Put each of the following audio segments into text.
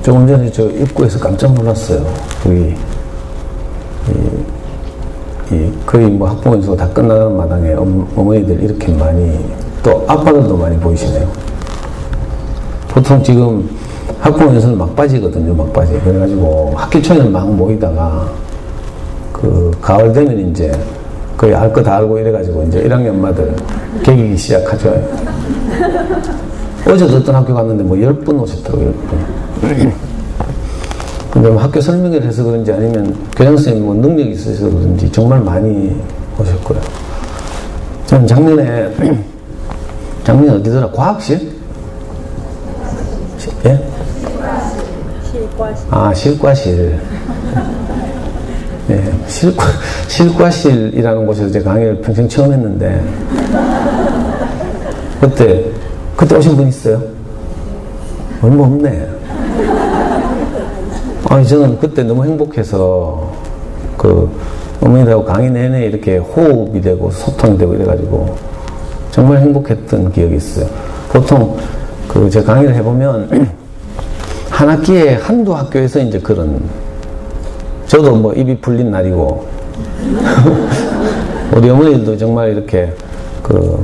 조금 전에 저 입구에서 깜짝 놀랐어요. 거의 뭐 학부모 연수가 다 끝나는 마당에 어머니들 이렇게 많이, 또 아빠들도 많이 보이시네요. 보통 지금 학부모 연수는 막바지거든요, 막바지. 그래가지고 학기 초에는 막 모이다가 그 가을 되면 이제 거의 알 거 다 알고 이래가지고 이제 1학년마들 개기기 시작하죠. 어제도 어떤 학교 갔는데 뭐 10분 오셨더라고요, 10분. 근데 뭐 학교 설명회를 해서 그런지 아니면 교장선생님이 뭐 능력이 있으셔서 그런지 정말 많이 오셨고요. 저는 작년에 어디더라? 과학실? 예? 실과실. 아, 실과실. 예, 실과실이라는 곳에서 제가 강의를 평생 처음 했는데, 그때 오신 분 있어요? 얼마 없네. 아니, 저는 그때 너무 행복해서, 어머니들하고 강의 내내 이렇게 호흡이 되고 소통이 되고 이래가지고, 정말 행복했던 기억이 있어요. 보통, 제가 강의를 해보면, 한 학기에 한두 학교에서 이제 그런, 저도 뭐 입이 풀린 날이고, 우리 어머니들도 정말 이렇게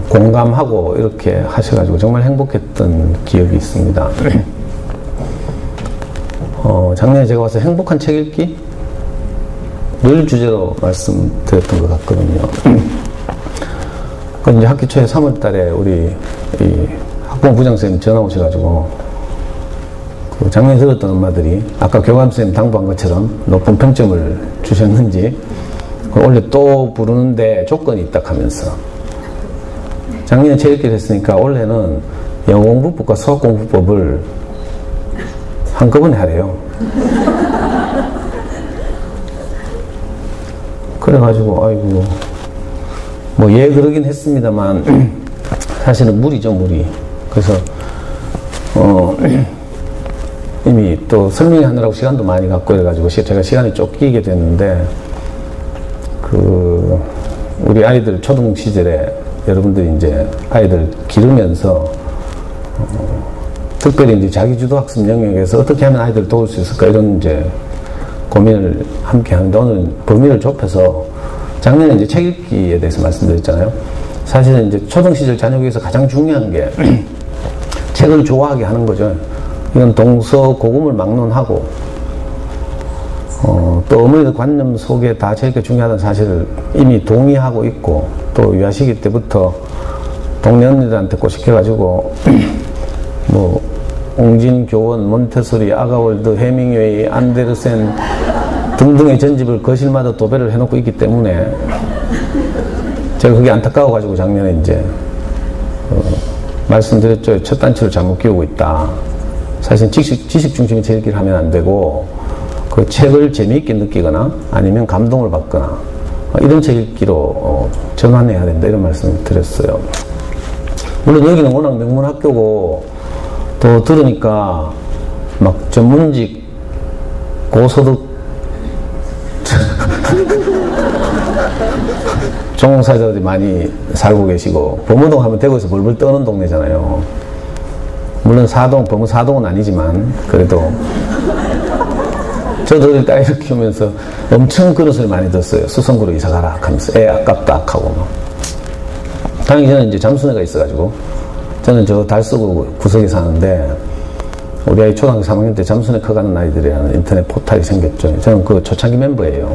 공감하고 이렇게 하셔가지고 정말 행복했던 기억이 있습니다. 작년에 제가 와서 행복한 책 읽기? 늘 주제로 말씀드렸던 것 같거든요. 그 이제 학기 초에 3월 달에 우리 학부모 부장선생님 전화 오셔가지고, 작년에 들었던 엄마들이 아까 교감선생님 당부한 것처럼 높은 평점을 주셨는지 원래 또 부르는데 조건이 있다 하면서, 작년에 책 읽기를 했으니까 올해는 영어공부법과 수학공부법을 한꺼번에 하래요. 그래가지고 아이고 뭐 예 그러긴 했습니다만 사실은 무리죠, 무리. 그래서 이미 또 설명하느라고 시간도 많이 갖고 이래가지고 제가 시간이 쫓기게 됐는데, 우리 아이들 초등 시절에 여러분들이 이제 아이들 기르면서 특별히 이제 자기주도 학습 영역에서 어떻게 하면 아이들을 도울 수 있을까, 이런 이제 고민을 함께 하는데, 오늘 범위를 좁혀서 작년에 이제 책 읽기에 대해서 말씀드렸잖아요. 사실은 이제 초등 시절 자녀교육에서 가장 중요한 게 책을 좋아하게 하는 거죠. 이건 동서고금을 막론하고, 또 어머니들 관념 속에 다 제일 중요하다는 사실을 이미 동의하고 있고, 또 유아시기 때부터 동네 언니들한테 꼬시켜가지고, 뭐, 옹진, 교원, 몬테소리, 아가월드, 해밍웨이, 안데르센 등등의 전집을 거실마다 도배를 해놓고 있기 때문에, 제가 그게 안타까워가지고 작년에 이제, 말씀드렸죠. 첫 단추를 잘못 끼우고 있다. 사실 지식 중심의 책 읽기를 하면 안 되고, 그 책을 재미있게 느끼거나 아니면 감동을 받거나 이런 책 읽기로 전환해야 된다, 이런 말씀을 드렸어요. 물론 여기는 워낙 명문 학교고, 또 들으니까 막 전문직 고소득 종사자들이 많이 살고 계시고, 범어동 하면 대구에서 벌벌 떠는 동네잖아요. 물론 범어 4동은 아니지만 그래도 저도 어릴 때 아이를 키우면서 엄청 그릇을 많이 뒀어요. 수성구로 이사가라 하면서 애 아깝다 하고 막. 당연히 저는 이제 잠수내가 있어가지고, 저는 저 달서구 구석에 사는데 우리 아이 초등학교 3학년 때 잠수내 커가는 아이들이라는 인터넷 포탈이 생겼죠. 저는 그 초창기 멤버예요.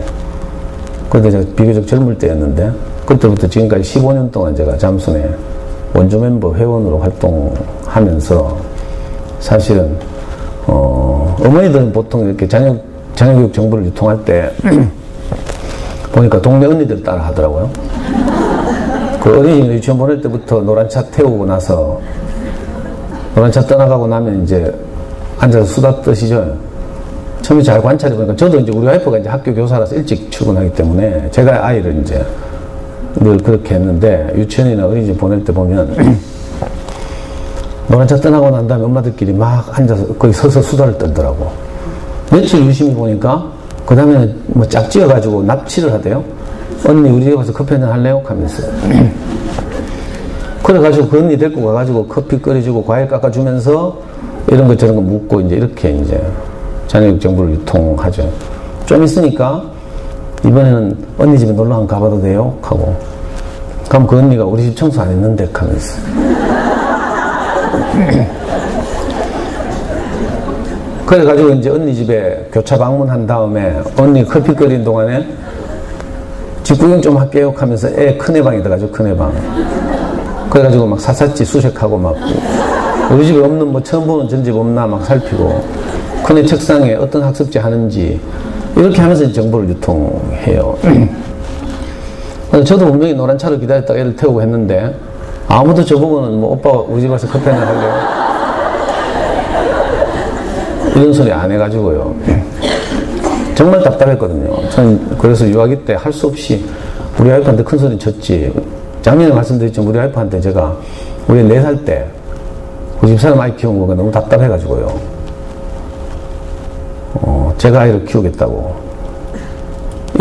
그때 제가 비교적 젊을 때였는데, 그때부터 지금까지 15년 동안 제가 잠수내 원조 멤버 회원으로 활동하면서, 사실은 어머니들은 보통 이렇게 자녀교육 정보를 유통할 때 보니까 동네 언니들 따라 하더라고요. 그 어린이집 유치원 보낼 때부터 노란차 태우고 나서, 노란차 떠나가고 나면 이제 앉아서 수다 떠시죠. 처음에 잘 관찰해 보니까, 저도 이제 우리 와이프가 이제 학교 교사라서 일찍 출근하기 때문에 제가 아이를 이제 늘 그렇게 했는데, 유치원이나 어린이집 보낼 때 보면 노란차 떠나고 난 다음에 엄마들끼리 막 앉아서 거기 서서 수다를 떨더라고. 며칠 유심히 보니까 그 다음에 뭐 짝지어가지고 납치를 하대요. 언니 우리 집에 가서 커피 한잔 할래요? 하면서. 그래가지고 그 언니 데리고 가가지고 커피 끓여주고 과일 깎아주면서 이런 거 저런 거 묻고 이제 이렇게 이제 자녀교육 정보를 유통하죠. 좀 있으니까 이번에는 언니 집에 놀러 한번 가봐도 돼요? 하고 그럼 그 언니가 우리 집 청소 안 했는데 하면서 그래가지고 이제 언니 집에 교차 방문한 다음에 언니 커피 끓이는 동안에 집 구경 좀 할게요 하면서 큰애 방에 들어가죠. 큰애 방. 그래가지고 막 샅샅이 수색하고 막 우리 집에 없는 뭐 처음 보는 전집 없나 막 살피고 큰애 책상에 어떤 학습지 하는지 이렇게 하면서 정보를 유통해요. 저도 분명히 노란 차를 기다렸다가 애를 태우고 했는데 아무도 저보고는 뭐 오빠 우리 집 와서 커피 한잔 할래요? 이런 소리 안 해가지고요. 정말 답답했거든요. 저는 그래서 유아기 때 할 수 없이 우리 와이프한테 큰 소리 쳤지. 작년에 말씀드렸지만 우리 와이프한테 제가 우리 4살 때 우리 집사람 아이 키우는 거가 너무 답답해가지고요. 제가 아이를 키우겠다고.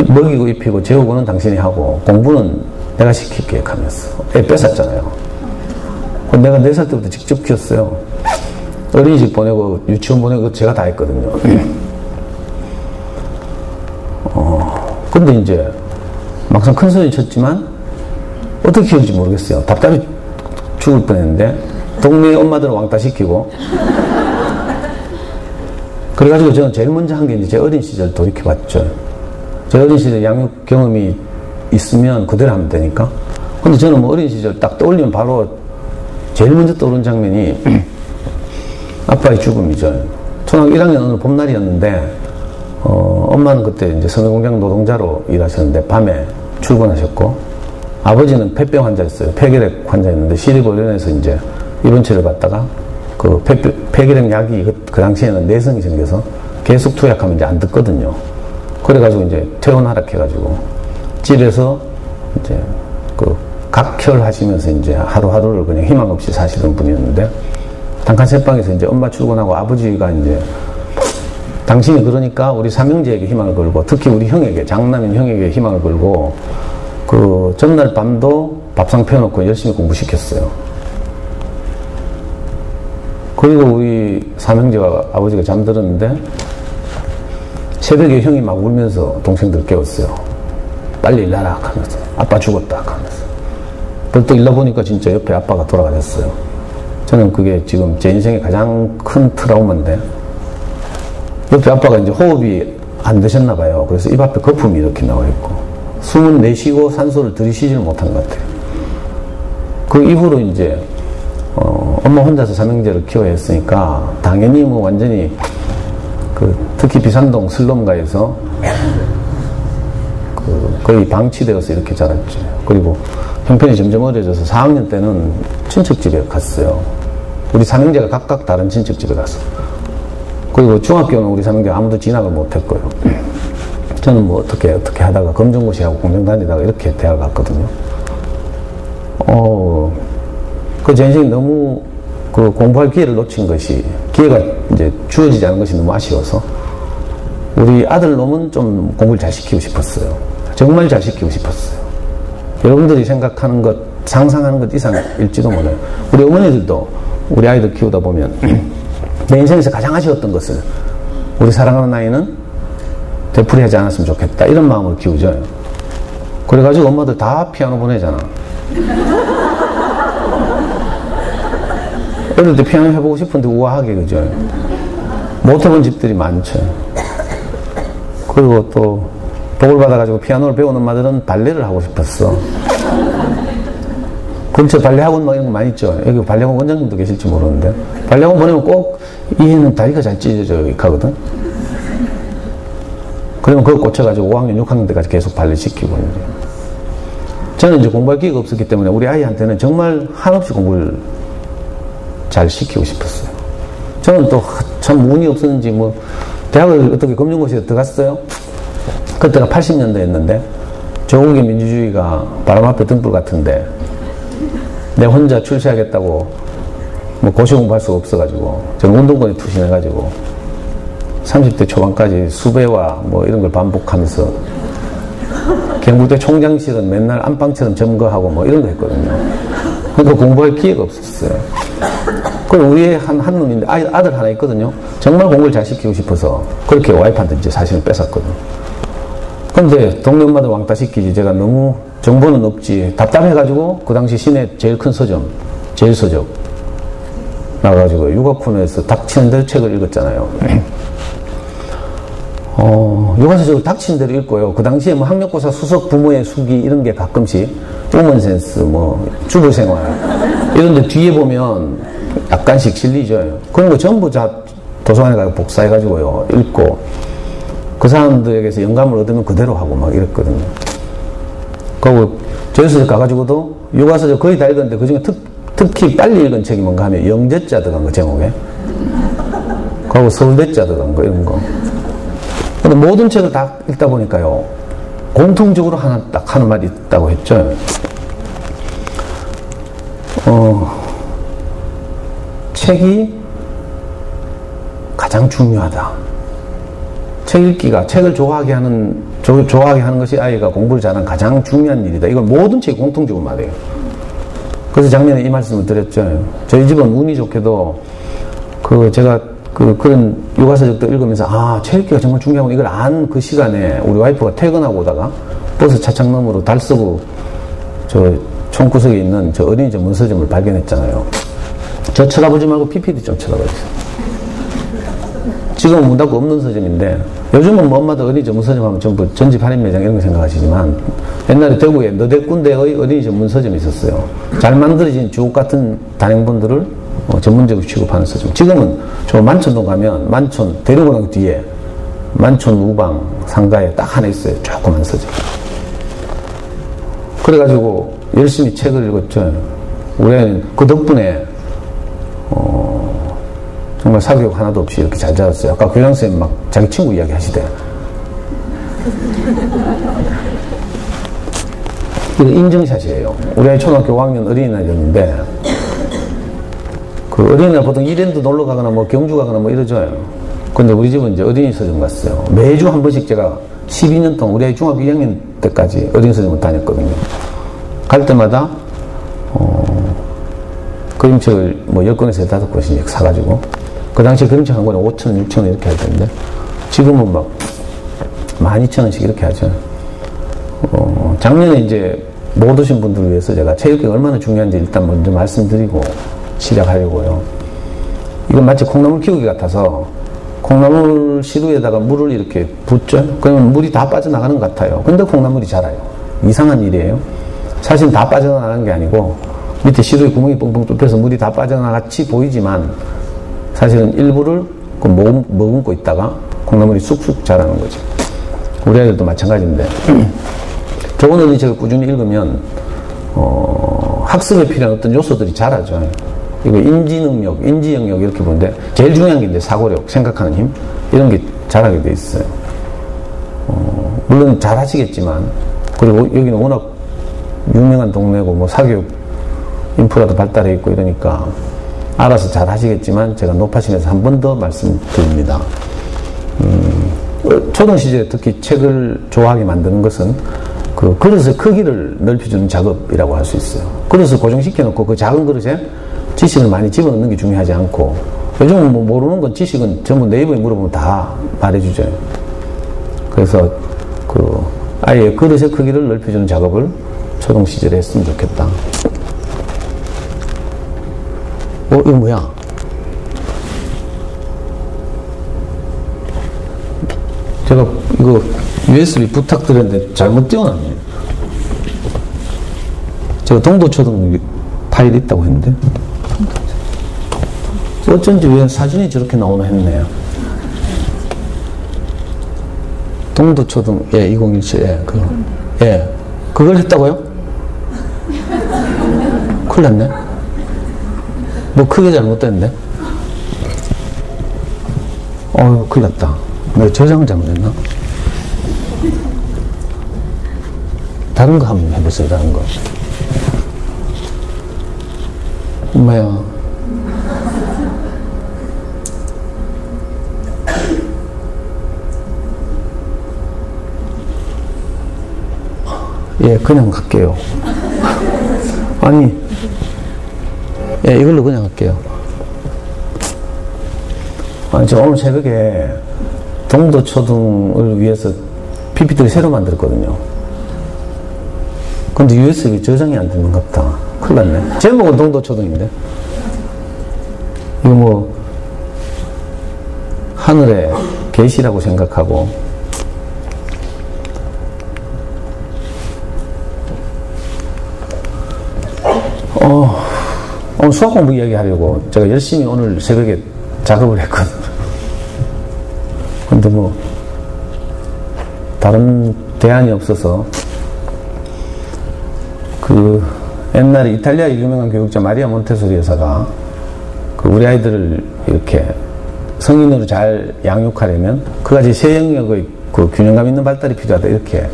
먹이고 입히고 재우고는 당신이 하고 공부는 내가 시킬게 하면서 애 뺏었잖아요. 내가 4살 때부터 직접 키웠어요. 어린이집 보내고 유치원 보내고 제가 다 했거든요. 근데 이제 막상 큰 소리 쳤지만 어떻게 키울지 모르겠어요. 답답해 죽을 뻔했는데 동네 엄마들은 왕따 시키고 그래가지고 저는 제일 먼저 한 게 이제 제 어린 시절 돌이켜봤죠. 제 어린 시절 양육 경험이 있으면 그대로 하면 되니까. 근데 저는 뭐 어린 시절 딱 떠올리면 바로 제일 먼저 떠오른 장면이 아빠의 죽음이죠. 초등학교 1학년 어느 봄날이었는데 엄마는 그때 이제 섬유공장 노동자로 일하셨는데 밤에 출근하셨고 아버지는 폐병 환자였어요. 폐결핵 환자였는데 시립의료원에서 이제 입원치료를 받다가 그 폐결핵 약이 그 당시에는 내성이 생겨서 계속 투약하면 이제 안 듣거든요. 그래가지고 이제 퇴원 하락해가지고 집에서 이제 그 각혈 하시면서 이제 하루하루를 그냥 희망 없이 사시던 분이었는데 단칸센방에서 이제 엄마 출근하고 아버지가 이제 당신이 그러니까 우리 삼형제에게 희망을 걸고 특히 우리 형에게 장남인 형에게 희망을 걸고 그 전날 밤도 밥상 펴놓고 열심히 공부시켰어요. 그리고 우리 삼형제와 아버지가 잠들었는데 새벽에 형이 막 울면서 동생들 깨웠어요. 빨리 일나라 하면서 아빠 죽었다 하면서 벌떡 일러보니까 진짜 옆에 아빠가 돌아가셨어요. 저는 그게 지금 제 인생의 가장 큰 트라우마인데 옆에 아빠가 이제 호흡이 안 되셨나 봐요. 그래서 입 앞에 거품이 이렇게 나와 있고 숨은 내쉬고 산소를 들이쉬지를 못한 것 같아요. 그 이후로 이제 엄마 혼자서 삼형제를 키워야 했으니까 당연히 뭐 완전히 특히 비산동 슬럼가에서 거의 방치되어서 이렇게 자랐죠. 그리고 형편이 점점 어려져서 4학년 때는 친척집에 갔어요. 우리 삼형제가 각각 다른 친척집에 갔어. 그리고 중학교는 우리 삼형제가 아무도 진학을 못했고요. 저는 뭐 어떻게 하다가 검정고시하고 공정 다니다가 이렇게 대학 갔거든요. 제 인생이 너무 공부할 기회를 놓친 것이 기회가 이제 주어지지 않은 것이 너무 아쉬워서 우리 아들 놈은 좀 공부를 잘 시키고 싶었어요. 정말 잘 시키고 싶었어요. 여러분들이 생각하는 것, 상상하는 것 이상일지도 몰라요. 우리 어머니들도 우리 아이들 키우다 보면 내 인생에서 가장 아쉬웠던 것을 우리 사랑하는 아이는 되풀이하지 않았으면 좋겠다 이런 마음을 키우죠. 그래가지고 엄마들 다 피아노 보내잖아. 어릴 때 피아노 해보고 싶은데 우아하게 그죠. 못해본 집들이 많죠. 그리고 또 복을 받아가지고 피아노를 배우는 엄마들은 발레를 하고 싶었어. 근처 발레 학원 뭐 이런 거 많이 있죠. 여기 발레 학원 원장님도 계실지 모르는데 발레 학원 보내면 꼭 이 애는 다리가 잘 찢어져 있거든. 그러면 그거 꽂혀가지고 5학년 6학년 때까지 계속 발레 시키고 이제. 저는 이제 공부할 기회가 없었기 때문에 우리 아이한테는 정말 한없이 공부를 잘 시키고 싶었어요. 저는 또 참 운이 없었는지 뭐 대학을 어떻게 검정고시에 들어갔어요. 그때가 80년대였는데 조국의 민주주의가 바람 앞에 등불 같은데 내 혼자 출세하겠다고 뭐 고시 공부할 수가 없어가지고 저는 운동권에 투신해가지고 30대 초반까지 수배와 뭐 이런 걸 반복하면서 경북대 총장실은 맨날 안방처럼 점거하고 뭐 이런 거 했거든요. 그러니까 공부할 기회가 없었어요. 그럼 우리의 한 놈인데, 아들 하나 있거든요. 정말 공부를 잘 시키고 싶어서 그렇게 와이프한테 이제 사실을 뺏었거든요. 근데 동네 엄마들 왕따 시키지. 제가 너무 정보는 없지. 답답해가지고 그 당시 시내 제일 큰 서점, 제일 서적 나가가지고 육아코너에서 닥치는 대로 책을 읽었잖아요. 육아서적을 닥치는 대로 읽고요. 그 당시에 뭐 학력고사 수석 부모의 수기 이런 게 가끔씩 우먼센스, 뭐 주부생활 이런 데 뒤에 보면 약간씩 실리죠. 그런 거 전부 다 도서관에 가서 복사해가지고요. 읽고 그 사람들에게서 영감을 얻으면 그대로 하고 막 이랬거든요. 그리고 저서적 가가지고도 육아서적 거의 다 읽었는데 그중에 특히 빨리 읽은 책이 뭔가 하면 영재자 들어간 거 제목에. 그리고 서울대자 들어간 거 이런 거. 근데 모든 책을 다 읽다 보니까요. 공통적으로 딱 하는 말이 있다고 했죠. 책이 가장 중요하다. 책 읽기가, 책을 좋아하게 하는 것이 아이가 공부를 잘하는 가장 중요한 일이다. 이걸 모든 책이 공통적으로 말해요. 그래서 작년에 이 말씀을 드렸죠. 저희 집은 운이 좋게도, 제가 그런 육아서적도 읽으면서, 책 읽기가 정말 중요하고, 이걸 안 그 시간에 우리 와이프가 퇴근하고 오다가 버스 차창 너머로 달서구 총구석에 있는 저 어린이집 문서점을 발견했잖아요. 저 쳐다보지 말고 PPT 좀 쳐다봐주세요. 지금은 문 닫고 없는 서점인데, 요즘은 뭐 엄마도 어린이집 문서점 하면 전부 전집 할인 매장 이런 거 생각하시지만, 옛날에 대구에 너댓 군데의 어린이집 문서점이 있었어요. 잘 만들어진 주옥 같은 단행본들을 전문적으로 취급하는 서점. 지금은 저 만촌동 가면 만촌 대륙고등 뒤에 만촌 우방 상가에 딱 하나 있어요. 조그만 서점. 그래가지고 열심히 책을 읽었죠. 우리는 그 덕분에 정말 사교육 하나도 없이 이렇게 잘 자랐어요. 아까 교장선생님 막 자기 친구 이야기 하시대. 이거 인증샷이에요. 우리 아이 초등학교 5학년 어린이날이었는데, 그 어린이날 보통 이랜드 놀러 가거나 뭐 경주 가거나 뭐 이러죠. 근데 우리 집은 이제 어린이 서점 갔어요. 매주 한 번씩 제가 12년 동안 우리 아이 중학교 2학년 때까지 어린이 서점을 다녔거든요. 갈 때마다, 그림책을 뭐 10권에서 15권씩 사가지고, 그 당시에 그림책 한 권에 5,000원, 6,000원 이렇게 할 텐데, 지금은 막 12,000원씩 이렇게 하죠. 작년에 이제 못 오신 분들을 위해서 제가 책 읽기가 얼마나 중요한지 일단 먼저 말씀드리고 시작하려고요. 이건 마치 콩나물 키우기 같아서 콩나물 시루에다가 물을 이렇게 붓죠. 그러면 물이 다 빠져나가는 것 같아요. 근데 콩나물이 자라요. 이상한 일이에요. 사실 다 빠져나가는 게 아니고 밑에 시루에 구멍이 뻥뻥 뚫혀서 물이 다 빠져나같이 보이지만 사실은 일부를 머금고 있다가 콩나물이 쑥쑥 자라는 거죠. 우리 아이들도 마찬가지인데 좋은 어린이책을 꾸준히 읽으면 학습에 필요한 어떤 요소들이 자라죠. 이거 인지 능력, 인지 영역 이렇게 보는데 제일 중요한 게 이제 사고력, 생각하는 힘 이런 게 자라게 돼 있어요. 물론 잘 하시겠지만, 그리고 여기는 워낙 유명한 동네고 뭐 사교육 인프라도 발달해 있고 이러니까 알아서 잘 하시겠지만 제가 높아심에서 한 번 더 말씀드립니다. 초등 시절에 특히 책을 좋아하게 만드는 것은 그 그릇의 크기를 넓혀주는 작업이라고 할 수 있어요. 그릇을 고정시켜놓고 그 작은 그릇에 지식을 많이 집어넣는 게 중요하지 않고, 요즘은 뭐 모르는 건 지식은 전부 네이버에 물어보면 다 말해주죠. 그래서 그 아예 그릇의 크기를 넓혀주는 작업을 초등 시절에 했으면 좋겠다. 이거 뭐야? 제가 이거 USB 부탁드렸는데 잘못 띄워놨네. 제가 동도초등 파일이 있다고 했는데 어쩐지 왜 사진이 저렇게 나오나 했네요. 동도초등 2017 그걸 했다고요? 큰일 났네. 뭐 크게 잘못됐는데? 큰일 났다. 내가 저장을 잘못했나? 다른 거 한번 해보세요. 다른 거. 엄마야. 그냥 갈게요. 아니, 예, 이걸로 그냥 할게요. 저 오늘 새벽에 동도초등을 위해서 PPT를 새로 만들었거든요. 근데 USB 저장이 안 되는 것 같다. 큰일 났네. 제목은 동도초등인데. 이거 뭐, 하늘의 계시라고 생각하고, 오늘 수학 공부 이야기 하려고 제가 열심히 오늘 새벽에 작업을 했거든요. 근데 뭐, 다른 대안이 없어서, 옛날에 이탈리아의 유명한 교육자 마리아 몬테소리 여사가 우리 아이들을 이렇게 성인으로 잘 양육하려면 그가지 세 영역의 균형감 있는 발달이 필요하다 이렇게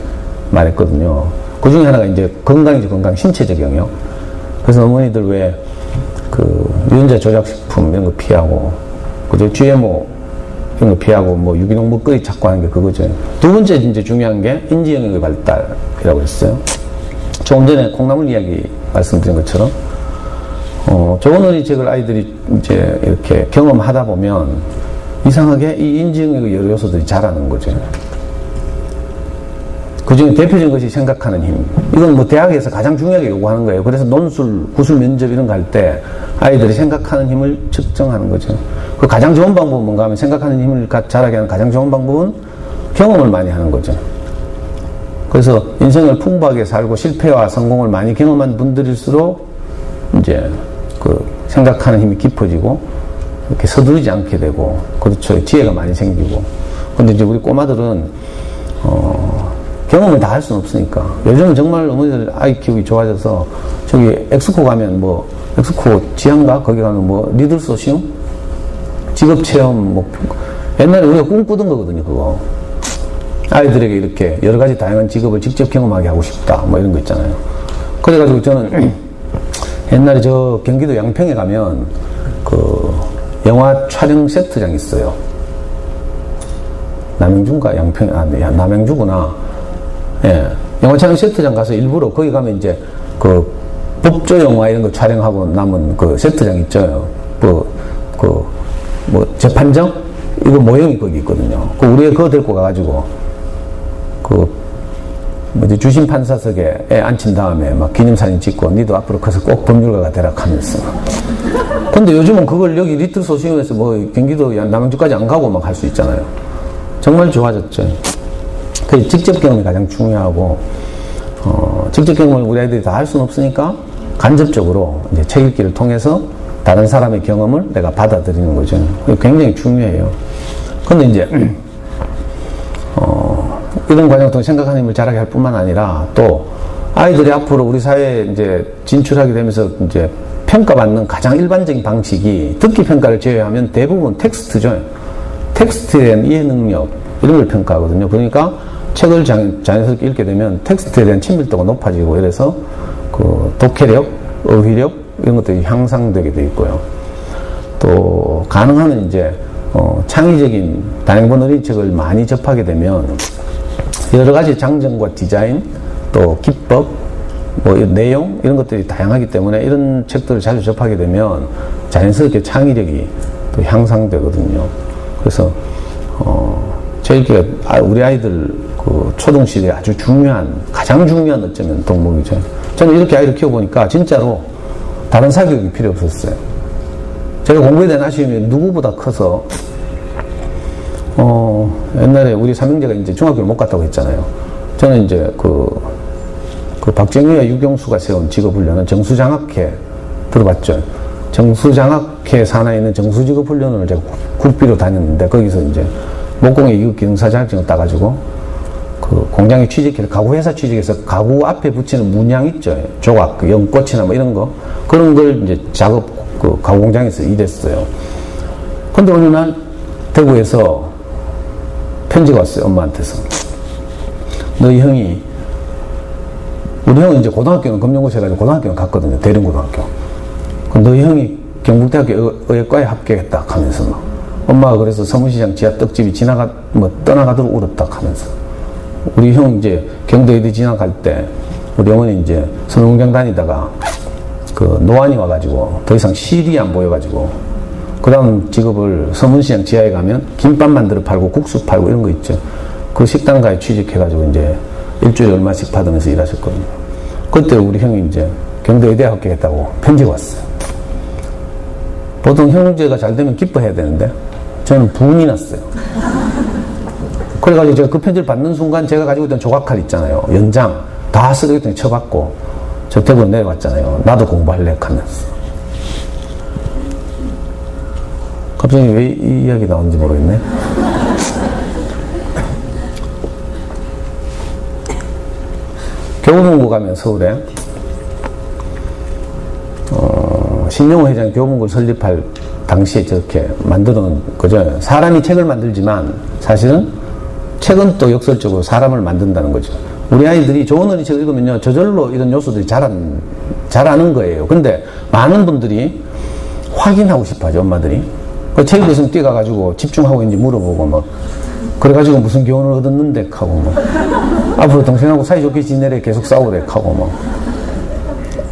말했거든요. 그 중에 하나가 이제 건강이죠. 건강, 신체적 영역. 그래서 어머니들 왜 유전자 조작식품 이런 거 피하고, 그죠? GMO 이런 거 피하고, 뭐 유기농 먹거리 찾고 하는 게 그거죠. 두 번째 이제 중요한 게 인지 영역의 발달이라고 했어요. 조금 전에 콩나물 이야기 말씀드린 것처럼, 좋은 이 책을 아이들이 이제 이렇게 경험하다 보면 이상하게 이 인지 영역의 여러 요소들이 자라는 거죠. 그 중에 대표적인 것이 생각하는 힘. 이건 뭐 대학에서 가장 중요하게 요구하는 거예요. 그래서 논술, 구술 면접 이런 거 할 때 아이들이 생각하는 힘을 측정하는 거죠. 그 가장 좋은 방법은 뭔가 하면 생각하는 힘을 자라게 하는 가장 좋은 방법은 경험을 많이 하는 거죠. 그래서 인생을 풍부하게 살고 실패와 성공을 많이 경험한 분들일수록 이제 생각하는 힘이 깊어지고 이렇게 서두르지 않게 되고, 그렇죠. 지혜가 많이 생기고. 근데 이제 우리 꼬마들은 경험을 다 할 수는 없으니까. 요즘은 정말 어머니들 아이 키우기 좋아져서 저기 엑스코 가면 뭐 엑스코 지하인가 거기 가면 뭐 리들 소시움 직업 체험 뭐 옛날에 우리가 꿈꾸던 거거든요. 그거 아이들에게 이렇게 여러 가지 다양한 직업을 직접 경험하게 하고 싶다 뭐 이런 거 있잖아요. 그래가지고 저는 옛날에 저 경기도 양평에 가면 영화 촬영 세트장이 있어요. 남양주인가 양평, 남양주구나. 예. 영화 촬영 세트장 가서 일부러 거기 가면 이제 법조 영화 이런 거 촬영하고 남은 세트장 있죠. 재판정? 이거 모형이 거기 있거든요. 우리가 그거 데리고 가가지고, 주심 판사석에 앉힌 다음에 막 기념사진 찍고, 니도 앞으로 커서 꼭 법률가가 되라 하면서. 근데 요즘은 그걸 여기 리틀 소시움에서 뭐 경기도 남양주까지 안 가고 막 할 수 있잖아요. 정말 좋아졌죠. 그 직접 경험이 가장 중요하고, 직접 경험을 우리 아이들이 다 할 수는 없으니까 간접적으로 이제 책 읽기를 통해서 다른 사람의 경험을 내가 받아들이는 거죠. 굉장히 중요해요. 근데 이제, 이런 과정을 통해 생각하는 힘을 자라게 할 뿐만 아니라 또 아이들이 앞으로 우리 사회에 이제 진출하게 되면서 이제 평가받는 가장 일반적인 방식이 듣기 평가를 제외하면 대부분 텍스트죠. 텍스트에 대한 이해 능력, 이런 걸 평가하거든요. 그러니까 책을 자연스럽게 읽게 되면 텍스트에 대한 친밀도가 높아지고 이래서 독해력, 어휘력, 이런 것들이 향상되게 돼 있고요. 또, 가능하면 이제, 창의적인 단행본 어린이책을 많이 접하게 되면 여러 가지 장정과 디자인, 또 기법, 뭐 내용, 이런 것들이 다양하기 때문에 이런 책들을 자주 접하게 되면 자연스럽게 창의력이 또 향상되거든요. 그래서, 책읽기가 우리 아이들 초등 시대에 아주 중요한, 가장 중요한 어쩌면 덕목이죠. 저는 이렇게 아이를 키워보니까 진짜로 다른 사교육이 필요 없었어요. 제가 공부에 대한 아쉬움이 누구보다 커서, 옛날에 우리 삼형제가 이제 중학교를 못 갔다고 했잖아요. 저는 이제 박정희와 유경수가 세운 직업훈련은 정수장학회 들어봤죠? 정수장학회 산하에 있는 정수직업훈련을 제가 국비로 다녔는데 거기서 이제 목공의 2급 기능사 자격증을 따가지고 공장에 취직해서 가구회사 취직해서 가구 앞에 붙이는 문양 있죠. 조각, 연꽃이나 뭐 이런 거. 그런 걸 이제 작업, 가구 공장에서 일했어요. 근데 어느 날 대구에서 편지가 왔어요. 엄마한테서. 너희 형이, 우리 형은 이제 고등학교는 금연고시 해가지고 고등학교는 갔거든요. 대림고등학교. 너희 형이 경북대학교 의예과에 합격했다 하면서 막. 엄마가 그래서 서문시장 지하 떡집이 떠나가도록 울었다 하면서. 우리 형 이제 경도에도 지나갈 때 우리 어머니 이제 선호공장 다니다가 그 노안이 와가지고 더 이상 실이 안 보여가지고 그 다음 직업을 서문시장 지하에 가면 김밥 만들어 팔고 국수 팔고 이런 거 있죠. 그 식당가에 취직해가지고 이제 일주일에 얼마씩 받으면서 일하셨거든요. 그때 우리 형이 이제 경대 의대에 합격했다고 편지가 왔어요. 보통 형제가 잘 되면 기뻐해야 되는데 저는 분이 났어요. 그래가지고 제가 그 편지를 받는 순간 제가 가지고 있던 조각칼 있잖아요. 연장 다 쓰레기통에 쳐박고 저 대구로 내려왔잖아요. 나도 공부할래 하면서. 갑자기 왜 이 이야기 나오는지 모르겠네. 교보문고 가면 서울에 신영호 회장이 교보문고를 설립할 당시에 저렇게 만들어 놓은 거죠. 사람이 책을 만들지만 사실은 책은 또 역설적으로 사람을 만든다는 거죠. 우리 아이들이 좋은 어린이책을 읽으면요 저절로 이런 요소들이 잘하는 거예요. 근데 많은 분들이 확인하고 싶어 하죠. 엄마들이 그 책 읽으면 뛰어가가지고 집중하고 있는지 물어보고 막 그래가지고 무슨 교훈을 얻었는데 하고 막 앞으로 동생하고 사이좋게 지내래 계속 싸우래 하고 막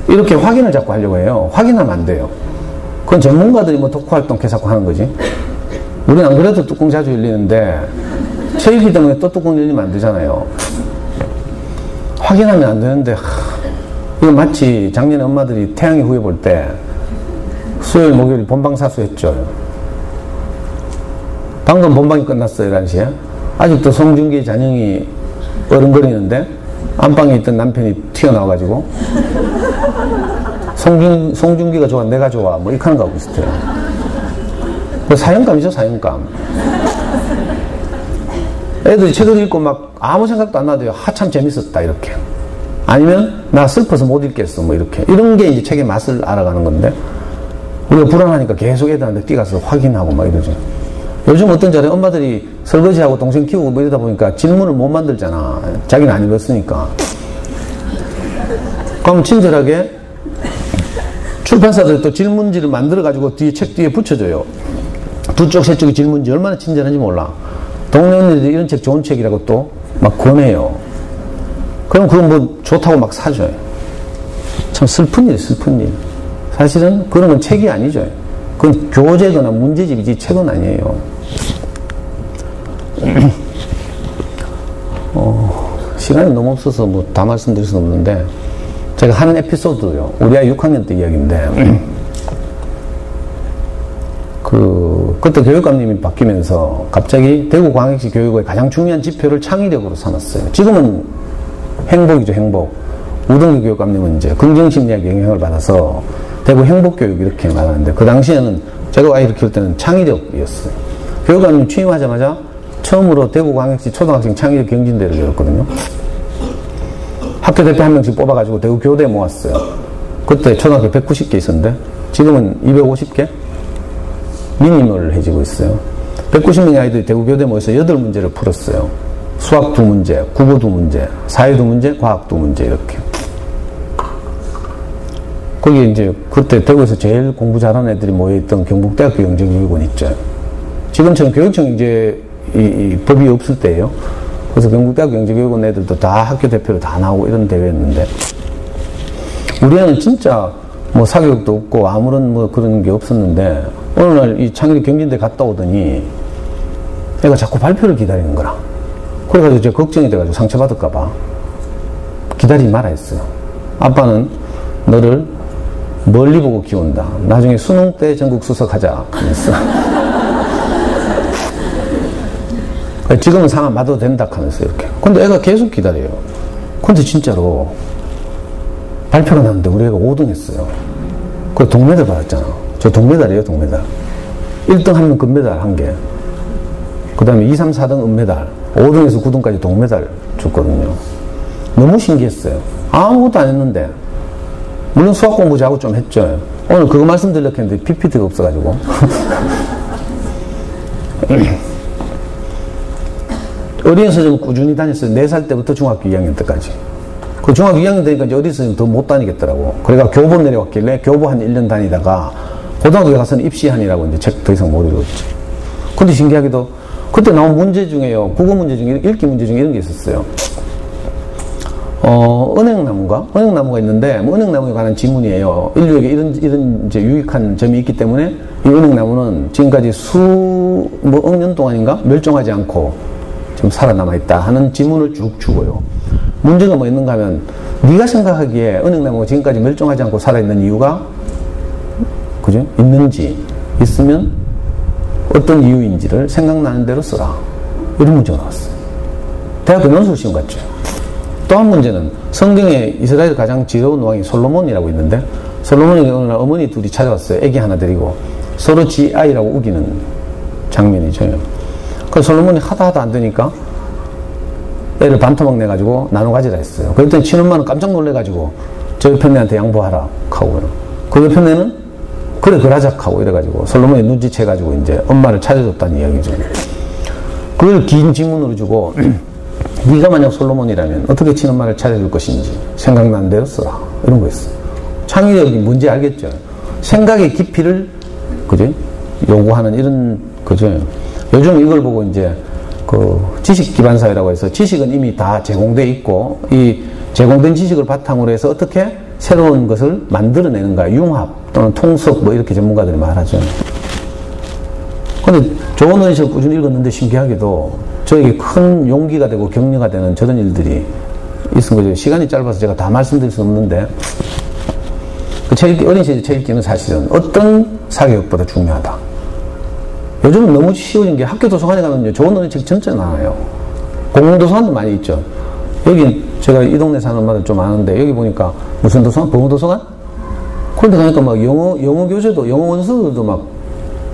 이렇게 확인을 자꾸 하려고 해요. 확인하면 안 돼요. 그건 전문가들이 뭐 독후활동 계속 하는 거지. 우리는 안 그래도 뚜껑 자주 열리는데 책 읽기 때문에 또 뚜껑 열리면 안 되잖아요. 확인하면 안 되는데 이거 마치 작년에 엄마들이 태양의 후예 볼 때 수요일 목요일 본방사수 했죠. 방금 본방이 끝났어요. 11시에 아직도 송중기의 잔영이 어른거리는데 안방에 있던 남편이 튀어나와가지고 송중기가 좋아 내가 좋아 뭐 이렇게 하는 거하고 비슷해요. 사형감이죠. 사형감. 애들이 책을 읽고 막 아무 생각도 안 나도요. 참 재밌었다 이렇게. 아니면 나 슬퍼서 못 읽겠어 뭐 이렇게. 이런 게 이제 책의 맛을 알아가는 건데 우리가 불안하니까 계속 애들한테 뛰어가서 확인하고 막 이러죠. 요즘 어떤 자리에 엄마들이 설거지하고 동생 키우고 뭐 이러다 보니까 질문을 못 만들잖아. 자기는 안 읽었으니까. 그럼 친절하게 출판사들이 또 질문지를 만들어가지고 뒤에 책 뒤에 붙여줘요. 두 쪽, 세 쪽이 질문지 얼마나 친절한지 몰라. 동네 언니들이 이런 책 좋은 책이라고 또 막 권해요. 그럼 그건 뭐 좋다고 막 사줘요. 참 슬픈 일, 슬픈 일. 사실은 그런 건 책이 아니죠. 그건 교재거나 문제집이지 책은 아니에요. 시간이 너무 없어서 뭐 다 말씀드릴 수는 없는데 제가 하는 에피소드요. 우리 아이 6학년 때 이야기인데 그때 교육감님이 바뀌면서 갑자기 대구광역시 교육의 가장 중요한 지표를 창의력으로 삼았어요. 지금은 행복이죠, 행복. 우동규 교육감님은 이제 긍정심리학 영향을 받아서 대구 행복교육 이렇게 말하는데 그 당시에는 제가 아이를 키울 때는 창의력이었어요. 교육감님 취임하자마자 처음으로 대구광역시 초등학생 창의력 경진대회를 열었거든요. 학교 대표 한 명씩 뽑아가지고 대구 교대에 모았어요. 그때 초등학교 190개 있었는데 지금은 250개? 미니멀해지고 있어요. 190명의 아이들이 대구 교대에 모여서 8문제를 풀었어요. 수학 2문제, 국어 2문제, 사회 2문제, 과학 2문제 이렇게. 거기 이제 그때 대구에서 제일 공부 잘하는 애들이 모여있던 경북대학교 경제교육원 있죠. 지금처럼 교육청 이제 이 법이 없을 때예요. 그래서 경북대학교 경제교육원 애들도 다 학교 대표로 다 나오고 이런 대회였는데 우리 애는 진짜 뭐 사교육도 없고 아무런 뭐 그런 게 없었는데 어느 날 이 창의력 경진대 갔다 오더니 애가 자꾸 발표를 기다리는 거라. 그래가지고 제가 걱정이 돼가지고 상처받을까봐 기다리지 마라 했어요. 아빠는 너를 멀리 보고 키운다. 나중에 수능 때 전국 수석하자 하면서 지금은 상안 받아도 된다 하면서 이렇게. 근데 애가 계속 기다려요. 근데 진짜로 발표가 났는데 우리 애가 5등 했어요. 그 동메달 받았잖아. 저 동메달이에요, 동메달. 1등 하면 금메달 1개. 그 다음에 2, 3, 4등 은메달. 5등에서 9등까지 동메달 줬거든요. 너무 신기했어요. 아무것도 안 했는데. 물론 수학 공부 자고 좀 했죠. 오늘 그거 말씀드리려고 했는데 PPT가 없어가지고. 어린이서점 꾸준히 다녔어요. 4살 때부터 중학교 2학년 때까지. 그 중학교 2학년 되니까 이제 어린이서점 더 못 다니겠더라고. 그래가 교보 내려왔길래 교보 한 1년 다니다가 고등학교에 가서는 입시한이라고 이제 책 더 이상 못 읽었지. 근데 신기하게도 그때 나온 문제 중에요. 국어 문제 중에, 읽기 문제 중에 이런 게 있었어요. 은행나무인가? 은행나무가 있는데, 뭐 은행나무에 관한 지문이에요. 인류에게 이런 이제 유익한 점이 있기 때문에 이 은행나무는 지금까지 억년 동안인가? 멸종하지 않고 좀 살아남아 있다 하는 지문을 쭉 주고요. 문제가 뭐 있는가 하면, 네가 생각하기에 은행나무가 지금까지 멸종하지 않고 살아있는 이유가, 그죠? 있는지, 있으면 어떤 이유인지를 생각나는 대로 써라. 이런 문제가 나왔어요. 대학교 논술 시험 같죠. 또 한 문제는 성경에 이스라엘 가장 지혜로운 왕이 솔로몬이라고 있는데, 솔로몬이 어느 날 어머니 둘이 찾아왔어요. 애기 하나 데리고 서로 지 아이라고 우기는 장면이죠. 그래서 솔로몬이 하다 안 되니까 애를 반토막 내가지고 나눠 가지라 했어요. 그랬더니 친엄마는 깜짝 놀래가지고 저 옆에 애한테 양보하라 하고요. 그 옆에 애는 그래 그러자 하고 이래가지고 솔로몬이 눈치채가지고 이제 엄마를 찾아줬다는 이야기죠. 그걸 긴 지문으로 주고 네가 만약 솔로몬이라면 어떻게 친엄마를 찾아줄 것인지 생각나는 대로 써라. 이런 거였어요. 창의력이 뭔지 알겠죠? 생각의 깊이를, 그죠? 요구하는 이런, 그죠? 요즘 이걸 보고 이제 그 지식 기반 사회라고 해서 지식은 이미 다 제공돼 있고 이 제공된 지식을 바탕으로 해서 어떻게 새로운 것을 만들어내는가, 융합 또는 통섭 뭐 이렇게 전문가들이 말하죠. 근데 좋은 원시를 꾸준히 읽었는데 신기하게도 저에게 큰 용기가 되고 격려가 되는 저런 일들이 있은 거죠. 시간이 짧아서 제가 다 말씀드릴 수 없는데, 어린 시절 책 읽기는 사실은 어떤 사교육보다 중요하다. 요즘은 너무 쉬워진 게 학교 도서관에 가면 좋은 원시책 진짜 많아요. 공공도서관도 많이 있죠. 여기 제가 이 동네 사는 엄마들 좀 아는데, 여기 보니까 무슨 도서관? 법무도서관? 그런데 가니까 막 영어 교재도, 영어 원서들도 막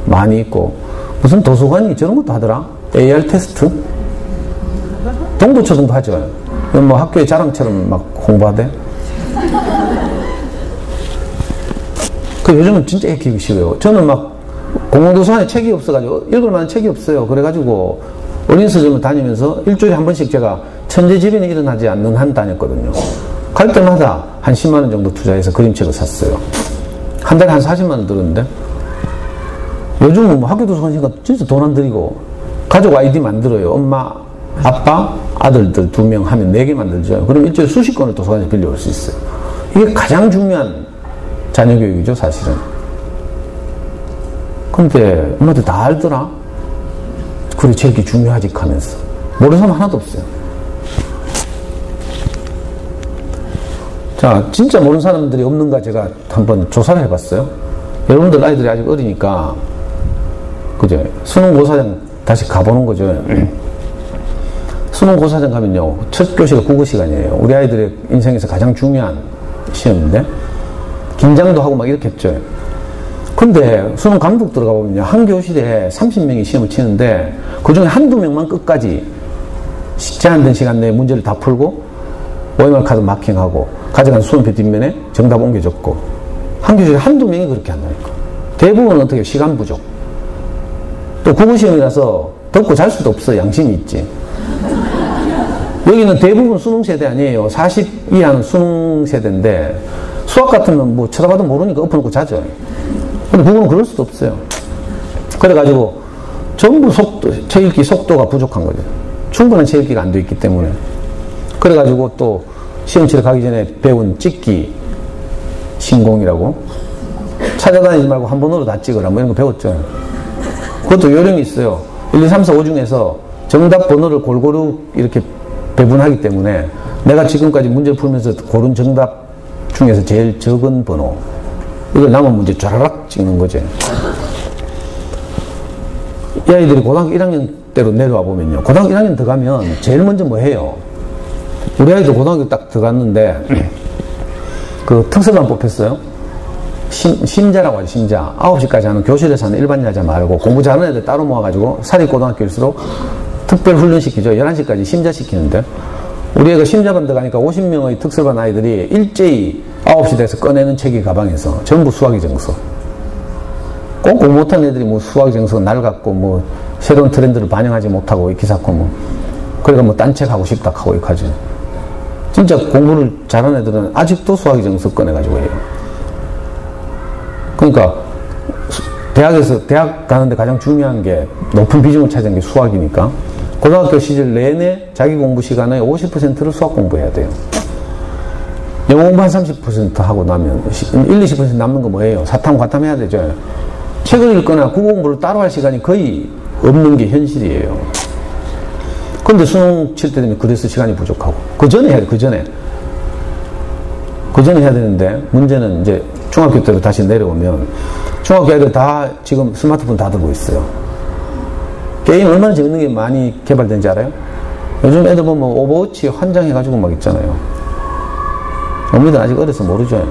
많이 있고, 무슨 도서관이 저런 것도 하더라? AR 테스트? 동부초등도 하죠. 뭐 학교의 자랑처럼 막 홍보하대. 요즘은 진짜 읽기 쉬워요. 저는 막 공공도서관에 책이 없어가지고 읽을 만한 책이 없어요. 그래가지고 어린 서점을 다니면서 일주일에 한 번씩 제가 천재지변이 일어나지 않는 한 다녔거든요. 갈 때마다 한 10만 원 정도 투자해서 그림책을 샀어요. 한 달에 한 40만 원 들었는데, 요즘은 뭐 학교 도서관이니까 진짜 돈 안 들이고 가족 아이디 만들어요. 엄마, 아빠, 아들들 2명 하면 4개 만들죠. 그럼 일주일에 수십 권을 도서관에서 빌려올 수 있어요. 이게 가장 중요한 자녀교육이죠, 사실은. 근데 엄마들 다 알더라? 그래, 제일 중요하지 하면서. 모르는 사람 하나도 없어요. 자, 진짜 모르는 사람들이 없는가 제가 한번 조사를 해봤어요. 여러분들 아이들이 아직 어리니까, 그죠? 수능고사장 다시 가보는 거죠. 수능고사장 가면요, 첫 교시가 국어 시간이에요. 우리 아이들의 인생에서 가장 중요한 시험인데, 긴장도 하고 막 이렇게 했죠. 근데 수능 감독 들어가 보면요, 한 교실에 30명이 시험을 치는데, 그 중에 한두 명만 끝까지 제한된 시간 내에 문제를 다 풀고, OMR 카드 마킹하고, 가져간 수험표 뒷면에 정답 옮겨 적고, 한 교실에 한두 명이 그렇게 한다니까. 대부분은 어떻게 시간 부족. 또 국어시험이라서 덮고 잘 수도 없어. 양심이 있지. 여기는 대부분 수능 세대 아니에요. 40 이하는 수능 세대인데, 수학 같으면 뭐 쳐다봐도 모르니까 엎어놓고 자죠. 근데 국어는 그럴 수도 없어요. 그래가지고 전부 책 읽기 속도가 부족한 거죠. 충분한 책 읽기가 안 돼 있기 때문에. 그래가지고 또 시험 치러 가기 전에 배운 찍기 신공이라고, 찾아다니지 말고 한 번으로 다 찍으라 뭐 이런 거 배웠죠. 그것도 요령이 있어요. 1, 2, 3, 4, 5 중에서 정답 번호를 골고루 이렇게 배분하기 때문에 내가 지금까지 문제를 풀면서 고른 정답 중에서 제일 적은 번호, 이걸 남은 문제 쫘라락 찍는 거죠. 이 아이들이 고등학교 1학년 때로 내려와 보면요, 고등학교 1학년 들어가면 제일 먼저 뭐 해요? 우리 아이들 고등학교 딱 들어갔는데 그 특설반 뽑혔어요. 심자라고 하죠. 심자. 9시까지 하는 교실에서 하는 일반 야자 말고 공부 잘하는 애들 따로 모아가지고 사립고등학교일수록 특별 훈련시키죠. 11시까지 심자 시키는데, 우리 애가 심자반 들어가니까 50명의 특설반 아이들이 일제히 9시 돼서 꺼내는 책이 가방에서 전부 수학이 정서. 꼭 공부 못하는 애들이 뭐 수학이 정서가 낡았고 뭐 새로운 트렌드를 반영하지 못하고 기사코 뭐 그러니까 뭐 딴 책 하고 싶다 하고 이렇게 하죠. 진짜 공부를 잘하는 애들은 아직도 수학이 정서 꺼내가지고 해요. 그러니까 대학 가는데 가장 중요한 게 높은 비중을 차지하는 게 수학이니까 고등학교 시절 내내 자기 공부 시간의 50%를 수학 공부해야 돼요. 영어 공부 한 30% 하고 나면 1-20% 남는 거 뭐예요? 사탐, 과탐 해야 되죠. 책을 읽거나 국어 공부를 따로 할 시간이 거의 없는 게 현실이에요. 근데 수능 칠 때 되면 그래서 시간이 부족하고. 그 전에 해야 돼, 그 전에. 그 전에 해야 되는데, 문제는 이제 중학교 때로 다시 내려오면, 중학교 애들 다 지금 스마트폰 다 들고 있어요. 게임 얼마나 재밌는 게 많이 개발된지 알아요? 요즘 애들 보면 오버워치 환장해가지고 막 있잖아요. 어머니들 아직 어려서 모르죠.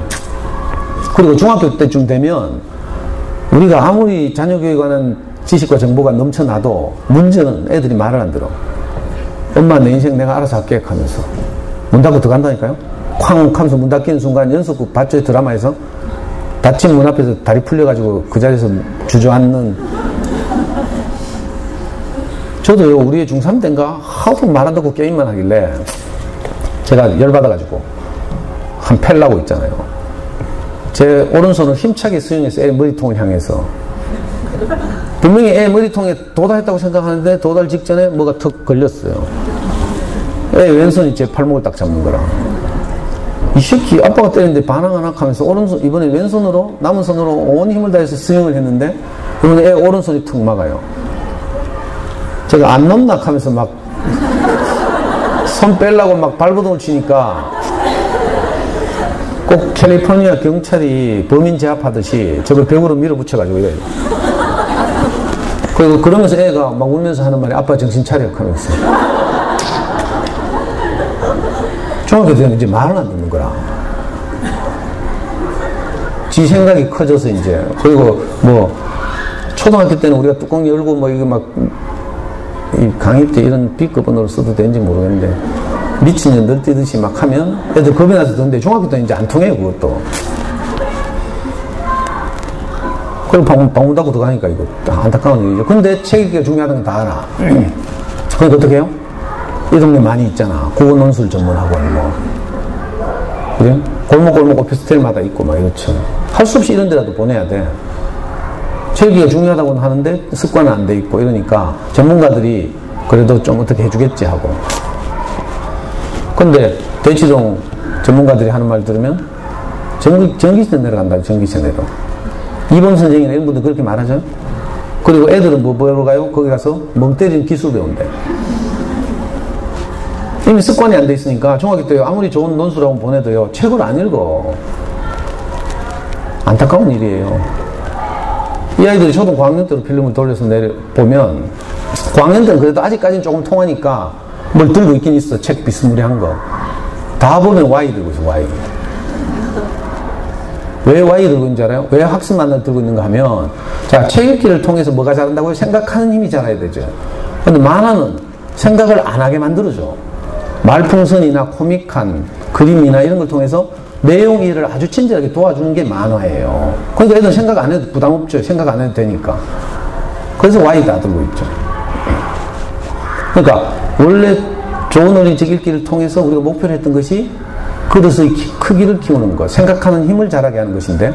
그리고 중학교 때쯤 되면, 우리가 아무리 자녀 교육에 관한 지식과 정보가 넘쳐나도 문제는 애들이 말을 안 들어. 엄마 내 인생 내가 알아서 할게 하면서 문 닫고 들어간다니까요. 쾅 하면서 문 닫히는 순간 연속극 봤죠? 드라마에서 닫힌 문 앞에서 다리 풀려가지고 그 자리에서 주저앉는. 저도요, 우리 애 중3 때인가 하도 말 안 듣고 게임만 하길래 제가 열받아가지고 한 팰라고 있잖아요. 제 오른손을 힘차게 스윙해서 애 머리통을 향해서, 분명히 애 머리통에 도달했다고 생각하는데 도달 직전에 뭐가 턱 걸렸어요. 애 왼손이 제 팔목을 딱 잡는 거라. 이 새끼 아빠가 때리는데 반항 안 하면서 오른손, 이번에 왼손으로, 남은 손으로 온 힘을 다해서 스윙을 했는데 이번에 애 오른손이 턱 막아요. 제가 안 넘나 하면서 막 손 빼려고 막 발버둥을 치니까 꼭 캘리포니아 경찰이 범인 제압하듯이 저걸 벽으로 밀어붙여가지고 이래요. 그리고 그러면서 애가 막 울면서 하는 말이 아빠 정신 차려 하면서. 중학교 때는 이제 말을 안 듣는 거라. 지 생각이 커져서 이제. 그리고 뭐 초등학교 때는 우리가 뚜껑 열고 뭐 이거 막 이 강의 때 이런 B급 언어를 써도 되는지 모르겠는데 미친년 널뛰듯이 막 하면 애들 겁이 나서 듣는데 중학교 때는 이제 안 통해요, 그것도. 그리고 방문 닫고 들어가니까 이거 안타까운 일이죠. 근데 책 읽기가 중요하다는 건 다 알아. 그러니까 어떻게 해요? 이 동네 많이 있잖아. 국어 논술 전문학원 뭐. 그래? 골목골목 오피스텔마다 있고 막 이렇죠. 할 수 없이 이런 데라도 보내야 돼. 책 읽기가 중요하다고는 하는데 습관은 안 돼 있고 이러니까 전문가들이 그래도 좀 어떻게 해주겠지 하고. 근데 대치동 전문가들이 하는 말 들으면 전기세 내려간다, 전기세 내려. 이범 선생이나 이런 분들 그렇게 말하죠. 그리고 애들은 뭐 배우러 가요? 거기 가서 멍 때리는 기술 배운대. 이미 습관이 안 돼 있으니까 중학교 때 아무리 좋은 논술하고 보내도요, 책을 안 읽어. 안타까운 일이에요. 이 아이들이 초등 고학년 때로 필름을 돌려서 보면 고학년 때는 그래도 아직까지는 조금 통하니까 뭘 들고 있긴 있어. 책 비스무리한 거. 다 보면 Y 들고 있어, Y. 왜 Y 들고 있는지 알아요? 왜 학습 만날 들고 있는가 하면, 자, 책 읽기를 통해서 뭐가 자란다고요? 생각하는 힘이 자라야 되죠. 근데 만화는 생각을 안 하게 만들어줘. 말풍선이나 코믹한 그림이나 이런 걸 통해서 내용 이해를 아주 친절하게 도와주는 게 만화예요. 그러니까 애들은 생각 안 해도 부담 없죠. 생각 안 해도 되니까. 그래서 Y 다 들고 있죠. 그러니까 원래 좋은 어린이책 읽기를 통해서 우리가 목표로 했던 것이 그릇의 크기를 키우는 것, 생각하는 힘을 자라게 하는 것인데,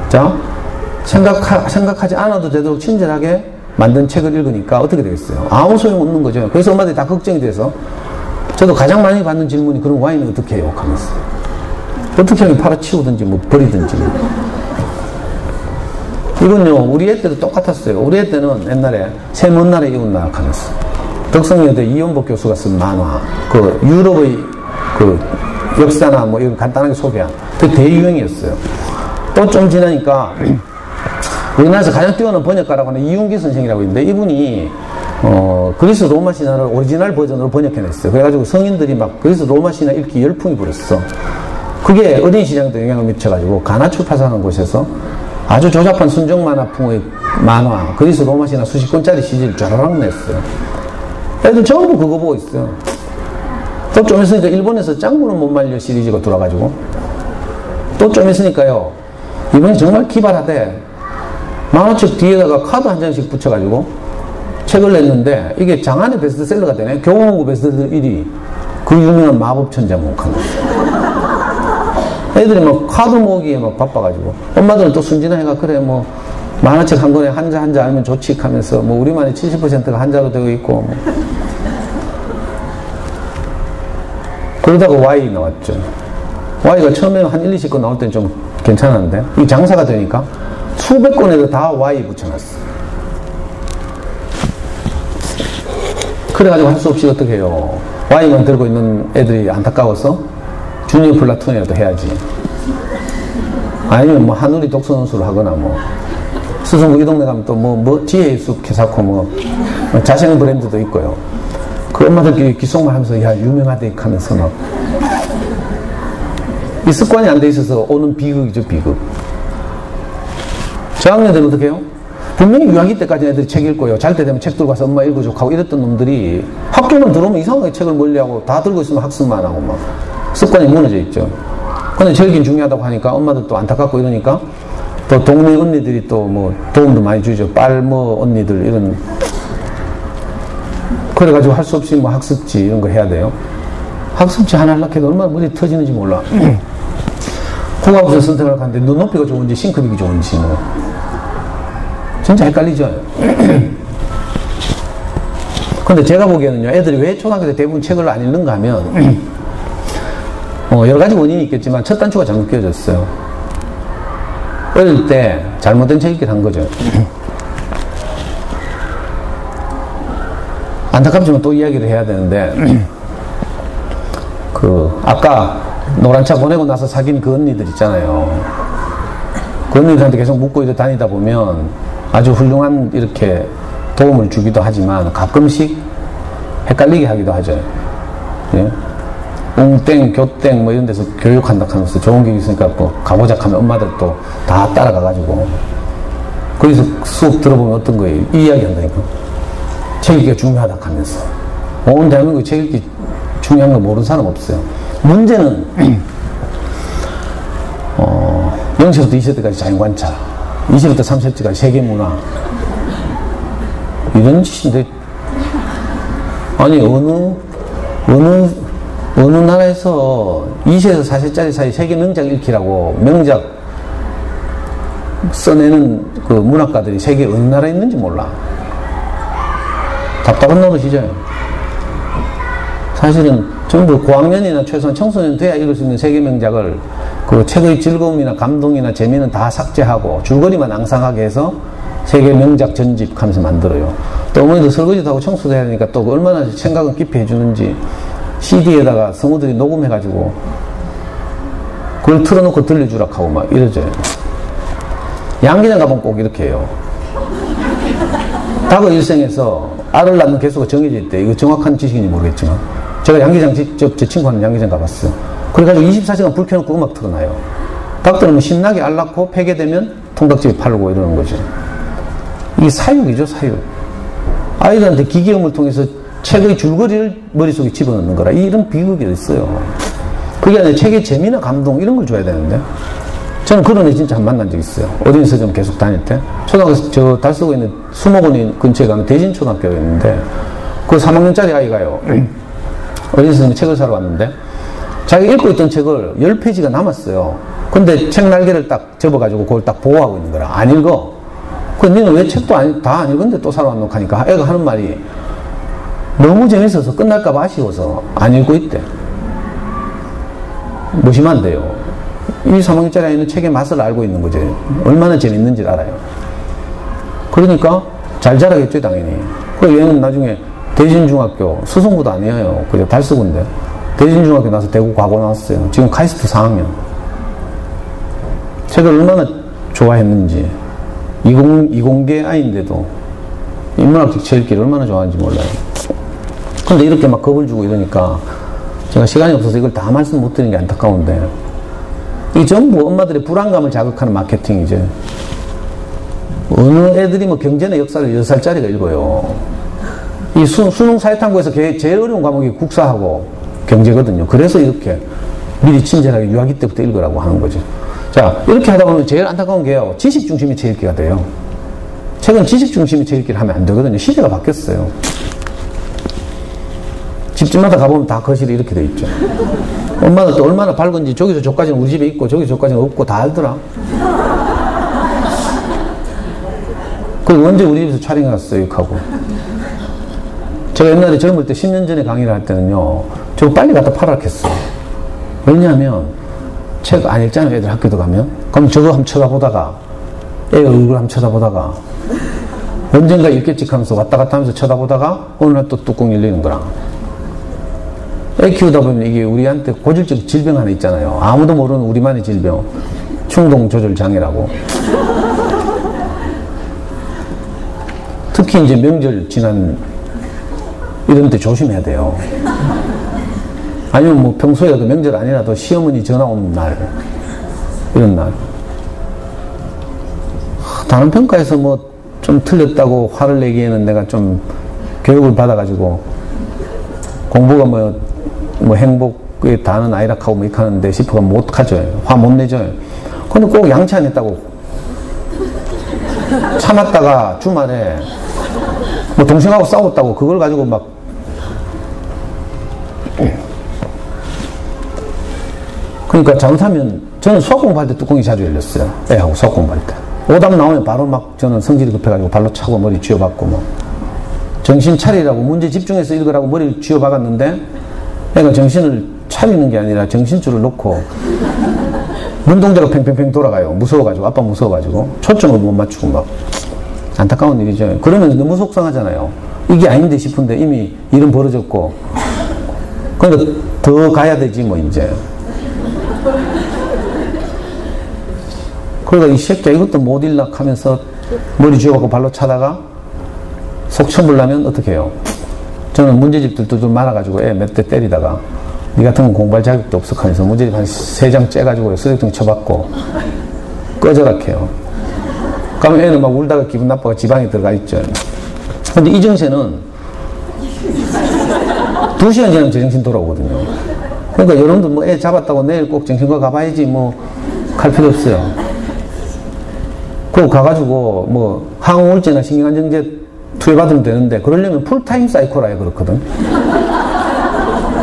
자, 생각하지 않아도 되도록 친절하게 만든 책을 읽으니까 어떻게 되겠어요? 아무 소용없는 거죠. 그래서 엄마들이 다 걱정이 돼서, 저도 가장 많이 받는 질문이 그럼 Y는 어떻게 해요? 하면서. 어떻게 하면 팔아치우든지 뭐 버리든지. 이건요, 우리 애 때도 똑같았어요. 우리 애 때는 옛날에 새 먼 날에 이웃 나라 하면서 덕성여대 이연복 교수가 쓴 만화, 그 유럽의 그 역사나 뭐 이런 간단하게 소개한 그 대유행이었어요. 또 좀 지나니까 우리나라에서 가장 뛰어난 번역가라고 하는 이윤기 선생이라고 있는데, 이분이 그리스 로마 신화를 오리지널 버전으로 번역해냈어요. 그래가지고 성인들이 막 그리스 로마 신화 읽기 열풍이 불었어. 그게 어린이 시장에도 영향을 미쳐가지고 가나 출판사라는 곳에서 아주 조잡한 순정 만화풍의 만화 그리스 로마 신화 수십 권짜리 CD를 쫘라락 냈어요. 애들 전부 그거 보고 있어요. 또 좀 있으니까 일본에서 짱구는 못 말려 시리즈가 돌아가지고, 또 좀 있으니까요, 이번에 정말 기발하대. 만화책 뒤에다가 카드 한 장씩 붙여가지고 책을 냈는데 이게 장안의 베스트셀러가 되네. 교보문고 베스트셀러 1위. 그 유명한 마법천자문칸. 애들이 막 카드 모으기에 막 바빠가지고, 엄마들은 또 순진해가 그래 뭐 만화책 한 권에 한자 알면 좋지 하면서 뭐 우리만의 70%가 한자로 되어 있고 뭐. 그러다가 Y 나왔죠. Y가 처음에 한 1, 20권 나올 때는 좀 괜찮았는데, 이 장사가 되니까 수백 권에도 다 Y 붙여놨어. 그래가지고 할 수 없이 어떻게 해요? Y만 들고 있는 애들이 안타까워서 주니어 플라톤이라도 해야지. 아니면 뭐 한우리 독서논술을 하거나 뭐 수성구 이 동네 가면 또 뭐 지혜의 숲 개사코 뭐 자생 브랜드도 있고요. 그 엄마들끼리 귓속말 하면서 야 유명하대 하면서 막 이 습관이 안 돼 있어서 오는 비극이죠, 비극. 저학년들은 어떻게 해요? 분명히 유아기 때까지 애들이 책 읽고요. 잘 때 되면 책 들고 가서 엄마 읽어줘 하고 이랬던 놈들이 학교만 들어오면 이상하게 책을 멀리하고 다 들고 있으면 학습만 하고 막 습관이 무너져 있죠. 근데 절긴 중요하다고 하니까 엄마들 또 안타깝고 이러니까 또 동네 언니들이 또 뭐 도움도 많이 주죠. 빨뭐 언니들 이런. 그래가지고 할 수 없이 뭐 학습지 이런 거 해야 돼요. 학습지 하나 하려고 해도 얼마나 머리 터지는지 몰라. 국어학부터 선택을 하는데 눈높이가 좋은지 싱크빅이 좋은지 뭐 진짜 헷갈리죠. 근데 제가 보기에는요, 애들이 왜 초등학교 때 대부분 책을 안 읽는가 하면 여러 가지 원인이 있겠지만 첫 단추가 잘못 끼워졌어요. 어릴 때 잘못된 책 읽기를 한 거죠. 안타깝지만 또 이야기를 해야 되는데 아까 노란 차 보내고 나서 사귄 그 언니들 있잖아요. 그 언니들한테 계속 묻고 이렇게 다니다 보면 아주 훌륭한 이렇게 도움을 주기도 하지만 가끔씩 헷갈리게 하기도 하죠. 예? 웅땡, 교땡 뭐 이런 데서 교육한다 하면서 좋은 게 있으니까 뭐 가보자 하면 엄마들도 다 따라가가지고 거기서 수업 들어보면 어떤 거예요? 이 이야기 한다니까. 책 읽기가 중요하다 하면서. 온 대한민국에 책 읽기 중요한 거 모르는 사람 없어요. 문제는 0세부터 2세까지 자연관찰, 20세부터 30세까지 세계문화 이런 짓인데 아니 어느 나라에서 2세에서 4세짜리 사이 세계 명작 읽기라고 명작 써내는 그 문학가들이 세계 어느 나라에 있는지 몰라. 답답한 노릇이죠. 사실은 전부 고학년이나 최소한 청소년 돼야 읽을 수 있는 세계 명작을 그 책의 즐거움이나 감동이나 재미는 다 삭제하고 줄거리만 앙상하게 해서 세계 명작 전집 하면서 만들어요. 또 어머니도 설거지도 하고 청소도 해야 되니까 또 얼마나 생각은 깊이 해주는지 CD에다가 성우들이 녹음해가지고 그걸 틀어놓고 들려주라 하고 막 이러죠. 양기장 가보면 꼭 이렇게 해요. 닭의 일생에서 알을 낳는 개수가 정해져 있대. 이거 정확한 지식인지 모르겠지만 제가 양기장 직접 제 친구하는 양기장 가봤어요. 그래가지고 24시간 불 켜놓고 음악 틀어놔요. 닭들은 뭐 신나게 알 낳고 폐게되면 통닭집에 팔고 이러는 거죠. 이게 사육이죠, 사육. 아이들한테 기계음을 통해서 책의 줄거리를 머릿속에 집어넣는 거라. 이런 비극이 있어요. 그게 아니라 책의 재미나 감동 이런 걸 줘야 되는데 저는 그런 애 진짜 한 만난 적 있어요. 어린 서점 계속 다닐 때 초등학교 저 달서구에 있는 수목원 근처에 가면 대진초등학교가 있는데 그 3학년짜리 아이가요. 어린 서점에 책을 사러 왔는데 자기 읽고 있던 책을 10페이지가 남았어요. 근데 책 날개를 딱 접어가지고 그걸 딱 보호하고 있는 거라. 안 읽어. 근데 너는 왜 책도 다 안 읽었는데 또 사러 왔노 하니까 애가 하는 말이 너무 재밌어서 끝날까봐 아쉬워서 안 읽고 있대. 무심한데요. 이 3학년짜리 아이는 책의 맛을 알고 있는 거지. 얼마나 재밌는지 알아요. 그러니까 잘 자라겠죠, 당연히. 그 얘는 나중에 대진중학교, 수성구도 아니에요. 그죠? 달서구인데. 대진중학교 나서 대구 과고 나왔어요. 지금 카이스트 4학년. 책을 얼마나 좋아했는지. 이공계 아이인데도 인문학적 책 읽기를 얼마나 좋아하는지 몰라요. 근데 이렇게 막 겁을 주고 이러니까 제가 시간이 없어서 이걸 다 말씀 못 드리는 게 안타까운데 이 전부 엄마들의 불안감을 자극하는 마케팅이죠. 어느 애들이 뭐 경제의 역사를 10살짜리가 읽어요. 이 수능 사회탐구에서 제일 어려운 과목이 국사하고 경제거든요. 그래서 이렇게 미리 친절하게 유아기 때부터 읽으라고 하는 거죠. 자, 이렇게 하다 보면 제일 안타까운 게요. 지식 중심이 책 읽기가 돼요. 책은 지식 중심이 책 읽기를 하면 안 되거든요. 시대가 바뀌었어요. 집집마다 가보면 다 거실이 이렇게 돼 있죠. 엄마는 또 얼마나 밝은지 저기서 저까지는 우리 집에 있고 저기서 저까지는 없고 다 알더라. 그리고 언제 우리 집에서 촬영해 갔어요, 하고. 제가 옛날에 젊을 때 10년 전에 강의를 할 때는요, 저거 빨리 갖다 팔아놨겠어요. 왜냐하면 책 안 읽잖아요. 애들 학교도 가면. 그럼 저거 한번 쳐다보다가 애 얼굴 한번 쳐다보다가 언젠가 읽겠지 하면서 왔다 갔다 하면서 쳐다보다가 어느 날 또 뚜껑 열리는 거랑. 애 키우다 보면 이게 우리한테 고질적 질병 하나 있잖아요. 아무도 모르는 우리만의 질병. 충동조절장애라고. 특히 이제 명절 지난 이런 데 조심해야 돼요. 아니면 뭐 평소에도 명절 아니라도 시어머니 전화 오는 날, 이런 날. 다른 평가에서 뭐 좀 틀렸다고 화를 내기에는 내가 좀 교육을 받아가지고 공부가 뭐 행복에 다는 아이락하고 뭐 이렇게 하는데 싶어가 못 하죠. 화 못 내죠. 근데 꼭 양치 안 했다고 참았다가 주말에 뭐 동생하고 싸웠다고 그걸 가지고 막 그러니까 잘못하면 저는 수학 공부할 때 뚜껑이 자주 열렸어요. 애하고 수학 공부할 때. 오답 나오면 바로 막 저는 성질이 급해가지고 발로 차고 머리 쥐어박고 뭐 정신 차리라고 문제 집중해서 읽으라고 머리를 쥐어박았는데 애가 정신을 차리는 게 아니라 정신줄을 놓고 눈동자가 팽팽팽 돌아가요. 무서워가지고 아빠 무서워가지고 초점을 못 맞추고 막 안타까운 일이죠. 그러면 너무 속상하잖아요. 이게 아닌데 싶은데 이미 일은 벌어졌고 그러니까 더 가야 되지 뭐 이제. 그러니까 이 새끼야 이것도 못 읽락 하면서 머리 쥐어갖고 발로 차다가 속 쳐보려면 어떻게 해요? 저는 문제집들도 좀 말아가지고 애 몇 대 때리다가 니 같은 건 공부할 자격도 없어 하면서 문제집 한 3장 째가지고 쓰레기통 쳐박고 꺼져라 해요. 그러면 애는 막 울다가 기분 나빠가 지방에 들어가 있죠. 근데 이 정세는 2시간 지나면 제정신 돌아오거든요. 그러니까 여러분들 뭐 애 잡았다고 내일 꼭 정신과 가봐야지 뭐 갈 필요 없어요. 그거 가가지고 뭐 항우울제나 신경안정제 투여받으면 되는데 그러려면 풀타임 사이코라야 그렇거든.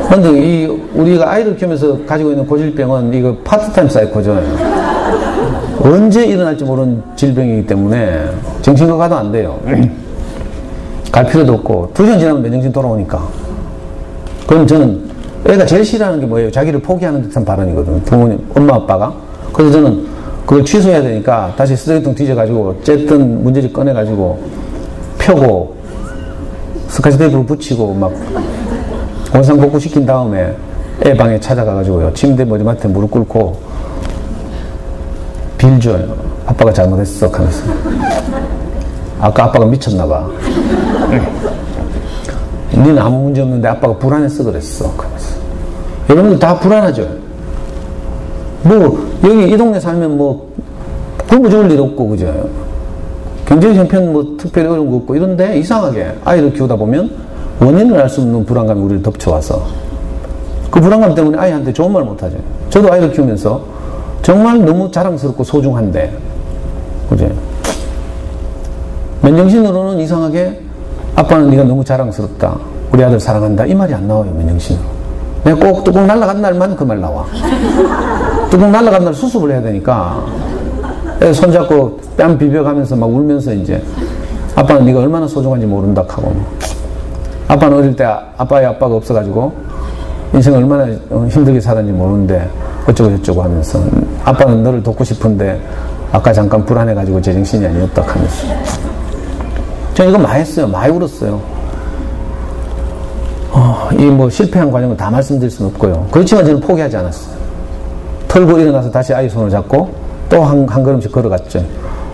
근데 우리가 아이를 키우면서 가지고 있는 고질병은 이거 파트타임 사이코죠. 언제 일어날지 모르는 질병이기 때문에 정신과 가도 안 돼요. 갈 필요도 없고 2시간 지나면 맨정신 돌아오니까. 그럼 저는 애가 제일 싫어하는 게 뭐예요? 자기를 포기하는 듯한 발언이거든. 부모님, 엄마 아빠가. 그래서 저는 그걸 취소해야 되니까 다시 쓰레기통 뒤져가지고 어쨌든 문제집 꺼내가지고 펴고 스카치 테이프를 붙이고 막 원상복구 시킨 다음에 애 방에 찾아가가지고요. 침대 머리맡에 무릎 꿇고 빌줘요. 아빠가 잘못했어 하면서. 아까 아빠가 미쳤나봐. 니는 아무 문제 없는데 아빠가 불안해서 그랬어 하면서. 여러분들 다 불안하죠? 뭐 여기 이 동네 살면 뭐 굶어 죽을 일 없고 그죠? 경제 형편 뭐 특별히 어려운 거 없고 이런데 이상하게 아이를 키우다 보면 원인을 알 수 없는 불안감이 우리를 덮쳐와서 그 불안감 때문에 아이한테 좋은 말 못하죠. 저도 아이를 키우면서 정말 너무 자랑스럽고 소중한데 그죠? 맨정신으로는 이상하게 아빠는 네가 너무 자랑스럽다. 우리 아들 사랑한다. 이 말이 안 나와요. 맨정신으로. 내가 꼭 뚜껑 날아간 날만 그 말 나와. 뚜껑 날아간 날 수습을 해야 되니까 손잡고 뺨 비벼가면서 막 울면서 이제 아빠는 네가 얼마나 소중한지 모른다 하고 아빠는 어릴 때 아빠의 아빠가 없어가지고 인생을 얼마나 힘들게 살았는지 모르는데 어쩌고 저쩌고 하면서 아빠는 너를 돕고 싶은데 아까 잠깐 불안해가지고 제정신이 아니었다 하면서 저는 이거 많이 했어요. 많이 울었어요. 이 뭐 실패한 과정을 다 말씀드릴 수는 없고요. 그렇지만 저는 포기하지 않았어요. 털고 일어나서 다시 아이 손을 잡고 또 한 걸음씩 걸어갔죠.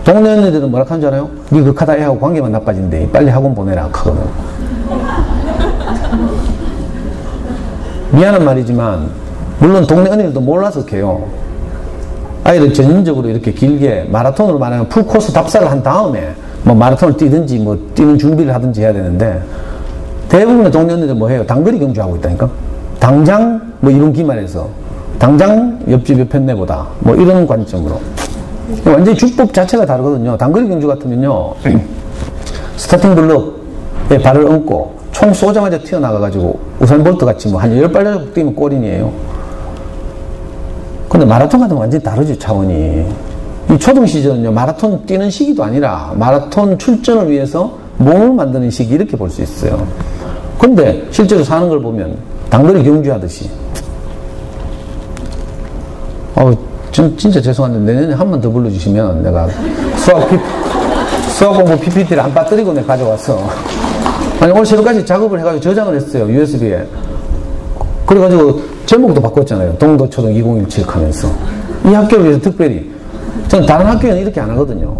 동네 언니들은 뭐라 하는 줄 알아요? 니 극하다 애하고 관계만 나빠진대. 빨리 학원 보내라 하거든. 미안한 말이지만 물론 동네 언니들도 몰라서 해요. 아이를 전인적으로 이렇게 길게 마라톤으로 말하면 풀코스 답사를 한 다음에 뭐 마라톤을 뛰든지 뭐 뛰는 준비를 하든지 해야 되는데 대부분의 동네 언니들 뭐 해요? 단거리 경주하고 있다니까? 당장 뭐 이번 기말에서 당장 옆집 옆에 내보다 뭐 이런 관점으로 완전히 주법 자체가 다르거든요. 단거리 경주 같으면요 스타팅 블럭에 발을 얹고 총 쏘자마자 튀어나가가지고 우사인 볼트 같이 뭐 한 10발 정도 뛰면 골인이에요. 근데 마라톤 같은 건 완전히 다르죠. 차원이. 이 초등 시절은요 마라톤 뛰는 시기도 아니라 마라톤 출전을 위해서 몸을 만드는 시기 이렇게 볼 수 있어요. 근데 실제로 사는 걸 보면 단거리 경주하듯이 진짜 죄송한데 내년에 한 번 더 불러주시면 내가 수학 공부 PPT를 안 빠뜨리고 내가 가져왔어. 아니, 오늘 새벽까지 작업을 해가지고 저장을 했어요, USB에. 그래가지고 제목도 바꿨잖아요. 동도초등 2017 하면서. 이 학교를 위해서 특별히. 저는 다른 학교에는 이렇게 안 하거든요.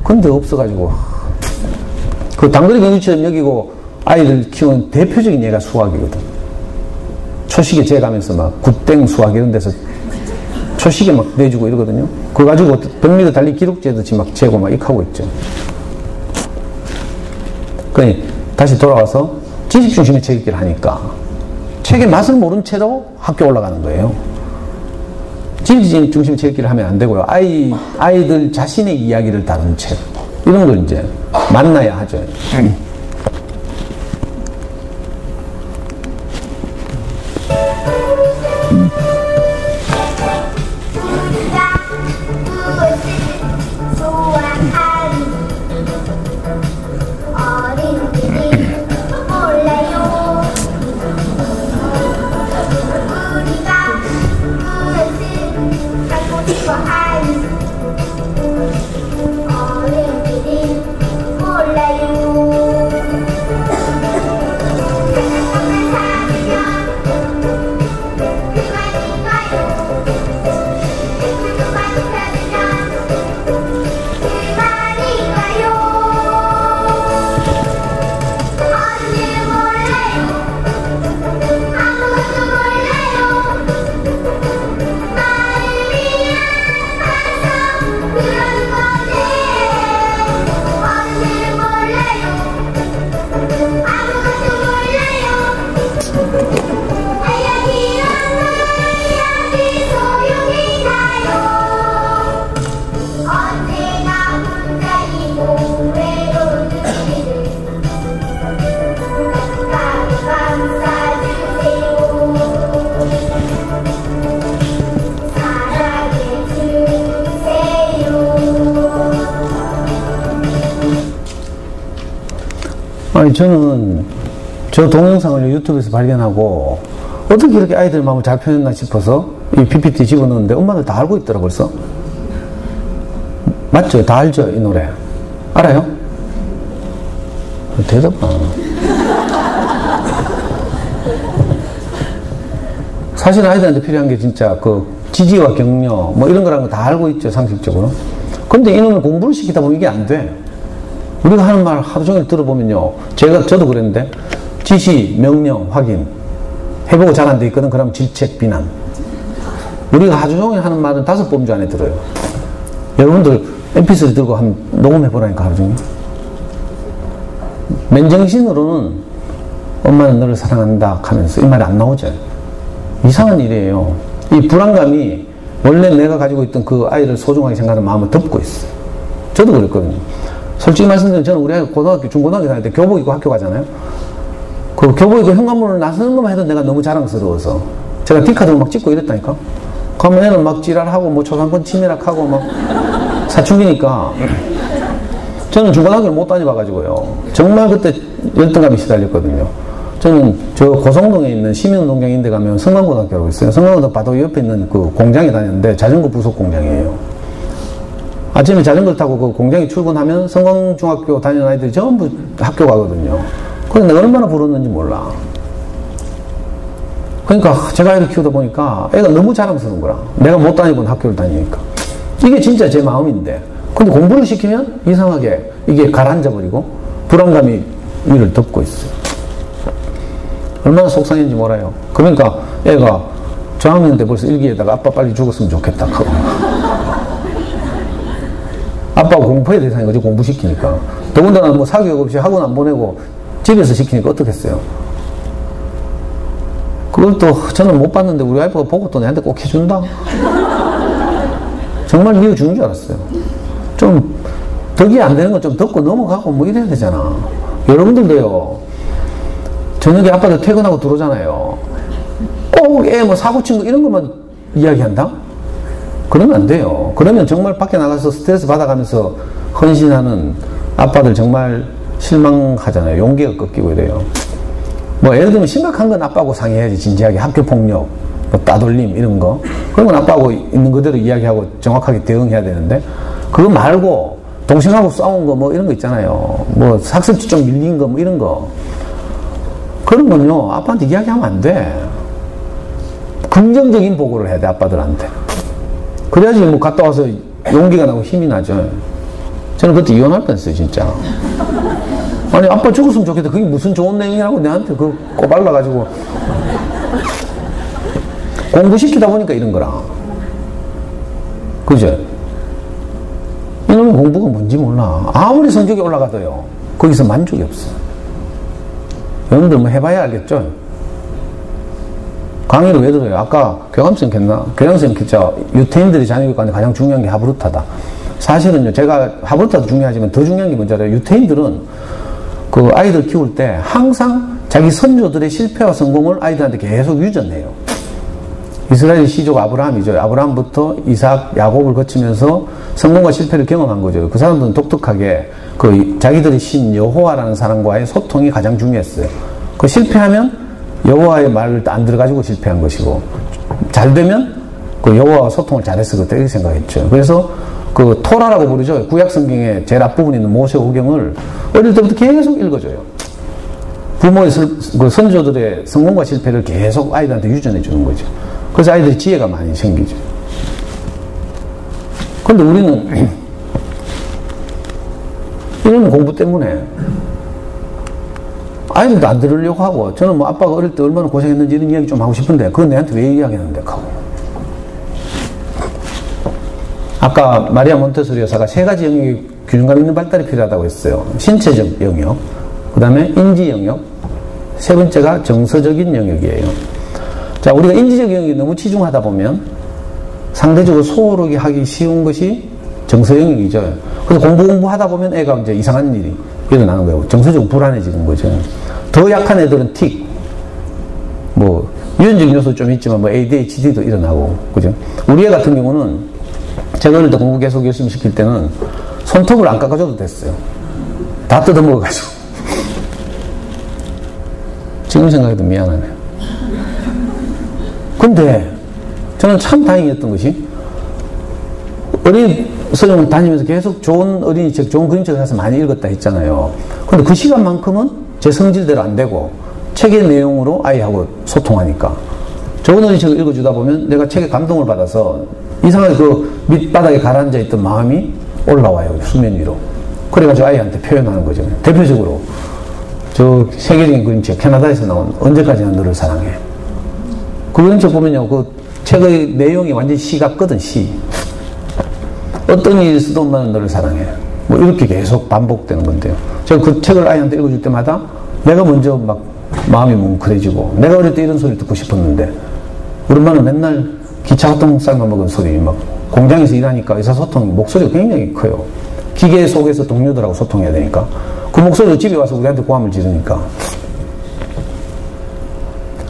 근데 없어가지고. 그 단거리 경유처럼 여기고 아이들 키우는 대표적인 예가 수학이거든. 초식에 재가면서 막 굿땡 수학 이런 데서 초식에 막 내주고 이러거든요. 그거 가지고 100m 달리 기록제듯이 막 재고 막 이렇게 하고 있죠. 그러니 다시 돌아와서 지식 중심의 책 읽기를 하니까 책의 맛을 모른 채로 학교 올라가는 거예요. 지식 중심의 책 읽기를 하면 안 되고요. 아이들 자신의 이야기를 다룬 책. 이런 걸 이제 만나야 하죠. 아니, 저는 저 동영상을 유튜브에서 발견하고 어떻게 이렇게 아이들 마음을 잘 표현했나 싶어서 이 PPT 집어넣었는데 엄마들 다 알고 있더라 벌써. 맞죠? 다 알죠? 이 노래 알아요? 대답 안 하나. 사실 아이들한테 필요한 게 진짜 그 지지와 격려 뭐 이런 거라는 거 다 알고 있죠, 상식적으로. 근데 이놈을 공부를 시키다 보면 이게 안 돼. 우리가 하는 말 하루 종일 들어보면요, 저도 그랬는데 지시, 명령, 확인 해보고 잘 안 돼 있거든. 그러면 질책, 비난. 우리가 하루 종일 하는 말은 5범주 안에 들어요. 여러분들 mp3 들고 한번 녹음해보라니까, 하루 종일. 맨정신으로는 엄마는 너를 사랑한다 하면서 이 말이 안 나오죠. 이상한 일이에요. 이 불안감이 원래 내가 가지고 있던 그 아이를 소중하게 생각하는 마음을 덮고 있어요. 저도 그랬거든요. 솔직히 말씀드리면 저는 우리 아이가 고등학교, 중고등학교 다닐 때 교복 입고 학교 가잖아요. 그 교복 입고 현관문을 나서는 것만 해도 내가 너무 자랑스러워서 제가 뒷카드로 막 찍고 이랬다니까. 그러면 애는 막 지랄하고 뭐 초상권 침해락하고 막 사춘기니까 저는 중고등학교를 못 다녀봐가지고요. 정말 그때 열등감이 시달렸거든요. 저는 저 고성동에 있는 시민운동장인데 가면 성광고등학교라고 있어요. 성광고등학교 바로 옆에 있는 그 공장에 다녔는데 자전거 부속 공장이에요. 아침에 자전거를 타고 그 공장에 출근하면 성광중학교 다니는 아이들이 전부 학교 가거든요. 그래서 내가 얼마나 부러웠는지 몰라. 그러니까 제가 아이를 키우다 보니까 애가 너무 자랑스러운 거라. 내가 못 다니고 학교를 다니니까. 이게 진짜 제 마음인데. 근데 공부를 시키면 이상하게 이게 가라앉아버리고 불안감이 위를 덮고 있어요. 얼마나 속상했는지 몰라요. 그러니까 애가 저학년 때 벌써 일기에다가 아빠 빨리 죽었으면 좋겠다 하고. 아빠가 공부해야 되는 거지, 공부시키니까. 더군다나 뭐 사교육 없이 학원 안 보내고 집에서 시키니까 어떻겠어요? 그걸 또 저는 못 봤는데 우리 와이프가 보고 또 내한테 꼭 해준다? 정말 미워주는 줄 알았어요. 좀 덕이 안 되는 건 좀 덮고 넘어가고 뭐 이래야 되잖아. 여러분들도요, 저녁에 아빠들 퇴근하고 들어오잖아요. 꼭 애 뭐 사고 친 거 이런 것만 이야기한다? 그러면 안 돼요. 그러면 정말 밖에 나가서 스트레스 받아가면서 헌신하는 아빠들 정말 실망하잖아요. 용기가 꺾이고 이래요. 뭐 예를 들면 심각한 건 아빠하고 상의해야지. 진지하게 학교폭력 뭐 따돌림 이런 거 그런 건 아빠하고 있는 그대로 이야기하고 정확하게 대응해야 되는데 그거 말고 동생하고 싸운 거 뭐 이런 거 있잖아요. 뭐 학습지 좀 밀린 거 뭐 이런 거 그런 건요 아빠한테 이야기하면 안 돼. 긍정적인 보고를 해야 돼 아빠들한테. 그래야지 뭐 갔다 와서 용기가 나고 힘이 나죠. 저는 그때 이혼할 뻔했어요 진짜. 아니 아빠 죽었으면 좋겠다. 그게 무슨 좋은 내용이라고 내한테 그 꼬발라가지고 공부시키다 보니까 이런 거라. 그죠? 이놈의 공부가 뭔지 몰라. 아무리 성적이 올라가도요 거기서 만족이 없어. 여러분들 뭐 해봐야 알겠죠? 강의를 왜 들어요? 아까 교감성 했나? 교양성 했죠? 유태인들이 자녀교육하는데 가장 중요한 게 하브루타다. 사실은요 제가 하브루타도 중요하지만 더 중요한 게 뭔지 알아요? 유태인들은 그 아이들 키울 때 항상 자기 선조들의 실패와 성공을 아이들한테 계속 유전해요. 이스라엘 시족 아브라함이죠. 아브라함부터 이삭, 야곱을 거치면서 성공과 실패를 경험한 거죠. 그 사람들은 독특하게 그 자기들이 신 여호와라는 사람과의 소통이 가장 중요했어요. 그 실패하면 여호와의 말을 안 들어가지고 실패한 것이고 잘 되면 그 여호와와 소통을 잘했을 거다 이렇게 생각했죠. 그래서 그 토라라고 부르죠. 구약 성경의 제일 앞부분에 있는 모세오경을 어릴 때부터 계속 읽어줘요. 부모의 그 선조들의 성공과 실패를 계속 아이들한테 유전해 주는 거죠. 그래서 아이들이 지혜가 많이 생기죠. 그런데 우리는 이런 공부 때문에 아이들도 안 들으려고 하고 저는 뭐 아빠가 어릴 때 얼마나 고생했는지 이런 이야기 좀 하고 싶은데 그건 내한테 왜 이야기하는데 하고. 아까 마리아 몬테소리 여사가 세 가지 영역의 균형감 있는 발달이 필요하다고 했어요. 신체적 영역, 그 다음에 인지 영역, 세 번째가 정서적인 영역이에요. 자, 우리가 인지적 영역이 너무 치중하다 보면 상대적으로 소홀하게 하기 쉬운 것이 정서 영역이죠. 그래서 공부하다 보면 애가 이제 이상한 일이 일어나는 거예요. 정서적으로 불안해지는 거죠. 더 약한 애들은 틱, 뭐 유전적 요소 좀 있지만 뭐 ADHD도 일어나고, 그죠? 우리 애 같은 경우는 제가 어릴 때 공부 계속 열심히 시킬 때는 손톱을 안 깎아줘도 됐어요. 다 뜯어먹어가지고. 지금 생각해도 미안하네요. 근데 저는 참 다행이었던 것이 어린 서점 다니면서 계속 좋은 어린이책, 좋은 그림책을 사서 많이 읽었다 했잖아요. 근데 그 시간만큼은 제 성질대로 안 되고 책의 내용으로 아이하고 소통하니까 좋은 어린이책을 읽어주다 보면 내가 책에 감동을 받아서 이상하게 그 밑바닥에 가라앉아 있던 마음이 올라와요. 수면 위로. 그래가지고 아이한테 표현하는 거죠. 대표적으로 저 세계적인 그림책 캐나다에서 나온 언제까지나 너를 사랑해. 그 그림책 보면요, 그 책의 내용이 완전히 시 같거든. 시. 어떤 일이 있어도 엄마는 너를 사랑해. 뭐 이렇게 계속 반복되는 건데요. 제가 그 책을 아이한테 읽어줄 때마다 내가 먼저 막 마음이 뭉클해지고 내가 어릴 때 이런 소리 듣고 싶었는데 우리 엄마는 맨날 기차 같은 쌀만 먹은 소리, 막 공장에서 일하니까 의사소통이 목소리가 굉장히 커요. 기계 속에서 동료들하고 소통해야 되니까 그 목소리로 집에 와서 우리한테 고함을 지르니까.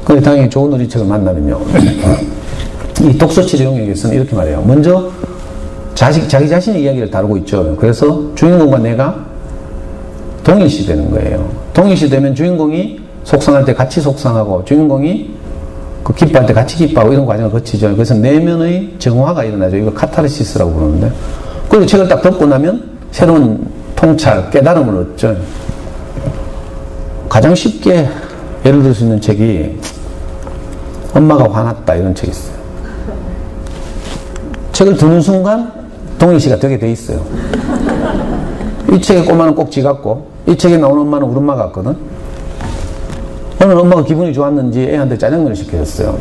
근데 당연히 좋은 어린이책을 만나면요, 이 독서치료 영역에서는 이렇게 말해요. 먼저 자기 자신의 이야기를 다루고 있죠. 그래서 주인공과 내가 동일시 되는 거예요. 동일시 되면 주인공이 속상할 때 같이 속상하고 주인공이 그 기뻐할 때 같이 기뻐하고 이런 과정을 거치죠. 그래서 내면의 정화가 일어나죠. 이걸 카타르시스라고 부르는데, 그리고 책을 딱 덮고 나면 새로운 통찰, 깨달음을 얻죠. 가장 쉽게 예를 들 수 있는 책이 엄마가 화났다 이런 책이 있어요. 책을 드는 순간 동일시가 되게 돼 있어요. 이 책의 꼬마는 꼭 지 같고 이 책에 나오는 엄마는 우리 엄마 같거든. 오늘 엄마가 기분이 좋았는지 애한테 짜장면을 시켜줬어요.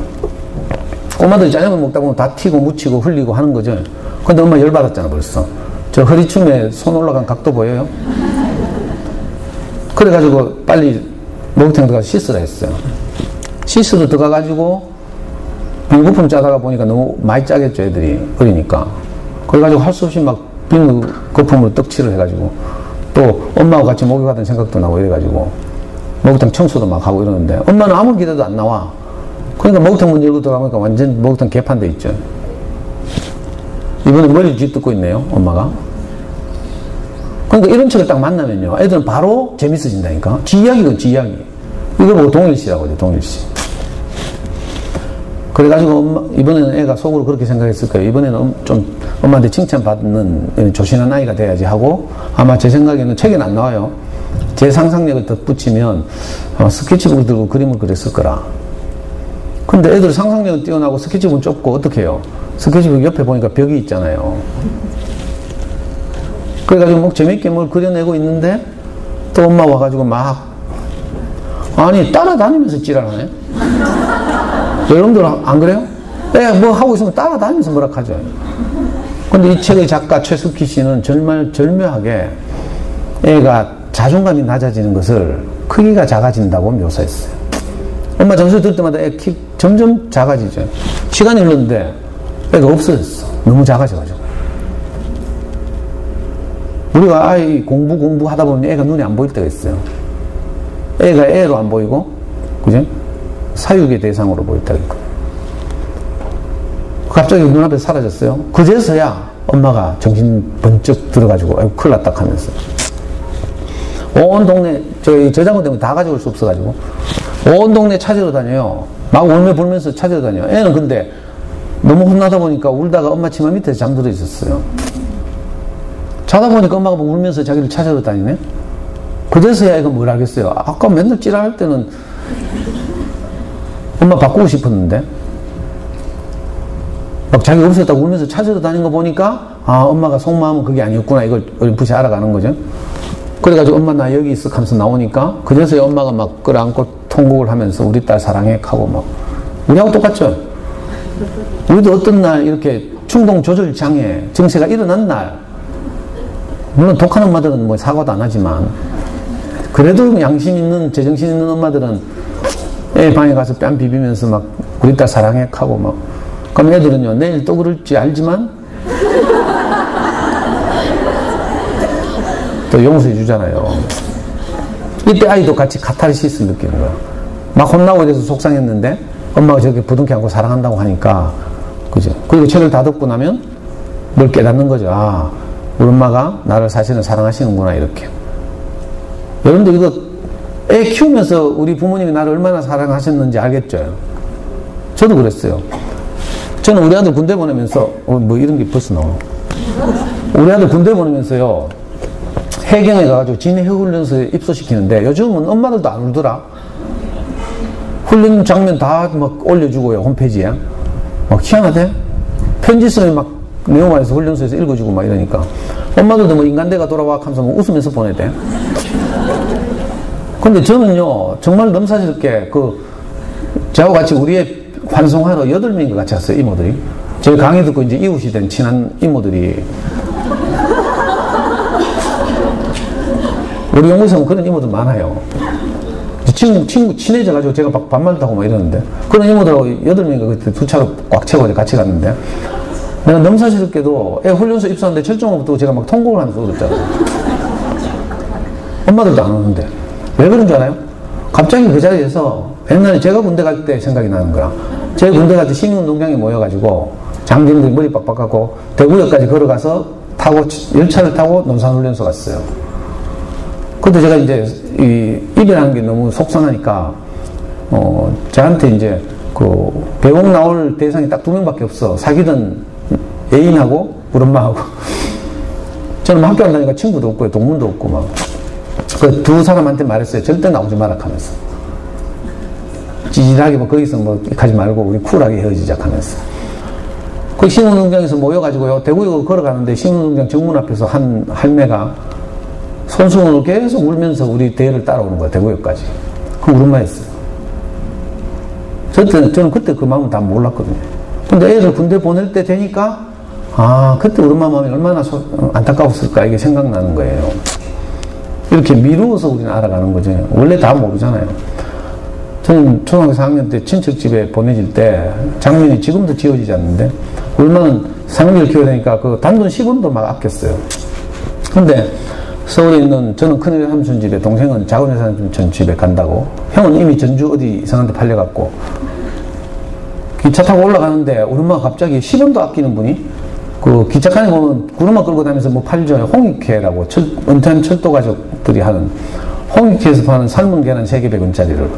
꼬마들이 짜장면 먹다 보면 다 튀고 묻히고 흘리고 하는 거죠. 근데 엄마 열받았잖아 벌써. 저 허리춤에 손 올라간 각도 보여요? 그래가지고 빨리 목욕탕 들어가서 씻으라 했어요. 씻으러 들어가가지고 비누거품 짜다가 보니까 너무 많이 짜겠죠, 애들이 어리니까. 그래가지고 할 수 없이 막 비누거품으로 떡칠을 해가지고 또 엄마하고 같이 목욕하던 생각도 나고 이래가지고 목욕탕 청소도 막 하고 이러는데 엄마는 아무리 기다려도 안 나와. 그러니까 목욕탕 문 열고 들어가니까 완전 목욕탕 개판돼 있죠. 이번에 머리를 쥐뜯고 있네요, 엄마가. 그러니까 이런 책을 딱 만나면요, 애들은 바로 재밌어진다니까. 지 이야기건 지 이야기. 이걸 보고 동일시라고 하죠, 동일시. 그래가지고 이번에는 애가 속으로 그렇게 생각했을 거예요. 이번에는 좀 엄마한테 칭찬받는 조신한 아이가 돼야지 하고, 아마 제 생각에는 책에는 안 나와요. 제 상상력을 덧붙이면 아마 스케치북을 들고 그림을 그렸을 거라. 근데 애들 상상력은 뛰어나고 스케치북은 좁고 어떻게 해요? 스케치북 옆에 보니까 벽이 있잖아요. 그래가지고 뭐 재밌게 뭘 그려내고 있는데 또 엄마 와가지고 막, 아니 따라다니면서 지랄하네. 여러분들 안 그래요? 애가 뭐 하고 있으면 따라다니면서 뭐라 하죠. 근데 이 책의 작가 최숙희 씨는 정말 절묘하게 애가 자존감이 낮아지는 것을 크기가 작아진다고 묘사했어요. 엄마 전설 들을 때마다 애 키 점점 작아지죠. 시간이 흘렀는데 애가 없어졌어. 너무 작아져가지고. 우리가 아이 공부 하다 보면 애가 눈에 안 보일 때가 있어요. 애가 애로 안 보이고, 그죠? 사육의 대상으로 보일 때가 있고. 갑자기 눈앞에 사라졌어요. 그제서야 엄마가 정신 번쩍 들어가지고, 아이고, 큰일 났다 하면서. 온 동네, 저희 저작권 때문에 다 가져올 수 없어가지고, 온 동네 찾으러 다녀요. 막 울며 불면서 찾으러 다녀요. 애는 근데 너무 혼나다 보니까 울다가 엄마 치마 밑에 잠들어 있었어요. 자다 보니까 엄마가 뭐 울면서 자기를 찾으러 다니네? 그제서야 애가 뭘 하겠어요. 아까 맨날 찌랄할 때는 엄마 바꾸고 싶었는데, 막 자기가 없었다고 울면서 찾으러 다니는 거 보니까, 아, 엄마가 속마음은 그게 아니었구나. 이걸 어렴풋이 알아가는 거죠. 그래가지고 엄마 나 여기 있어 하면서 나오니까, 그제서야 엄마가 막 끌어안고 통곡을 하면서 우리 딸 사랑해 하고 막, 우리하고 똑같죠? 우리도 어떤 날 이렇게 충동 조절 장애 증세가 일어난 날, 물론 독한 엄마들은 뭐 사과도 안 하지만, 그래도 양심 있는, 제정신 있는 엄마들은 애 방에 가서 뺨 비비면서 막 우리 딸 사랑해 하고 막, 그럼 애들은요, 내일 또 그럴지 알지만 또 용서해 주잖아요. 이때 아이도 같이 카타르시스를 느끼는 거야. 막 혼나고 이래서 속상했는데 엄마가 저렇게 부둥켜 안고 사랑한다고 하니까, 그죠? 그리고 책을 다 듣고 나면 뭘 깨닫는 거죠. 아, 우리 엄마가 나를 사실은 사랑하시는구나, 이렇게. 여러분들 이거 애 키우면서 우리 부모님이 나를 얼마나 사랑하셨는지 알겠죠? 저도 그랬어요. 저는 우리 아들 군대 보내면서, 뭐 이런 게 벌써 나오네. 우리 아들 군대 보내면서요, 해경에 가가지고 진해훈련소에 입소시키는데, 요즘은 엄마들도 안 울더라. 훈련 장면 다 막 올려주고요, 홈페이지에. 막 희한하대? 편지 쓰면 막 내용만해서 훈련소에서 읽어주고 막 이러니까. 엄마들도 뭐 인간대가 돌아와 하면서 뭐 웃으면서 보내대. 근데 저는요, 정말 넘사스럽게, 저하고 같이 우리의 환송하러 8명인가 같이 왔어요, 이모들이. 저희 강의 듣고 이제 이웃이 된 친한 이모들이. 우리 연구소는 그런 이모들 많아요. 친구 친해져가지고 제가 막 반말도 하고 막 이러는데, 그런 이모들하고 8명인가 그때 두 차로 꽉 채워서 같이 갔는데, 내가 넘사스럽게도 애 훈련소 입소하는데 철종부터 제가 막 통곡을 하면서 울었잖아요. 엄마들도 안 오는데. 왜 그런 줄 알아요? 갑자기 그 자리에서 옛날에 제가 군대 갈 때 생각이 나는 거야. 제가 군대 갈 때 시민운동장에 모여가지고 장병들이 머리 빡빡 깎고 대구역까지 걸어가서 열차를 타고 논산훈련소 갔어요. 그때 제가 이제 이별하는 게 너무 속상하니까, 저한테 이제 배웅 나올 대상이 딱 2명밖에 없어. 사귀던 애인하고 우리 엄마하고. 저는 학교 안 다니까 친구도 없고 동문도 없고 막. 그 두 사람한테 말했어요. 절대 나오지 마라 하면서. 찌질하게 뭐 거기서 뭐 가지 말고 우리 쿨하게 헤어지자 하면서. 그 신운동장에서 모여가지고요, 대구역으로 걸어가는데 신운동장 정문 앞에서 한 할매가 손수건으로 계속 울면서 우리 대를 따라오는 거야, 대구역까지. 그럼 우리 엄마 했어요. 저는 그때 그 마음은 다 몰랐거든요. 근데 애를 군대 보낼 때 되니까, 아, 그때 우리 엄마 마음이 얼마나 안타까웠을까, 이게 생각나는 거예요. 이렇게 미루어서 우리는 알아가는 거죠. 원래 다 모르잖아요. 저는 초등학교 4학년 때 친척 집에 보내질 때 장면이 지금도 지워지지 않는데, 얼마나 3학년을 키워야 되니까 그 단돈 10원도 막 아꼈어요. 근데 서울에 있는, 저는 큰애 삼촌 집에, 동생은 작은 애 삼촌 집에 간다고. 형은 이미 전주 어디 이상한 데 팔려갖고. 기차 타고 올라가는데 우리 엄마가 갑자기 10원도 아끼는 분이, 그 기차칸에 보면 구름만 끌고 다니면서 뭐 팔죠. 홍익회라고, 은퇴한 철도 가족들이 하는, 홍익회에서 파는 삶은 계란 3개 100원짜리를 우리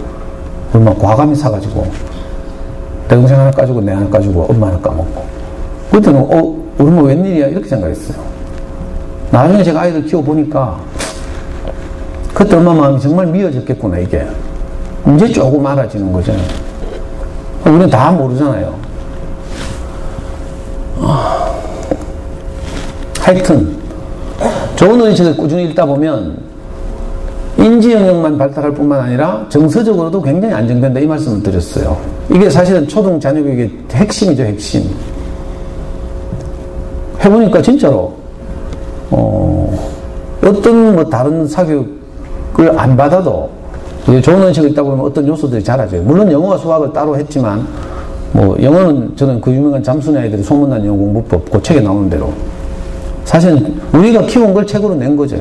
엄마 과감히 사가지고 내 동생 하나 까주고 내 하나 까주고 엄마 하나 까먹고. 그때는 우리 뭐 웬일이야 이렇게 생각했어요. 나중에 제가 아이들 키워보니까 그때 엄마 마음이 정말 미어졌겠구나 이게. 이제 조금 알아지는 거죠. 우리는 다 모르잖아요. 하여튼 좋은 원칙을 꾸준히 읽다 보면 인지 영역만 발달할 뿐만 아니라 정서적으로도 굉장히 안정된다 이 말씀을 드렸어요. 이게 사실은 초등 자녀교육의 핵심이죠. 핵심. 해보니까 진짜로 어떤 뭐 다른 사교육을 안 받아도 좋은 원칙을 읽다 보면 어떤 요소들이 자라져요. 물론 영어와 수학을 따로 했지만 뭐 영어는 저는 그 유명한 잠수네 아이들이 소문난 영어 공부법 그 책에 나오는 대로 사실은 우리가 키운 걸 책으로 낸 거죠.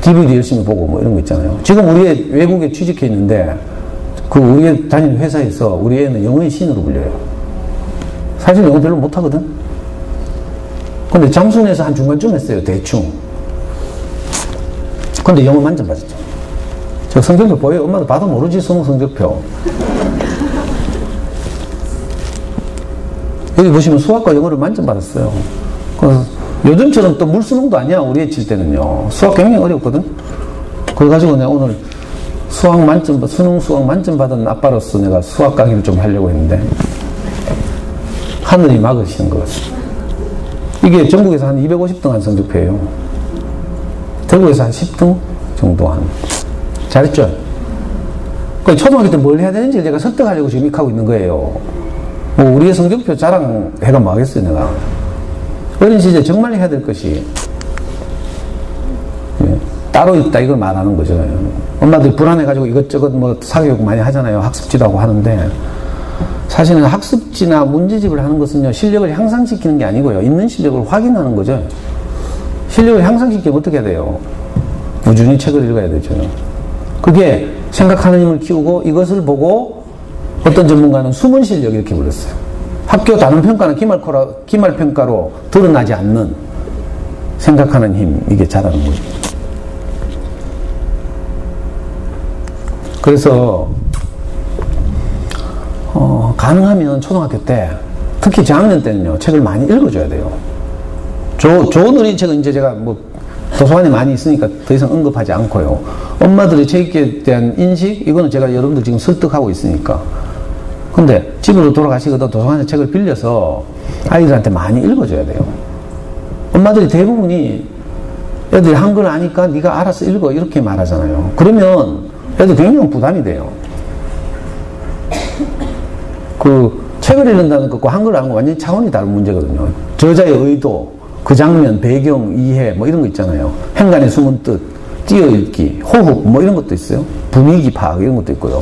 DVD 열심히 보고 뭐 이런 거 있잖아요. 지금 우리 외국에 취직해 있는데 그 우리 다니는 회사에서 우리 애는 영어의 신으로 불려요. 사실 영어 별로 못하거든. 근데 잠수네에서 한 중간쯤 했어요. 대충. 근데 영어 만점 받았죠. 저 성적표 보여요? 엄마도 봐도 모르지 수능 성적표. 여기 보시면 수학과 영어를 만점 받았어요. 요즘처럼 또 물수능도 아니야. 우리 애 칠 때는요. 수학 굉장히 어렵거든. 그래가지고 내가 오늘 수능 수학 만점 받은 아빠로서 내가 수학 강의를 좀 하려고 했는데 하늘이 막으시는 것 같습니다. 이게 전국에서 한 250등 한 성적표예요. 대구에서 한 10등 정도 한. 잘했죠? 초등학교 때 뭘 해야 되는지 제가 설득하려고 지금 이렇게 하고 있는 거예요. 뭐 우리의 성적표 자랑해가 뭐 하겠어요, 내가. 어린 시절에 정말 해야 될 것이 따로 있다 이걸 말하는 거죠. 엄마들이 불안해가지고 이것저것 뭐 사교육 많이 하잖아요. 학습지도 하고 하는데 사실은 학습지나 문제집을 하는 것은요 실력을 향상시키는 게 아니고요 있는 실력을 확인하는 거죠. 실력을 향상시키면 어떻게 해야 돼요? 꾸준히 책을 읽어야 되죠. 그게 생각하는 힘을 키우고 이것을 보고 어떤 전문가는 숨은 실력 이렇게 불렀어요. 학교 단원평가는 기말평가로 드러나지 않는 생각하는 힘 이게 자라는 거죠. 그래서 가능하면 초등학교 때 특히 저학년 때는요 책을 많이 읽어줘야 돼요. 좋은 어린이책은 이제 제가 뭐 도서관에 많이 있으니까 더 이상 언급하지 않고요. 엄마들의 책에 대한 인식 이거는 제가 여러분들 지금 설득하고 있으니까. 근데 집으로 돌아가시거든 도서관에 책을 빌려서 아이들한테 많이 읽어줘야 돼요. 엄마들이 대부분이 애들이 한글 아니까 네가 알아서 읽어 이렇게 말하잖아요. 그러면 애들 굉장히 부담이 돼요. 그 책을 읽는다는 것과 한글을 아는 거 완전히 차원이 다른 문제거든요. 저자의 의도, 그 장면, 배경, 이해 뭐 이런 거 있잖아요. 행간의 숨은 뜻, 띄어읽기, 호흡 뭐 이런 것도 있어요. 분위기 파악 이런 것도 있고요.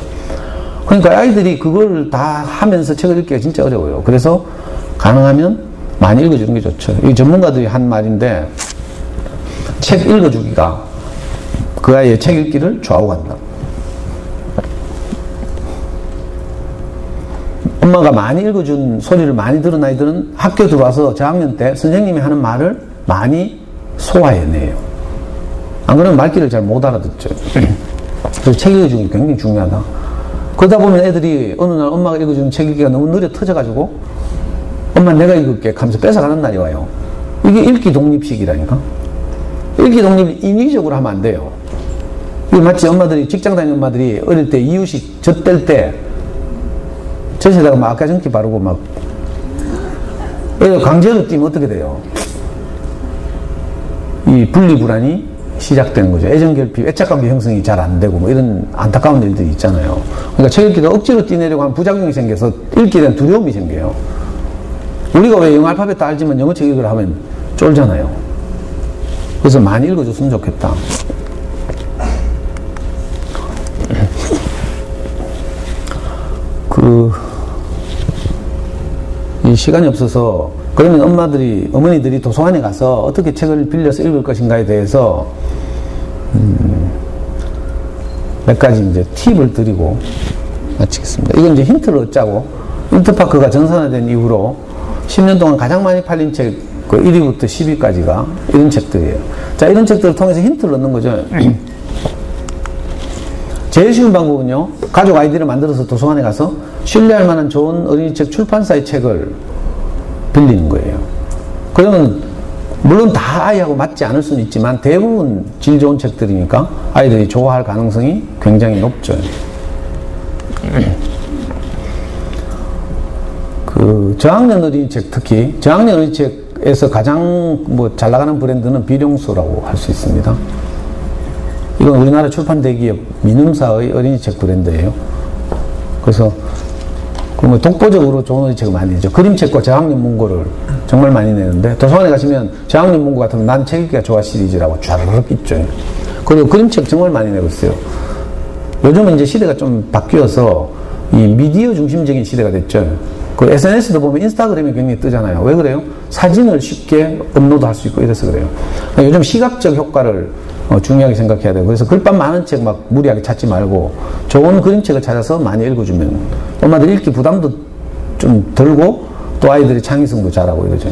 그러니까 아이들이 그걸 다 하면서 책을 읽기가 진짜 어려워요. 그래서 가능하면 많이 읽어주는 게 좋죠. 이 전문가들이 한 말인데 책 읽어주기가 그 아이의 책 읽기를 좌우한다. 엄마가 많이 읽어준 소리를 많이 들은 아이들은 학교 들어와서 저학년 때 선생님이 하는 말을 많이 소화해내요. 안 그러면 말귀를 잘 못 알아듣죠. 그래서 책 읽어주는 게 굉장히 중요하다. 그러다 보면 애들이 어느 날 엄마가 읽어주는 책 읽기가 너무 느려 터져가지고 엄마 내가 읽을게 하면서 뺏어가는 날이 와요. 이게 읽기 독립식이라니까. 읽기 독립을 인위적으로 하면 안 돼요. 이게 마치 엄마들이 직장 다니는 엄마들이 어릴 때 이유식 젖댈 때 젖에다가 막 아까전기 바르고 막 애들 강제로 뛰면 어떻게 돼요? 이 분리불안이 시작되는 거죠. 애정결핍, 애착관계 형성이 잘 안 되고 뭐 이런 안타까운 일들이 있잖아요. 그러니까 책 읽기도 억지로 뛰내려고 하면 부작용이 생겨서 읽기에 대한 두려움이 생겨요. 우리가 왜 영어 알파벳 다 알지만 영어책 읽으라 하면 쫄잖아요. 그래서 많이 읽어줬으면 좋겠다. 이 시간이 없어서 그러면 어머니들이 도서관에 가서 어떻게 책을 빌려서 읽을 것인가에 대해서 몇 가지 이제 팁을 드리고 마치겠습니다. 이건 이제 힌트를 얻자고 인터파크가 전산화된 이후로 10년 동안 가장 많이 팔린 책 1위부터 10위까지가 이런 책들이에요. 자, 이런 책들을 통해서 힌트를 얻는 거죠. 제일 쉬운 방법은요, 가족 아이디를 만들어서 도서관에 가서 신뢰할 만한 좋은 어린이책 출판사의 책을 빌리는 거예요. 그러면 물론 다 아이하고 맞지 않을 수는 있지만 대부분 질 좋은 책들이니까 아이들이 좋아할 가능성이 굉장히 높죠. 그 저학년 어린이책, 특히 저학년 어린이책에서 가장 뭐 잘 나가는 브랜드는 비룡소라고 할 수 있습니다. 이건 우리나라 출판 대기업 민음사의 어린이책 브랜드예요. 그래서 뭐 독보적으로 좋은 어린이책을 많이 내죠. 그림책과 저학년 문고를 정말 많이 내는데, 도서관에 가시면 저학년 문고 같으면 난 책 읽기가 좋아 시리즈라고 쫙 있죠. 그리고 그림책 정말 많이 내고 있어요. 요즘은 이제 시대가 좀 바뀌어서 이 미디어 중심적인 시대가 됐죠. 그 SNS도 보면 인스타그램이 굉장히 뜨잖아요. 왜 그래요? 사진을 쉽게 업로드할 수 있고 이래서 그래요. 그러니까 요즘 시각적 효과를 중요하게 생각해야 돼요. 그래서 글밥 많은 책 막 무리하게 찾지 말고 좋은 그림책을 찾아서 많이 읽어주면 엄마들 읽기 부담도 좀 덜고 또 아이들의 창의성도 자라고 이러죠.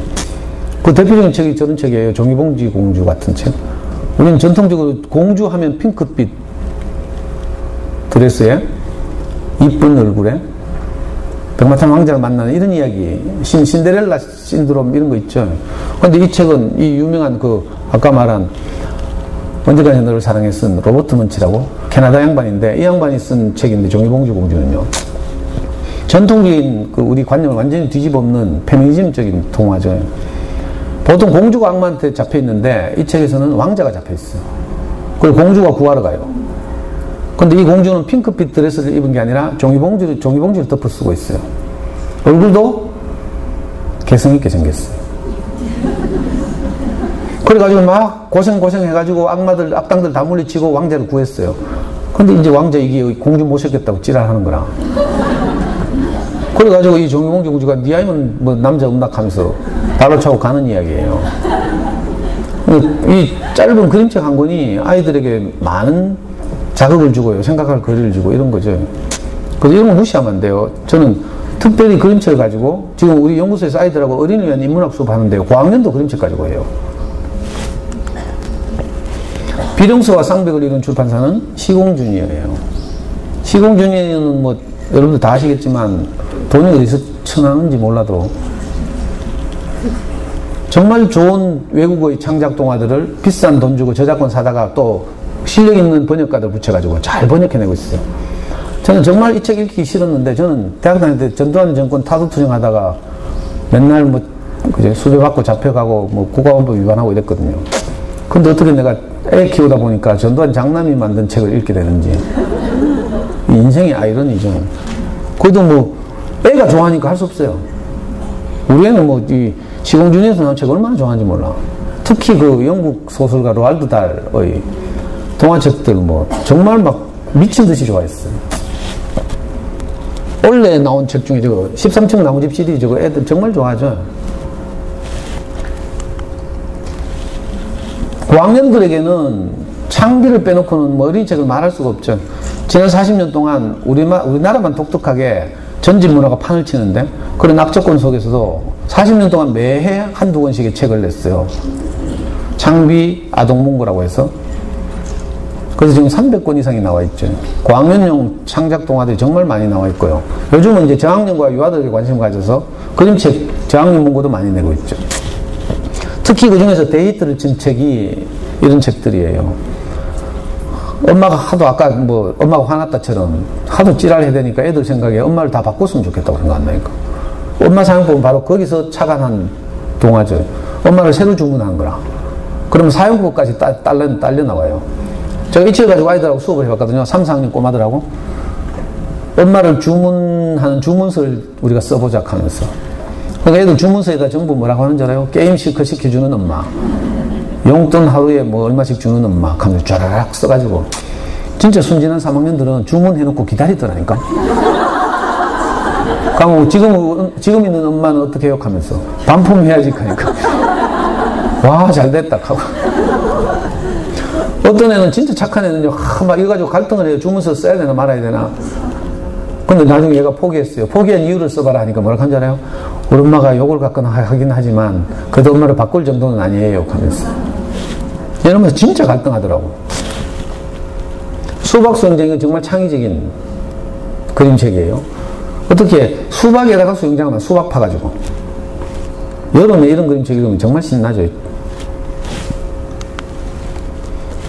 그 대표적인 책이 저런 책이에요. 종이봉지 공주 같은 책. 우리는 전통적으로 공주 하면 핑크빛 드레스에 이쁜 얼굴에 백마탄 왕자를 만나는 이런 이야기, 신데렐라 신드롬 이런 거 있죠. 그런데 이 책은 이 유명한 그 아까 말한 언제까지 너를 사랑해 쓴 로버트 먼치라고 캐나다 양반인데, 이 양반이 쓴 책인데 종이봉지 공주는요, 전통적인 그 우리 관념을 완전히 뒤집어엎는 페미니즘적인 동화죠. 보통 공주가 악마한테 잡혀 있는데 이 책에서는 왕자가 잡혀 있어요. 그리고 공주가 구하러 가요. 근데 이 공주는 핑크빛 드레스를 입은 게 아니라 종이봉지를 덮어 쓰고 있어요. 얼굴도 개성있게 생겼어요. 그래가지고 막 고생해가지고 악당들 다 물리치고 왕자를 구했어요. 근데 이제 왕자 이게 공주 모셨겠다고 지랄하는 거라. 그래가지고 이 종이봉지 공주가 네 아이면 뭐 남자 없나 하면서 발로 차고 가는 이야기예요. 이 짧은 그림책 한 권이 아이들에게 많은 자극을 주고요. 생각할 거리를 주고 이런 거죠. 그래서 이런 거 무시하면 안 돼요. 저는 특별히 그림책을 가지고 지금 우리 연구소에서 아이들하고 어린이를 위한 인문학 수업 하는데요. 고학년도 그림책 가지고 해요. 비룡소와 쌍벽을 이룬 출판사는 시공주니어예요. 시공주니어는 뭐 여러분들 다 아시겠지만 돈이 어디서 쳐나는지 몰라도 정말 좋은 외국어의 창작 동화들을 비싼 돈 주고 저작권 사다가 또 실력 있는 번역가들 붙여가지고 잘 번역해내고 있어요. 저는 정말 이 책 읽기 싫었는데, 저는 대학 다닐 때 전두환 정권 타도 투쟁하다가 맨날 뭐 수배 받고 잡혀가고 뭐 국가원법 위반하고 이랬거든요. 근데 어떻게 내가 애 키우다 보니까 전두환 장남이 만든 책을 읽게 되는지, 인생의 아이러니죠. 그래도 뭐 애가 좋아하니까 할 수 없어요. 우리 애는 뭐 이 시공주니어에서 나온 책 얼마나 좋아하는지 몰라. 특히 그 영국 소설가 로알드 달의 동화책들 뭐 정말 막 미친 듯이 좋아했어요. 원래 나온 책 중에 저거 13층 나무집 시리즈 저거 애들 정말 좋아하죠. 고학년들에게는 창비를 빼놓고는 뭐 어린이책을 말할 수가 없죠. 지난 40년 동안 우리나라만 독특하게 전집 문화가 판을 치는데, 그런 낙조권 속에서도 40년 동안 매해 한두 권씩의 책을 냈어요. 창비 아동문고라고 해서. 그래서 지금 300권 이상이 나와 있죠. 고학년용 창작 동화들이 정말 많이 나와 있고요. 요즘은 이제 저학년과 유아들에게 관심을 가져서 그림책, 저학년 문고도 많이 내고 있죠. 특히 그 중에서 데이트를 친 책이 이런 책들이에요. 엄마가 하도 아까 뭐 엄마가 화났다처럼 하도 찌랄해야 되니까 애들 생각에 엄마를 다 바꿨으면 좋겠다고 생각한다니까. 엄마 사용법은 바로 거기서 착안한 동화죠. 엄마를 새로 주문한 거라. 그러면 사용법까지 딸려 나와요. 제가 이 책을 가지고 아이들하고 수업을 해봤거든요. 3, 4학년 꼬마들하고. 엄마를 주문하는 주문서를 우리가 써보자 하면서. 그러니까 애들 주문서에다 전부 뭐라고 하는 줄 알아요? 게임 실컷 시켜주는 엄마. 용돈 하루에 뭐 얼마씩 주는 엄마. 하면서 쫘라락 써가지고. 진짜 순진한 3학년들은 주문해놓고 기다리더라니까. 그럼 지금 있는 엄마는 어떻게 해요? 하면서. 반품해야지 하니까. 와, 잘 됐다 하고. 어떤 애는 진짜 착한 애는요, 막 이거 가지고 갈등을 해요. 주문서 써야 되나 말아야 되나. 근데 나중에 얘가 포기했어요. 포기한 이유를 써봐라 하니까 뭐라고 한 줄 알아요? 우리 엄마가 욕을 갖거나 하긴 하지만 그래도 엄마를 바꿀 정도는 아니에요 하면서. 이러면서 진짜 갈등하더라고. 수박 수영장은 정말 창의적인 그림책이에요. 어떻게 수박에다가 수영장을 만 수박 파가지고 여름에 이런 그림책 읽으면 정말 신나죠.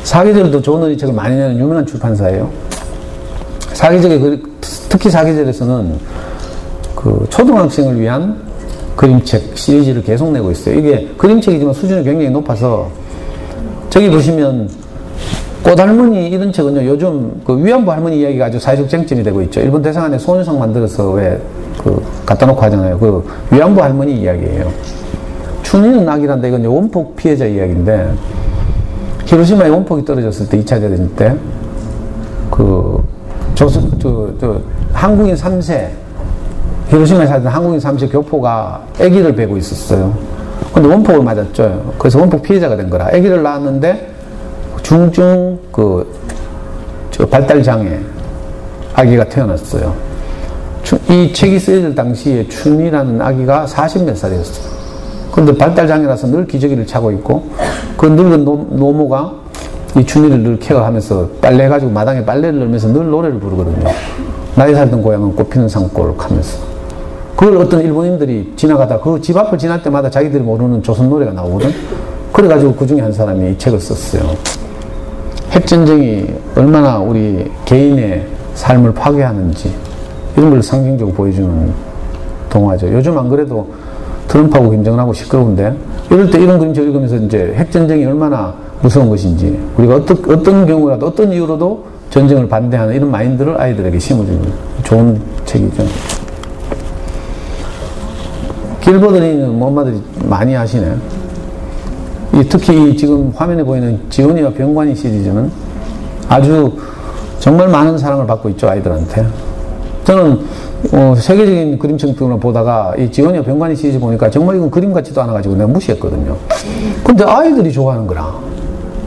사계절도 좋은 어린이책을 많이 내는 유명한 출판사예요. 사계절에 특히 사계절에서는 그 초등학생을 위한 그림책 시리즈를 계속 내고 있어요. 이게 그림책이지만 수준이 굉장히 높아서 저기 보시면 꽃할머니 이런 책은요 요즘 그 위안부 할머니 이야기가 아주 사회적 쟁점이 되고 있죠. 일본 대사관에 소녀상 만들어서 왜 그 갖다 놓고 하잖아요. 그 위안부 할머니 이야기예요. 춘희는 낙이란데 이건 원폭 피해자 이야기인데 히로시마에 원폭이 떨어졌을 때 2차 대전 때 그 한국인 3세 히로시마에 살던 한국인 3세 교포가 아기를 베고 있었어요. 근데 원폭을 맞았죠. 그래서 원폭 피해자가 된 거라. 아기를 낳았는데 중증 발달장애 아기가 태어났어요. 이 책이 쓰여질 당시에 춘이라는 아기가 40몇 살이었어요. 그런데 발달장애라서 늘 기저귀를 차고 있고 그 늙은 노모가 이 춘이를 늘 케어하면서 빨래해가지고 마당에 빨래를 넣으면서 늘 노래를 부르거든요. 나이 살던 고향은 꽃피는 산골 하면서 그걸 어떤 일본인들이 지나가다 그 집 앞을 지날 때마다 자기들이 모르는 조선 노래가 나오거든. 그래가지고 그 중에 한 사람이 이 책을 썼어요. 핵전쟁이 얼마나 우리 개인의 삶을 파괴하는지 이런 걸 상징적으로 보여주는 동화죠. 요즘 안 그래도 트럼프하고 김정은하고 시끄러운데 이럴 때 이런 그림책 읽으면서 이제 핵전쟁이 얼마나 무서운 것인지 우리가 어떤 경우라도 어떤 이유로도 전쟁을 반대하는 이런 마인드를 아이들에게 심어주는 좋은 책이죠. 길버드리는 엄마들이 많이 아시네. 특히 지금 화면에 보이는 지온이와 병관이 시리즈는 아주 정말 많은 사랑을 받고 있죠, 아이들한테. 저는 세계적인 그림책들을 보다가 이 지온이와 병관이 시리즈 보니까 정말 이건 그림 같지도 않아가지고 내가 무시했거든요. 근데 아이들이 좋아하는 거라.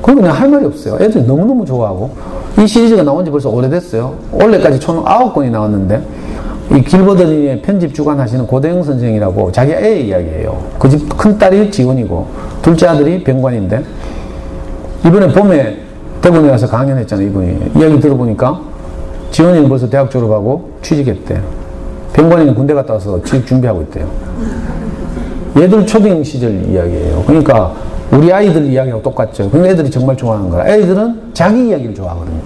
그러면 내가 할 말이 없어요. 애들이 너무너무 좋아하고 이 시리즈가 나온 지 벌써 오래됐어요. 올해까지 총 9권이 나왔는데 이 길버드리의 편집 주관하시는 고대영 선생이라고 자기 애 이야기예요. 그 집 큰딸이 지원이고 둘째 아들이 병관인데 이번에 봄에 대구에 가서 강연했잖아요. 이분이 이야기 들어보니까 지원이는 벌써 대학 졸업하고 취직했대. 병관이는 군대 갔다 와서 취직 준비하고 있대요. 얘들 초등 시절 이야기예요. 그러니까 우리 아이들 이야기하고 똑같죠. 그러니까 애들이 정말 좋아하는 거야. 애들은 자기 이야기를 좋아하거든요.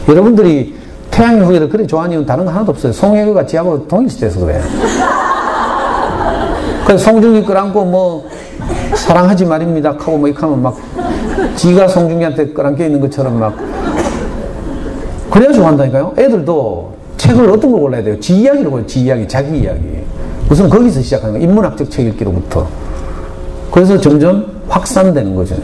여러분들이 태양의 후예를 그렇게 좋아하는 이유는 다른 거 하나도 없어요. 송혜교가 지하고 동일시돼서 그래. 그래서 송중기 끌안고 뭐 사랑하지 말입니다 하고 뭐 이렇게 하면 막 지가 송중기한테 끌안겨 있는 것처럼 막 그래야 좋아한다니까요. 애들도 책을 어떤 걸 골라야 돼요? 지 이야기를 골라요. 지 이야기, 자기 이야기. 우선 거기서 시작하는 거예요. 인문학적 책 읽기로부터. 그래서 점점 확산되는 거죠.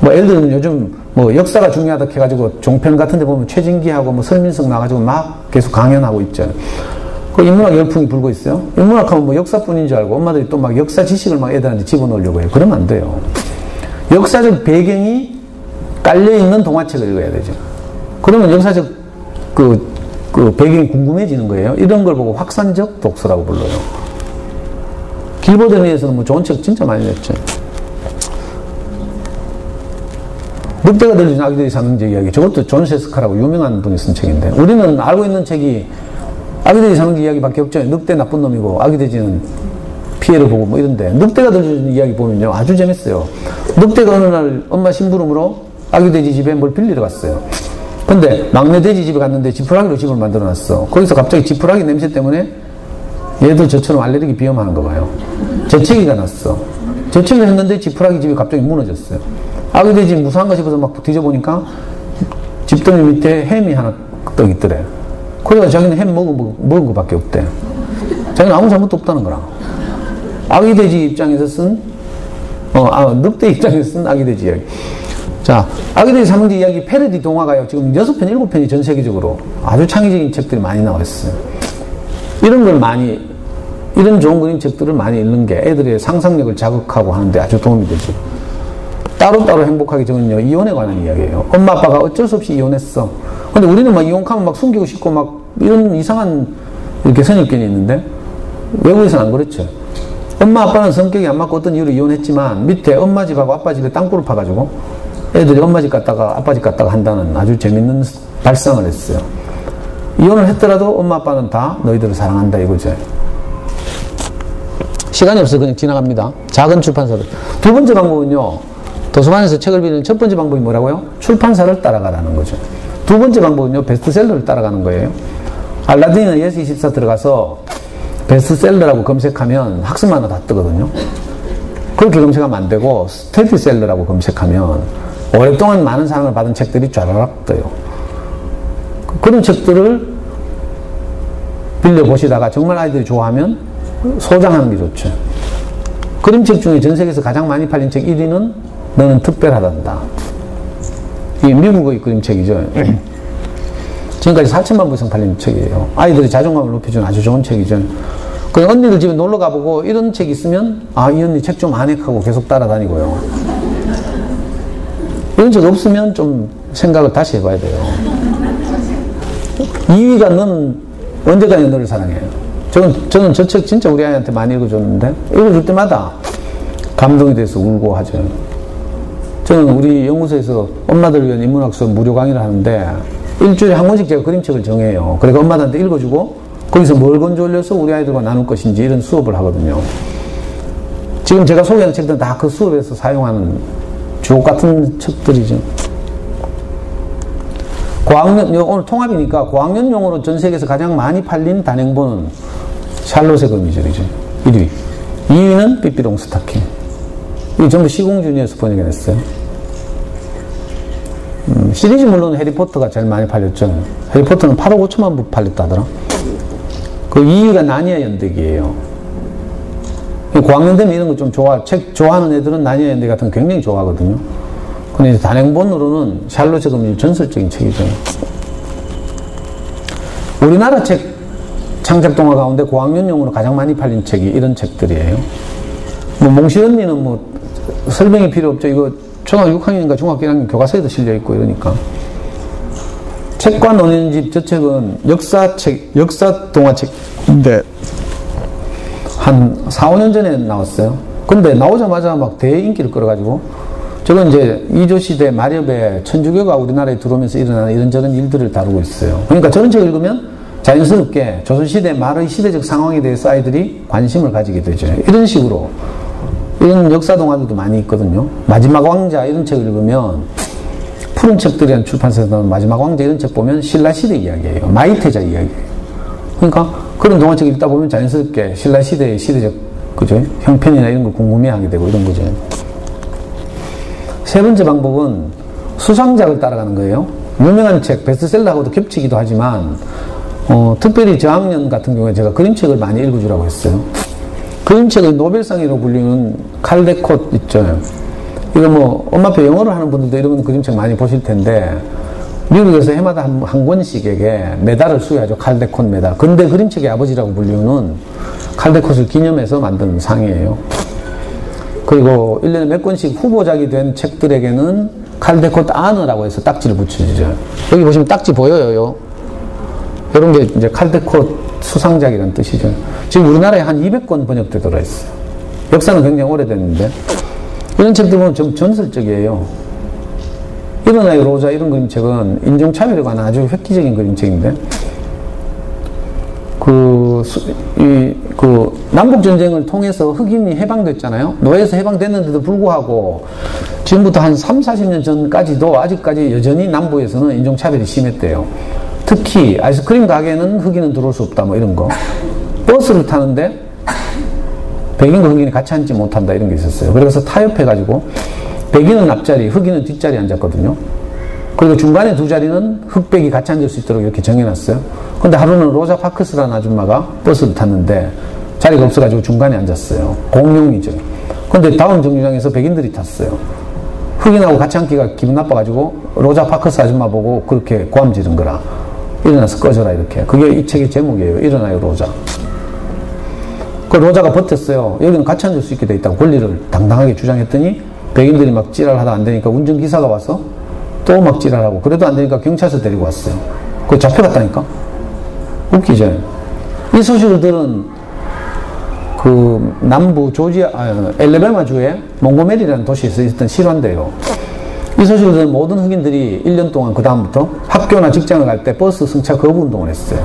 뭐 예를 들면 요즘 뭐 역사가 중요하다 해가지고 종편 같은 데 보면 최진기하고 뭐 설민석 나가지고 막 계속 강연하고 있죠. 그 인문학 열풍이 불고 있어요. 인문학 하면 뭐 역사뿐인 줄 알고 엄마들이 또 막 역사 지식을 막 애들한테 집어넣으려고 해요. 그러면 안 돼요. 역사적 배경이 깔려있는 동화책을 읽어야 되죠. 그러면 역사적 그 배경이 궁금해지는 거예요. 이런 걸 보고 확산적 독서라고 불러요. 길버드리에서는 뭐 좋은 책 진짜 많이 냈죠. 늑대가 들려준 아기들이 사는 집 이야기. 저것도 존 세스카라고 유명한 분이 쓴 책인데 우리는 알고 있는 책이 아기들이 사는 집 이야기밖에 없죠. 늑대 나쁜 놈이고 아기 돼지는 피해를 보고 뭐 이런데 늑대가 들려준 이야기 보면요 아주 재밌어요. 늑대가 어느 날 엄마 심부름으로 아기 돼지 집에 뭘 빌리러 갔어요. 근데 막내 돼지 집에 갔는데 지푸라기로 집을 만들어 놨어. 거기서 갑자기 지푸라기 냄새 때문에 얘도 저처럼 알레르기 비염하는 거 봐요. 재채기가 났어. 재채기를 했는데 지푸라기 집이 갑자기 무너졌어요. 아기 돼지 무사한가 싶어서 막 뒤져보니까 집더미 밑에 햄이 하나 떡 있더래. 그래서 자기는 햄 먹은 거밖에 없대. 자기는 아무 잘못도 없다는 거라. 아기 돼지 입장에서 쓴 늑대 입장에서 쓴 아기 돼지 이야기. 자, 아기 돼지 삼형제 이야기 패러디 동화가요. 지금 6편, 7편이 전 세계적으로 아주 창의적인 책들이 많이 나와 있어요. 이런 걸 이런 좋은 그림책들을 많이 읽는 게 애들의 상상력을 자극하고 하는데 아주 도움이 되죠. 따로따로 행복하기 전은요, 이혼에 관한 이야기예요. 엄마, 아빠가 어쩔 수 없이 이혼했어. 근데 우리는 막 이혼하면 막 숨기고 싶고 막 이런 이상한 이렇게 선입견이 있는데 외국에서는 안 그렇죠. 엄마, 아빠는 성격이 안 맞고 어떤 이유로 이혼했지만 밑에 엄마 집하고 아빠 집에 땅굴을 파가지고 애들이 엄마 집 갔다가 아빠 집 갔다가 한다는 아주 재밌는 발상을 했어요. 이혼을 했더라도 엄마 아빠는 다 너희들을 사랑한다 이거죠. 시간이 없어서 그냥 지나갑니다. 작은 출판사들. 두 번째 방법은요, 도서관에서 책을 빌리는 첫 번째 방법이 뭐라고요? 출판사를 따라가라는 거죠. 두 번째 방법은요, 베스트셀러를 따라가는 거예요. 알라딘이나 예스24 들어가서 베스트셀러라고 검색하면 학습만화 다 뜨거든요. 그렇게 검색하면 안 되고 스테디셀러라고 검색하면 오랫동안 많은 사랑을 받은 책들이 쫘라락 떠요. 그런 책들을 빌려보시다가 정말 아이들이 좋아하면 소장하는 게 좋죠. 그림책 중에 전 세계에서 가장 많이 팔린 책 1위는 너는 특별하단다. 이게 미국의 그림책이죠. 지금까지 4천만 부 이상 팔린 책이에요. 아이들의 자존감을 높여주는 아주 좋은 책이죠. 그 언니들 집에 놀러 가보고 이런 책 있으면 아, 이 언니 책 좀 안 해 하고 계속 따라다니고요. 이런 책 없으면 좀 생각을 다시 해봐야 돼요. 2위가 너는 언제까지 너를 사랑해요. 저는 저 책 진짜 우리 아이한테 많이 읽어줬는데 읽어줄 때마다 감동이 돼서 울고 하죠. 저는 우리 연구소에서 엄마들을 위한 인문학 수업 무료 강의를 하는데 일주일에 한 권씩 제가 그림책을 정해요. 그러니까 엄마들한테 읽어주고 거기서 뭘 건져 올려서 우리 아이들과 나눌 것인지 이런 수업을 하거든요. 지금 제가 소개하는 책들은 다 그 수업에서 사용하는 주옥 같은 책들이죠. 고학년, 오늘 통합이니까 고학년용으로 전 세계에서 가장 많이 팔린 단행본은 샬롯의 거미줄이죠. 1위. 2위는 삐삐롱 스타킹. 이게 전부 시공주니에서 번역해냈어요. 시리즈 물론 해리포터가 제일 많이 팔렸죠. 해리포터는 8억 5천만 부 팔렸다더라. 그 2위가 나니아 연대기예요. 고학년 되면 이런 거 좀 책 좋아하는 애들은 나니아 연대기 같은 거 굉장히 좋아하거든요. 근데 이제 단행본으로는 샬롯의 거미줄 전설적인 책이죠. 우리나라 책 창작 동화 가운데 고학년용으로 가장 많이 팔린 책이 이런 책들이에요. 뭐 몽실 언니는 뭐 설명이 필요 없죠. 이거 초등학교 6학년인가 중학교 1학년 교과서에도 실려있고 이러니까. 책과 노는 집, 저 책은 역사 동화책인데 한 4, 5년 전에 나왔어요. 근데 나오자마자 막 대인기를 끌어가지고 저건 이제 이조시대 마렵에 천주교가 우리나라에 들어오면서 일어나는 이런저런 일들을 다루고 있어요. 그러니까 저런 책을 읽으면 자연스럽게 조선시대 말의 시대적 상황에 대해서 아이들이 관심을 가지게 되죠. 이런 식으로 이런 역사 동화들도 많이 있거든요. 마지막 왕자 이런 책을 읽으면 푸른 책들이란 출판사에서 나오는 마지막 왕자 이런 책 보면 신라시대 이야기예요. 마이태자 이야기예요. 그러니까 그런 동화책을 읽다 보면 자연스럽게 신라시대의 시대적 그죠? 형편이나 이런 걸 궁금해하게 되고 이런 거죠. 세 번째 방법은 수상작을 따라가는 거예요. 유명한 책, 베스트셀러하고도 겹치기도 하지만 특별히 저학년 같은 경우에 제가 그림책을 많이 읽어주라고 했어요. 그림책의 노벨상이라고 불리는 칼데콧 있죠. 이거 뭐 엄마표 영어를 하는 분들도 이런 그림책 많이 보실 텐데 미국에서 해마다 한 권씩에게 메달을 수여하죠. 칼데콧 메달. 근대 그림책의 아버지라고 불리는 칼데콧을 기념해서 만든 상이에요. 그리고 1년에 몇 권씩 후보작이 된 책들에게는 칼데콧 아너라고 해서 딱지를 붙여주죠. 여기 보시면 딱지 보여요. 이런 게 이제 칼데콧 수상작이라는 뜻이죠. 지금 우리나라에 한 200권 번역되도록 했어요. 역사는 굉장히 오래됐는데 이런 책들 보면 좀 전설적이에요. 일어나요 로자 이런 그림책은 인종차별에 관한 아주 획기적인 그림책인데 남북전쟁을 통해서 흑인이 해방됐잖아요. 노예에서 해방됐는데도 불구하고 지금부터 한 3, 40년 전까지도 아직까지 여전히 남부에서는 인종차별이 심했대요. 특히 아이스크림 가게에는 흑인은 들어올 수 없다 뭐 이런 거. 버스를 타는데 백인과 흑인이 같이 앉지 못한다 이런 게 있었어요. 그래서 타협해가지고 백인은 앞자리, 흑인은 뒷자리에 앉았거든요. 그리고 중간에 두 자리는 흑백이 같이 앉을 수 있도록 이렇게 정해놨어요. 근데 하루는 로자 파크스라는 아줌마가 버스를 탔는데 자리가 없어가지고 중간에 앉았어요. 공용이죠. 근데 다음 정류장에서 백인들이 탔어요. 흑인하고 같이 앉기가 기분 나빠가지고 로자 파크스 아줌마 보고 그렇게 고함 지른 거라. 일어나서 꺼져라 이렇게. 그게 이 책의 제목이에요. 일어나요 로자. 그 로자가 버텼어요. 여기는 같이 앉을 수 있게 돼 있다고 권리를 당당하게 주장했더니 백인들이 막 찌랄하다 안 되니까 운전기사가 와서 또 막 찌랄하고 그래도 안 되니까 경찰서 데리고 왔어요. 그거 잡혀갔다니까. 웃기죠. 이 소식을 들은 그 남부 조지아 엘레베마주의 몽고메리라는 도시에서 있었던 실화인데요. 이 소식을 들은 모든 흑인들이 1년 동안 그 다음부터 학교나 직장을 갈 때 버스 승차 거부 운동을 했어요.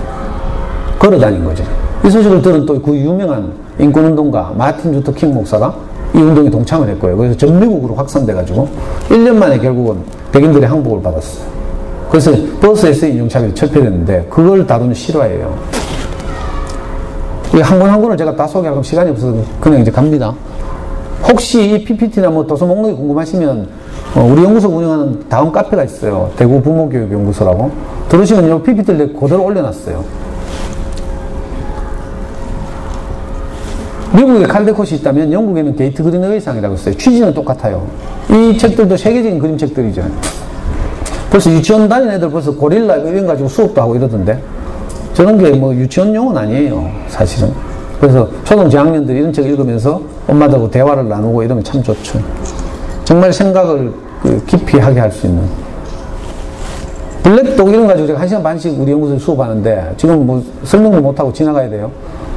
걸어 다닌 거죠. 이 소식을 들은 또 그 유명한 인권운동가 마틴 루터 킹 목사가 이 운동에 동참을 했고요. 그래서 전 미국으로 확산돼가지고 1년 만에 결국은 백인들의 항복을 받았어요. 그래서 버스에서 인종차별이 철폐됐는데 그걸 다루는 실화예요. 한 권 한 권을 제가 다 소개하고 시간이 없어서 그냥 이제 갑니다. 혹시 이 PPT나 뭐 도서 목록이 궁금하시면 우리 연구소 운영하는 다음 카페가 있어요. 대구 부모교육연구소라고. 들으시면 이 PPT를 그대로 올려놨어요. 미국에 칼데콧이 있다면 영국에는 게이트 그린웨이 상이라고 있어요. 취지는 똑같아요. 이 책들도 세계적인 그림책들이죠. 벌써 유치원 다니는 애들 벌써 고릴라 이런 가지고 수업도 하고 이러던데 저런 게 뭐 유치원 용어는 아니에요. 사실은. 그래서 초등 저학년들이 이런 책을 읽으면서 엄마들하고 대화를 나누고 이러면 참 좋죠. 정말 생각을 깊이 하게 할 수 있는. 블랙독 이런 가지고 제가 1시간 반씩 우리 연구소에 수업하는데 지금 뭐 설명도 못하고 지나가야 돼요.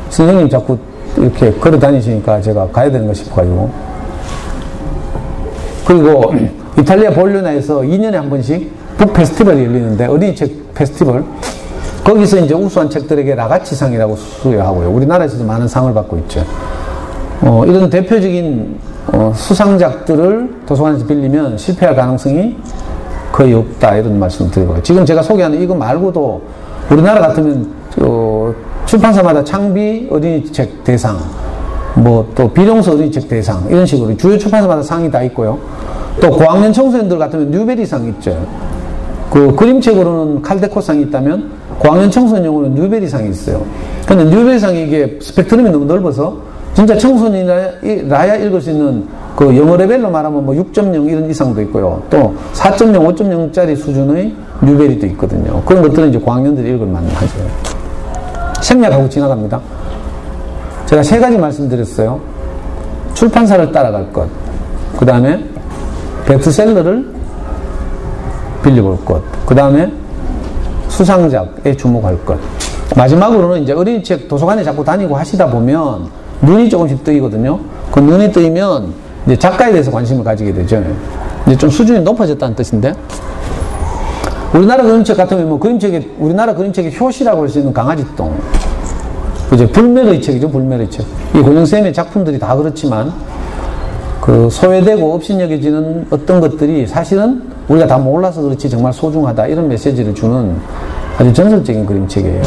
선생님 자꾸 이렇게 걸어 다니시니까 제가 가야 되는 거 싶어가지고. 그리고 이탈리아 볼로나에서 2년에 한 번씩 북 페스티벌이 열리는데 어린이 책 페스티벌. 거기서 이제 우수한 책들에게 라가치상이라고 수여하고요. 우리나라에서도 많은 상을 받고 있죠. 이런 대표적인 수상작들을 도서관에서 빌리면 실패할 가능성이 거의 없다 이런 말씀을 드리고요. 지금 제가 소개하는 이거 말고도 우리나라 같으면 출판사마다 창비 어린이책 대상, 뭐 또 비룡서 어린이책 대상 이런 식으로 주요 출판사마다 상이 다 있고요. 또 고학년 청소년들 같으면 뉴베리상이 있죠. 그 그림책으로는 칼데콧상이 있다면 고학년 청소년용으로는 뉴베리상이 있어요. 근데 뉴베리상이 이게 스펙트럼이 너무 넓어서 진짜 청소년이라야 읽을 수 있는 그 영어 레벨로 말하면 뭐 6.0 이런 이상도 있고요. 또 4.0, 5.0짜리 수준의 뉴베리도 있거든요. 그런 것들은 이제 고학년들이 읽을 만하죠. 생략하고 지나갑니다. 제가 3가지 말씀드렸어요. 출판사를 따라갈 것, 그 다음에 베스트셀러를 빌려볼 것, 그 다음에 수상작에 주목할 것. 마지막으로는 이제 어린이책 도서관에 자꾸 다니고 하시다 보면 눈이 조금씩 뜨이거든요. 그 눈이 뜨이면 이제 작가에 대해서 관심을 가지게 되죠. 이제 좀 수준이 높아졌다는 뜻인데, 우리나라 그림책 같으면 뭐 우리나라 그림책의 효시라고 할 수 있는 강아지똥. 그죠? 불멸의 책이죠, 불멸의 책. 이 권영쌤의 작품들이 다 그렇지만, 그 소외되고 업신여겨지는 어떤 것들이 사실은 우리가 다 몰라서 그렇지 정말 소중하다 이런 메시지를 주는 아주 전설적인 그림책이에요.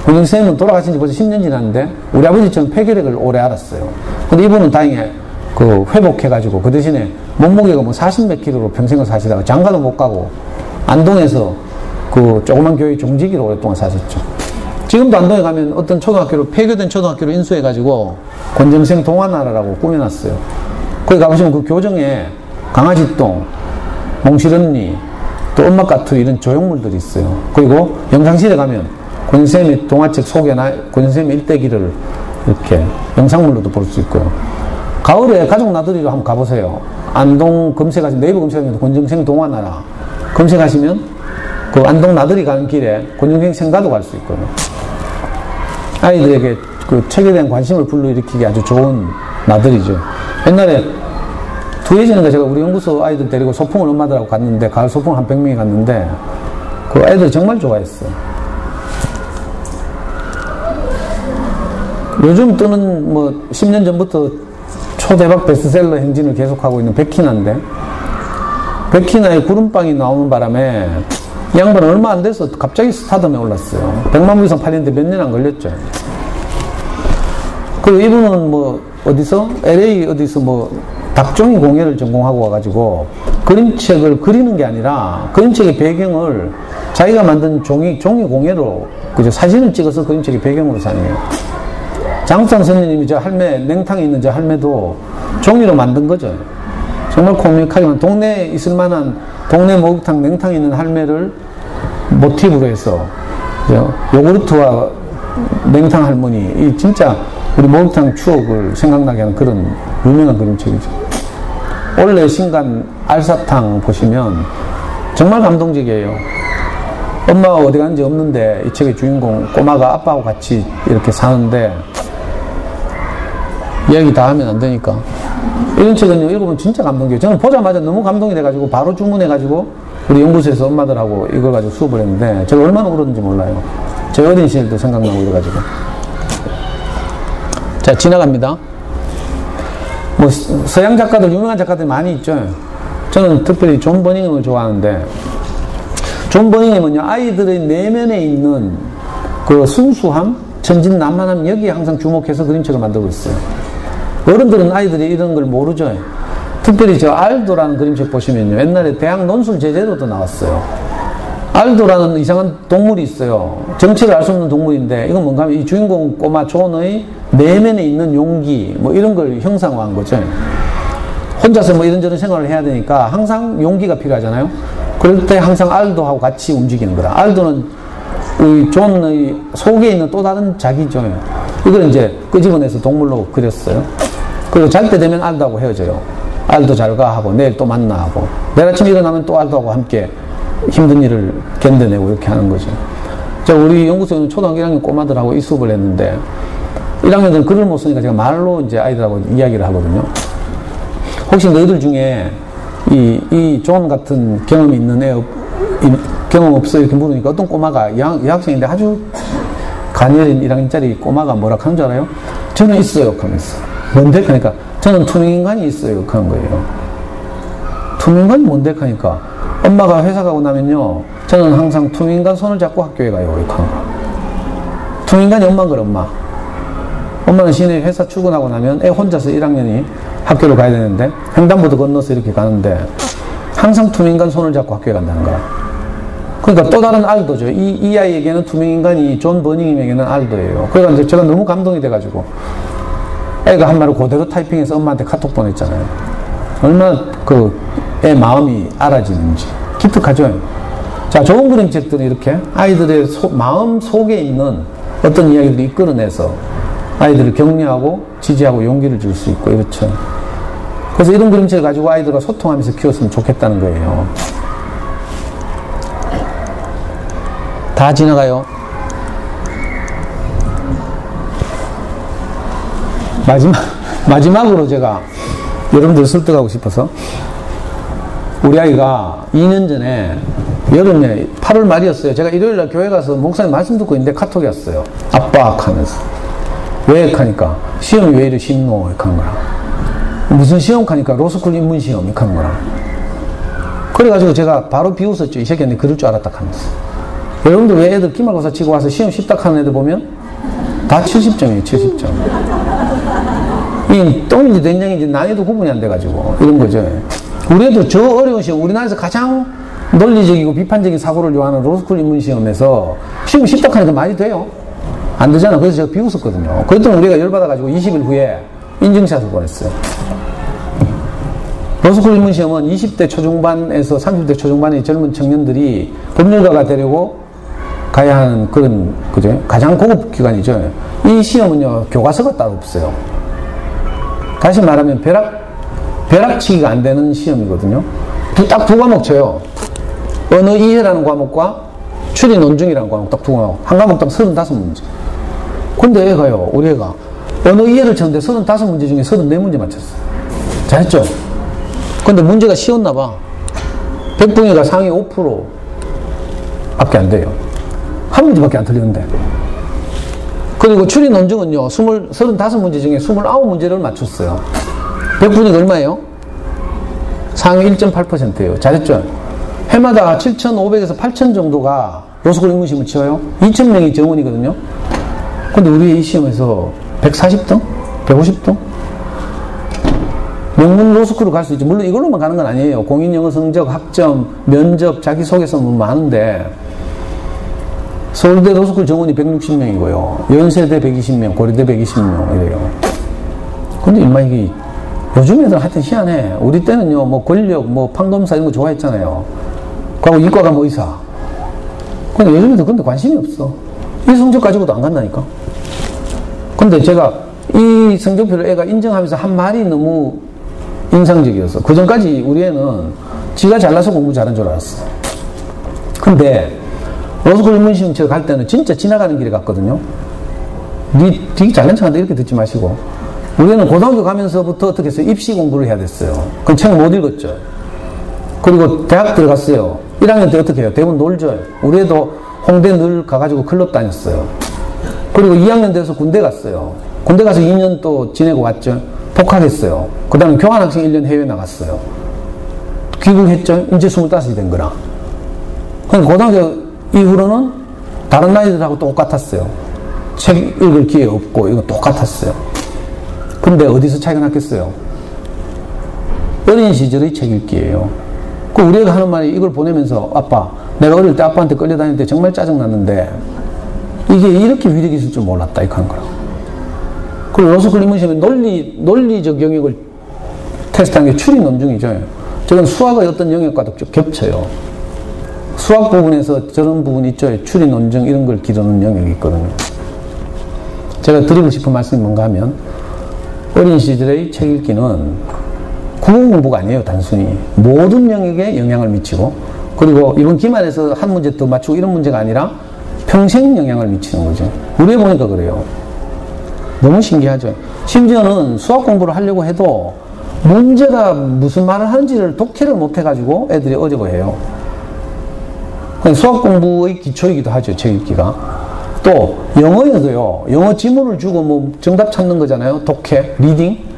권영쌤은 돌아가신 지 벌써 10년 지났는데 우리 아버지처럼 폐결핵을 오래 앓았어요. 근데 이분은 다행히 그 회복해가지고 그 대신에 몸무게가 뭐 40몇 킬로로 평생을 사시다가 장가도 못 가고 안동에서 그 조그만 교회 종지기로 오랫동안 사셨죠. 지금도 안동에 가면 어떤 초등학교로 폐교된 초등학교로 인수해가지고 권정생 동화나라라고 꾸며놨어요. 거기 가보시면 그 교정에 강아지똥, 몽실언니, 또 엄마까투 이런 조형물들이 있어요. 그리고 영상실에 가면 권선생님의 동화책 소개나 권선생님의 일대기를 이렇게 영상물로도 볼 수 있고요. 가을에 가족 나들이로 한번 가보세요. 안동 검색하시면, 네이버 검색하시면 권정생 동화나라 검색하시면 그 안동 나들이 가는 길에 권정생 생가도 갈 수 있고요. 아이들에게 그 책에 대한 관심을 불러일으키기 아주 좋은 나들이죠. 옛날에 두해지는가 제가 우리 연구소 아이들 데리고 소풍을 엄마들하고 갔는데, 가을 소풍 한 100명이 갔는데 그 아이들 정말 좋아했어요. 요즘 뜨는 뭐 10년 전부터 초대박 베스트셀러 행진을 계속하고 있는 백희나인데, 백희나의 구름빵이 나오는 바람에 이 양반은 얼마 안 돼서 갑자기 스타덤에 올랐어요. 100만 부 이상 팔리는데 몇 년 안 걸렸죠. 그리고 이분은 뭐 어디서 LA 어디서 뭐 닭종이 공예를 전공하고 와가지고 그림책을 그리는 게 아니라 그림책의 배경을 자기가 만든 종이 공예로 그죠, 사진을 찍어서 그림책의 배경으로 사용해요. 장수상 선생님이 저 할매, 냉탕에 있는 저 할매도 종이로 만든 거죠. 정말 코믹하지만 동네에 있을 만한 동네 목욕탕 냉탕에 있는 할매를 모티브로 해서 요구르트와 냉탕 할머니, 이 진짜 우리 목욕탕 추억을 생각나게 하는 그런 유명한 그림책이죠. 원래 신간 알사탕 보시면 정말 감동적이에요. 엄마가 어디 갔는지 없는데 이 책의 주인공 꼬마가 아빠하고 같이 이렇게 사는데 이야기 다 하면 안 되니까 이런 책은요, 읽으면 진짜 감동이에요. 저는 보자마자 너무 감동이 돼가지고 바로 주문해가지고 우리 연구소에서 엄마들하고 이걸 가지고 수업을 했는데 제가 얼마나 울었는지 몰라요. 제 어린 시절도 생각나고 이래가지고. 자, 지나갑니다. 뭐 서양 작가들, 유명한 작가들이 많이 있죠. 저는 특별히 존 버닝엄을 좋아하는데, 존 버닝엄은요, 아이들의 내면에 있는 그 순수함, 천진난만함, 여기에 항상 주목해서 그림책을 만들고 있어요. 어른들은 아이들이 이런 걸 모르죠. 특별히 저 알도라는 그림책 보시면요, 옛날에 대학 논술 제재로도 나왔어요. 알도라는 이상한 동물이 있어요. 정체를 알 수 없는 동물인데, 이건 뭔가 하면 이 주인공 꼬마 존의 내면에 있는 용기, 뭐 이런 걸 형상화한 거죠. 혼자서 뭐 이런저런 생활을 해야 되니까 항상 용기가 필요하잖아요. 그럴 때 항상 알도하고 같이 움직이는 거라. 알도는 이 존의 속에 있는 또 다른 자기죠. 이걸 이제 끄집어내서 동물로 그렸어요. 그리고 잘 때 되면 알도하고 헤어져요. 알도 잘 가 하고 내일 또 만나 하고, 내일 아침에 일어나면 또 알도하고 함께 힘든 일을 견뎌내고 이렇게 하는 거죠. 자, 우리 연구소에는 초등학교 1학년 꼬마들하고 이 수업을 했는데 1학년들은 글을 못 쓰니까 제가 말로 이제 아이들하고 이야기를 하거든요. 혹시 너희들 중에 이 존 같은 경험이 있는 애 경험 없어요? 이렇게 물으니까 어떤 꼬마가 여학생인데 아주 가녀린 1학년짜리 꼬마가 뭐라 하는 줄 알아요? 저는 있어요 하면서. 뭔데? 그러니까 저는 투명인간이 있어요 하는 거예요. 투명인간이 뭔데? 하니까 엄마가 회사 가고 나면요, 저는 항상 투명인간 손을 잡고 학교에 가요 이렇게 하는 거예요. 투명인간이 엄마인 거예요. 엄마는 시내 회사 출근하고 나면 애 혼자서 1학년이 학교를 가야 되는데 횡단보도 건너서 이렇게 가는데 항상 투명인간 손을 잡고 학교에 간다는 거야. 그러니까 또 다른 알도죠. 이 아이에게는 투명인간이 존 버닝엄에게는 알도예요. 그러니까 이제 제가 너무 감동이 돼가지고 애가 한 말을 그대로 타이핑해서 엄마한테 카톡 보냈잖아요. 얼마나 애 마음이 알아지는지. 기특하죠. 자, 좋은 그림책들은 이렇게 아이들의 마음 속에 있는 어떤 이야기들을 이끌어내서 아이들을 격려하고 지지하고 용기를 줄 수 있고 이렇죠. 그래서 이런 그림책을 가지고 아이들과 소통하면서 키웠으면 좋겠다는 거예요. 다 지나가요. 마지막으로 제가 여러분들 설득하고 싶어서, 우리 아이가 2년 전에 여름에 8월 말이었어요. 제가 일요일날 교회 가서 목사님 말씀 듣고 있는데 카톡이 왔어요. 아빠 하면서. 왜? 하니까 시험이 왜 이렇게 쉽노? 이렇게 하는 거라. 무슨 시험? 하니까 로스쿨 입문시험 이렇게 하는 거라. 그래가지고 제가 바로 비웃었죠. 이 새끼는 그럴 줄 알았다 하면서. 여러분들 왜 애들 기말고사 치고 와서 시험 쉽다 하는 애들 보면 다 70점이에요. 70점. 이 똥인지 된장인지 난이도 구분이 안 돼가지고 이런 거죠. 우리 애들 저 어려운 시험, 우리나라에서 가장 논리적이고 비판적인 사고를 요하는 로스쿨 입문시험에서 시험 쉽다 하니까 말이 돼요? 안 되잖아. 그래서 제가 비웃었거든요. 그랬더니 우리가 열받아가지고 20일 후에 인증샷을 보냈어요. 로스쿨 입문시험은 20대 초중반에서 30대 초중반의 젊은 청년들이 법률가가 되려고 가야 하는 그런, 그죠? 가장 고급 기관이죠. 이 시험은요, 교과서가 따로 없어요. 다시 말하면 벼락치기가 안 되는 시험이거든요. 딱 두 과목 쳐요. 언어 이해라는 과목과 추리 논증이라는 과목, 딱 두 과목. 한 과목당 35문제. 근데 애가요, 우리 애가 언어 이해를 쳤는데 35문제 중에 34문제 맞췄어요. 잘했죠? 근데 문제가 쉬웠나봐. 100분위가 상위 5% 밖에 안 돼요. 한 문제밖에 안 틀리는데. 그리고 추리 논증은요, 35문제 중에 29문제를 맞췄어요. 100분위가 얼마예요? 상위 1.8%예요. 잘했죠? 해마다 7,500에서 8,000 정도가 로스쿨 입문시험을 치어요. 2,000명이 정원이거든요. 근데 우리 이 시험에서 140등? 150등? 명문 로스쿨로 갈 수 있죠. 물론 이걸로만 가는 건 아니에요. 공인영어 성적, 학점, 면접, 자기소개서 뭐 많은데, 서울대 로스쿨 정원이 160명이고요. 연세대 120명, 고려대 120명 이래요. 근데 인마 이게 요즘 애들 하여튼 희한해. 우리 때는요, 뭐 권력, 뭐 판검사 이런 거 좋아했잖아요. 그리고 이과가 뭐 의사. 근데 요즘 애들 근데 관심이 없어. 이 성적 가지고도 안 간다니까. 근데 제가 이 성적표를 애가 인정하면서 한 말이 너무 인상적이었어. 그 전까지 우리 애는 지가 잘나서 공부 잘한 줄 알았어. 근데 로스쿨 입문시험 제가 갈 때는 진짜 지나가는 길에 갔거든요. 니 되게 잘난 척한다 이렇게 듣지 마시고 우리는 고등학교 가면서부터 어떻게 했어요? 입시 공부를 해야 됐어요. 그럼 책 못 읽었죠. 그리고 대학 들어갔어요. 1학년 때 어떻게 해요? 대부분 놀죠. 우리 애도 홍대 늘 가가지고 클럽 다녔어요. 그리고 2학년 돼서 군대 갔어요. 군대 가서 2년 또 지내고 왔죠. 복학했어요. 그 다음에 교환학생 1년 해외 나갔어요. 귀국했죠. 이제 25이 된 거라. 그러니까 고등학교 이후로는 다른 나이들하고 똑같았어요. 책 읽을 기회 없고 이거 똑같았어요. 근데 어디서 차이가 났겠어요? 어린 시절의 책 읽기예요. 그 우리 애가 하는 말이 이걸 보내면서 아빠, 내가 어릴 때 아빠한테 끌려다닐 때 정말 짜증났는데 이게 이렇게 위력이 있을 줄 몰랐다 이렇게 하는 거라. 그리고 로스 클리먼시는 논리적 영역을 테스트한 게 추리 논증이죠. 저건 수학의 어떤 영역과도 좀 겹쳐요. 수학 부분에서 저런 부분이 있죠. 추리 논증 이런 걸 기르는 영역이 있거든요. 제가 드리고 싶은 말씀이 뭔가 하면 어린 시절의 책 읽기는 국어 공부가 아니에요. 단순히 모든 영역에 영향을 미치고, 그리고 이번 기말에서 한 문제 더 맞추고 이런 문제가 아니라 평생 영향을 미치는 거죠. 우리 애 보니까 그래요. 너무 신기하죠. 심지어는 수학 공부를 하려고 해도 문제가 무슨 말을 하는지를 독해를 못 해가지고 애들이 어려워해요. 수학 공부의 기초이기도 하죠. 책 읽기가. 또 영어에도요. 영어 지문을 주고 뭐 정답 찾는 거잖아요. 독해, 리딩.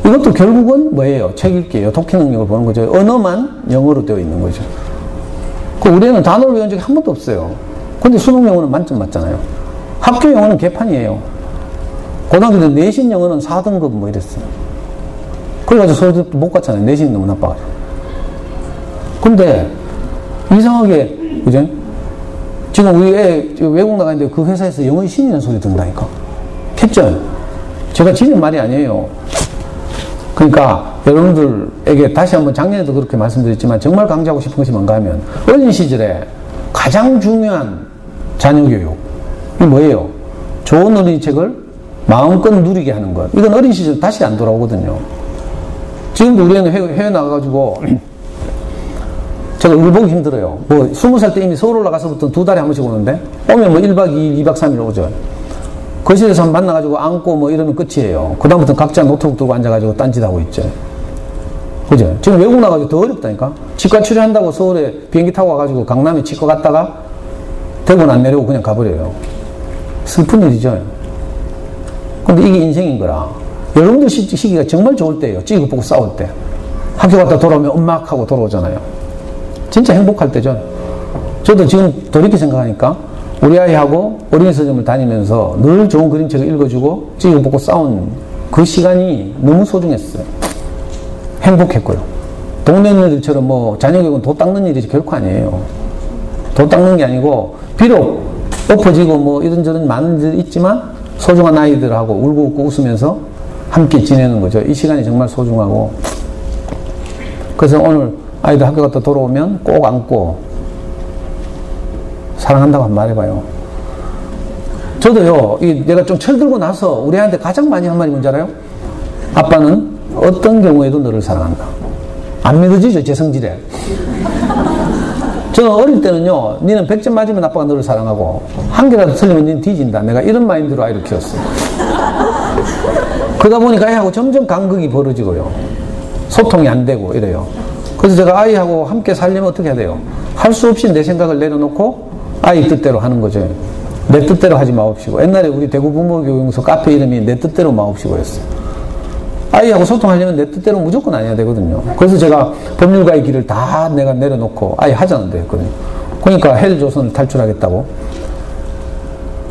이것도 결국은 뭐예요? 책 읽기예요. 독해 능력을 보는 거죠. 언어만 영어로 되어 있는 거죠. 그 우리 애는 단어를 외운 적이 한 번도 없어요. 근데 수능 영어는 만점 맞잖아요. 학교 영어는 개판이에요. 고등학교 때 내신 영어는 4등급 뭐 이랬어요. 그래가지고 서울대도 못 갔잖아요. 내신이 너무 나빠가지고. 근데 이상하게 그죠? 지금 우리 애 외국 나가는데 그 회사에서 영어의 신이라는 소리 듣는다니까. 했죠? 제가 지는 말이 아니에요. 그러니까 여러분들에게 다시 한번 작년에도 그렇게 말씀드렸지만 정말 강조하고 싶은 것이 뭔가 하면 어린 시절에 가장 중요한 자녀교육 이 뭐예요? 좋은 어린이책을 마음껏 누리게 하는 것. 이건 어린 시절 다시 안 돌아오거든요. 지금도 우리 애는 해외 나가가지고 제가 얼굴 보기 힘들어요. 뭐 20살 때 이미 서울 올라가서부터 2달에 한 번씩 오는데 오면 뭐 1박 2일, 2박 3일 오죠. 거실에서 한번 만나가지고 안고 뭐 이러면 끝이에요. 그 다음부터 각자 노트북 들고 앉아가지고 딴짓하고 있죠. 그죠? 지금 외국 나가지고 더 어렵다니까. 치과 치료한다고 서울에 비행기 타고 와가지고 강남에 치과 갔다가 대구는 안 내려오고 그냥 가버려요. 슬픈 일이죠. 근데 이게 인생인 거라. 여러분들 시기가 정말 좋을 때예요. 찌고 보고 싸울 때. 학교 갔다 돌아오면 엄막 하고 돌아오잖아요. 진짜 행복할 때죠. 저도 지금 돌이켜 생각하니까 우리 아이하고 어린이 서점을 다니면서 늘 좋은 그림책을 읽어주고 찌고 보고 싸운 그 시간이 너무 소중했어요. 행복했고요. 동네 언니들처럼 뭐 자녀교육은 도 닦는 일이 결코 아니에요. 도 닦는 게 아니고 비록 엎어지고 뭐 이런저런 많은 일이 있지만 소중한 아이들하고 울고 웃고 웃으면서 함께 지내는 거죠. 이 시간이 정말 소중하고. 그래서 오늘 아이들 학교 갔다 돌아오면 꼭 안고 사랑한다고 한 말 해봐요. 저도요, 내가 좀 철들고 나서 우리 아이한테 가장 많이 한 말이 뭔지 알아요? 아빠는 어떤 경우에도 너를 사랑한다. 안 믿어지죠, 제 성질에. 저는 어릴 때는요, 니는 100점 맞으면 아빠가 너를 사랑하고 한 개라도 틀리면 니는 뒤진다. 내가 이런 마인드로 아이를 키웠어요. 그러다 보니까 아이하고 점점 간극이 벌어지고요. 소통이 안 되고 이래요. 그래서 제가 아이하고 함께 살려면 어떻게 해야 돼요? 할 수 없이 내 생각을 내려놓고 아이 뜻대로 하는 거죠. 내 뜻대로 하지 마옵시고. 옛날에 우리 대구 부모교육소 카페 이름이 내 뜻대로 마옵시고였어요. 아이하고 소통하려면 내 뜻대로 무조건 아니어야 되거든요. 그래서 제가 법률가의 길을 다 내가 내려놓고 아이 하자는 데 했거든요. 그러니까 헬조선을 탈출하겠다고.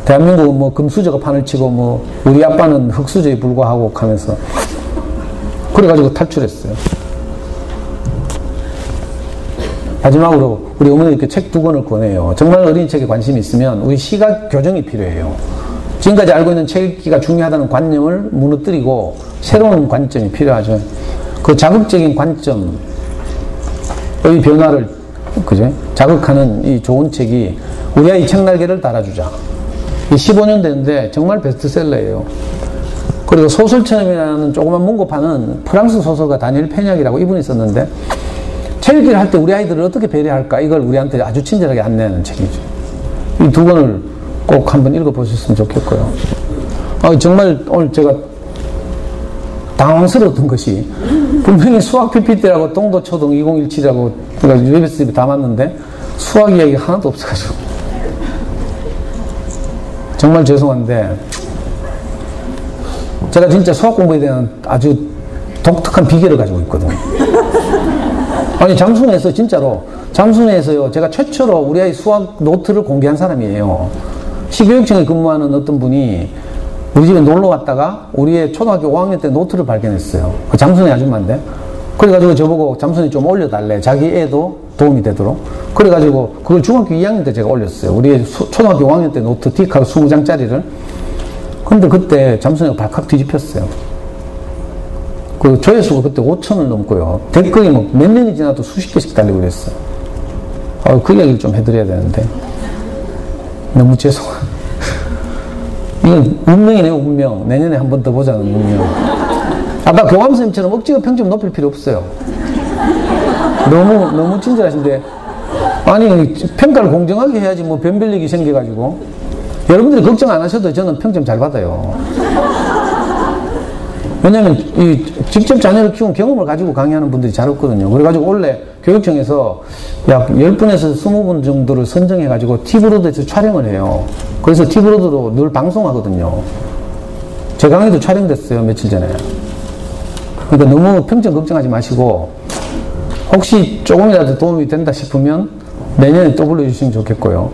대한민국은 뭐 금수저가 판을 치고 뭐 우리 아빠는 흙수저에 불과하고 하면서 그래가지고 탈출했어요. 마지막으로 우리 어머니께 책 2권을 권해요. 정말 어린이책에 관심이 있으면 우리 시각 교정이 필요해요. 지금까지 알고 있는 책 읽기가 중요하다는 관념을 무너뜨리고 새로운 관점이 필요하죠. 그 자극적인 관점의 변화를 그죠? 자극하는 이 좋은 책이 우리 아이 책날개를 달아주자. 이 15년 됐는데 정말 베스트셀러예요. 그리고 소설처럼이라는 조그만 문고 파는 프랑스 소설가 다니엘 페냑이라고 이분이 썼는데 책 읽기를 할 때 우리 아이들을 어떻게 배려할까 이걸 우리한테 아주 친절하게 안내하는 책이죠. 이 2권을 꼭 한번 읽어보셨으면 좋겠고요. 정말 오늘 제가 당황스러웠던 것이 분명히 수학 PPT라고 동도초등 2017이라고 USB에 담았는데 수학 이야기가 하나도 없어가지고 정말 죄송한데 제가 진짜 수학 공부에 대한 아주 독특한 비결을 가지고 있거든요. 아니 잠수내에서 진짜로 잠수내에서요 제가 최초로 우리 아이 수학 노트를 공개한 사람이에요. 시교육청에 근무하는 어떤 분이 우리 집에 놀러 왔다가 우리의 초등학교 5학년 때 노트를 발견했어요. 그 잠수내 아줌마인데 그래가지고 저보고 잠수내 좀 올려달래. 자기 애도 도움이 되도록. 그래가지고 그걸 중학교 2학년 때 제가 올렸어요. 우리 초등학교 5학년 때 노트 틱하고 20장짜리를. 근데 그때 잠수내가 발칵 뒤집혔어요. 그 조회수가 그때 5천을 넘고요. 댓글이 뭐 몇 년이 지나도 수십 개씩 달리고 그랬어요. 그 이야기를 좀 해드려야 되는데 너무 죄송합니다. 이건 운명이네요, 운명. 내년에 한 번 더 보자는 운명. 아까 교감선생님처럼 억지로 평점 높일 필요 없어요. 너무 친절하신데, 아니, 평가를 공정하게 해야지 뭐 변별력이 생겨가지고. 여러분들이 걱정 안 하셔도 저는 평점 잘 받아요. 왜냐면, 직접 자녀를 키운 경험을 가지고 강의하는 분들이 잘 없거든요. 그래가지고 원래 교육청에서 약 10분에서 20분 정도를 선정해가지고 티브로드에서 촬영을 해요. 그래서 티브로드로 늘 방송하거든요. 제 강의도 촬영됐어요, 며칠 전에. 그러니까 너무 평점 걱정하지 마시고, 혹시 조금이라도 도움이 된다 싶으면 내년에 또 불러주시면 좋겠고요.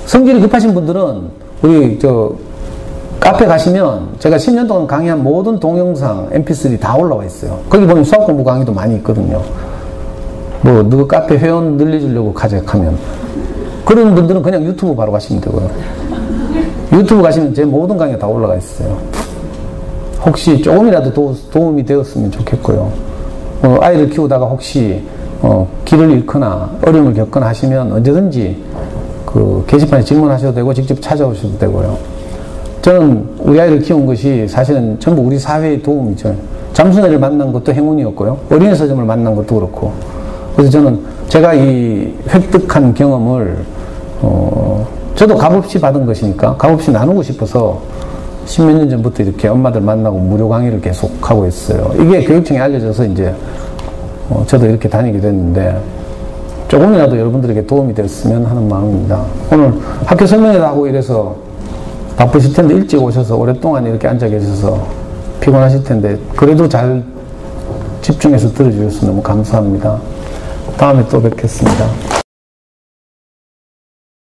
성질이 급하신 분들은 우리 카페 가시면 제가 10년 동안 강의한 모든 동영상, mp3 다 올라와 있어요. 거기 보면 수학 공부 강의도 많이 있거든요. 뭐, 누구 카페 회원 늘려주려고 가져가면. 그런 분들은 그냥 유튜브 바로 가시면 되고요. 유튜브 가시면 제 모든 강의가 다 올라가 있어요. 혹시 조금이라도 도움이 되었으면 좋겠고요. 아이를 키우다가 혹시, 길을 잃거나 어려움을 겪거나 하시면 언제든지 그 게시판에 질문하셔도 되고 직접 찾아오셔도 되고요. 저는 우리 아이를 키운 것이 사실은 전부 우리 사회의 도움이죠. 잠수내를 만난 것도 행운이었고요. 어린이 서점을 만난 것도 그렇고. 그래서 저는 제가 이 획득한 경험을, 저도 값없이 받은 것이니까 값없이 나누고 싶어서 10몇 년 전부터 이렇게 엄마들 만나고 무료 강의를 계속 하고 있어요. 이게 교육청에 알려져서 이제, 저도 이렇게 다니게 됐는데, 조금이라도 여러분들에게 도움이 됐으면 하는 마음입니다. 오늘 학교 설명회도 하고 이래서 바쁘실 텐데 일찍 오셔서 오랫동안 이렇게 앉아 계셔서 피곤하실 텐데 그래도 잘 집중해서 들어주셔서 너무 감사합니다. 다음에 또 뵙겠습니다.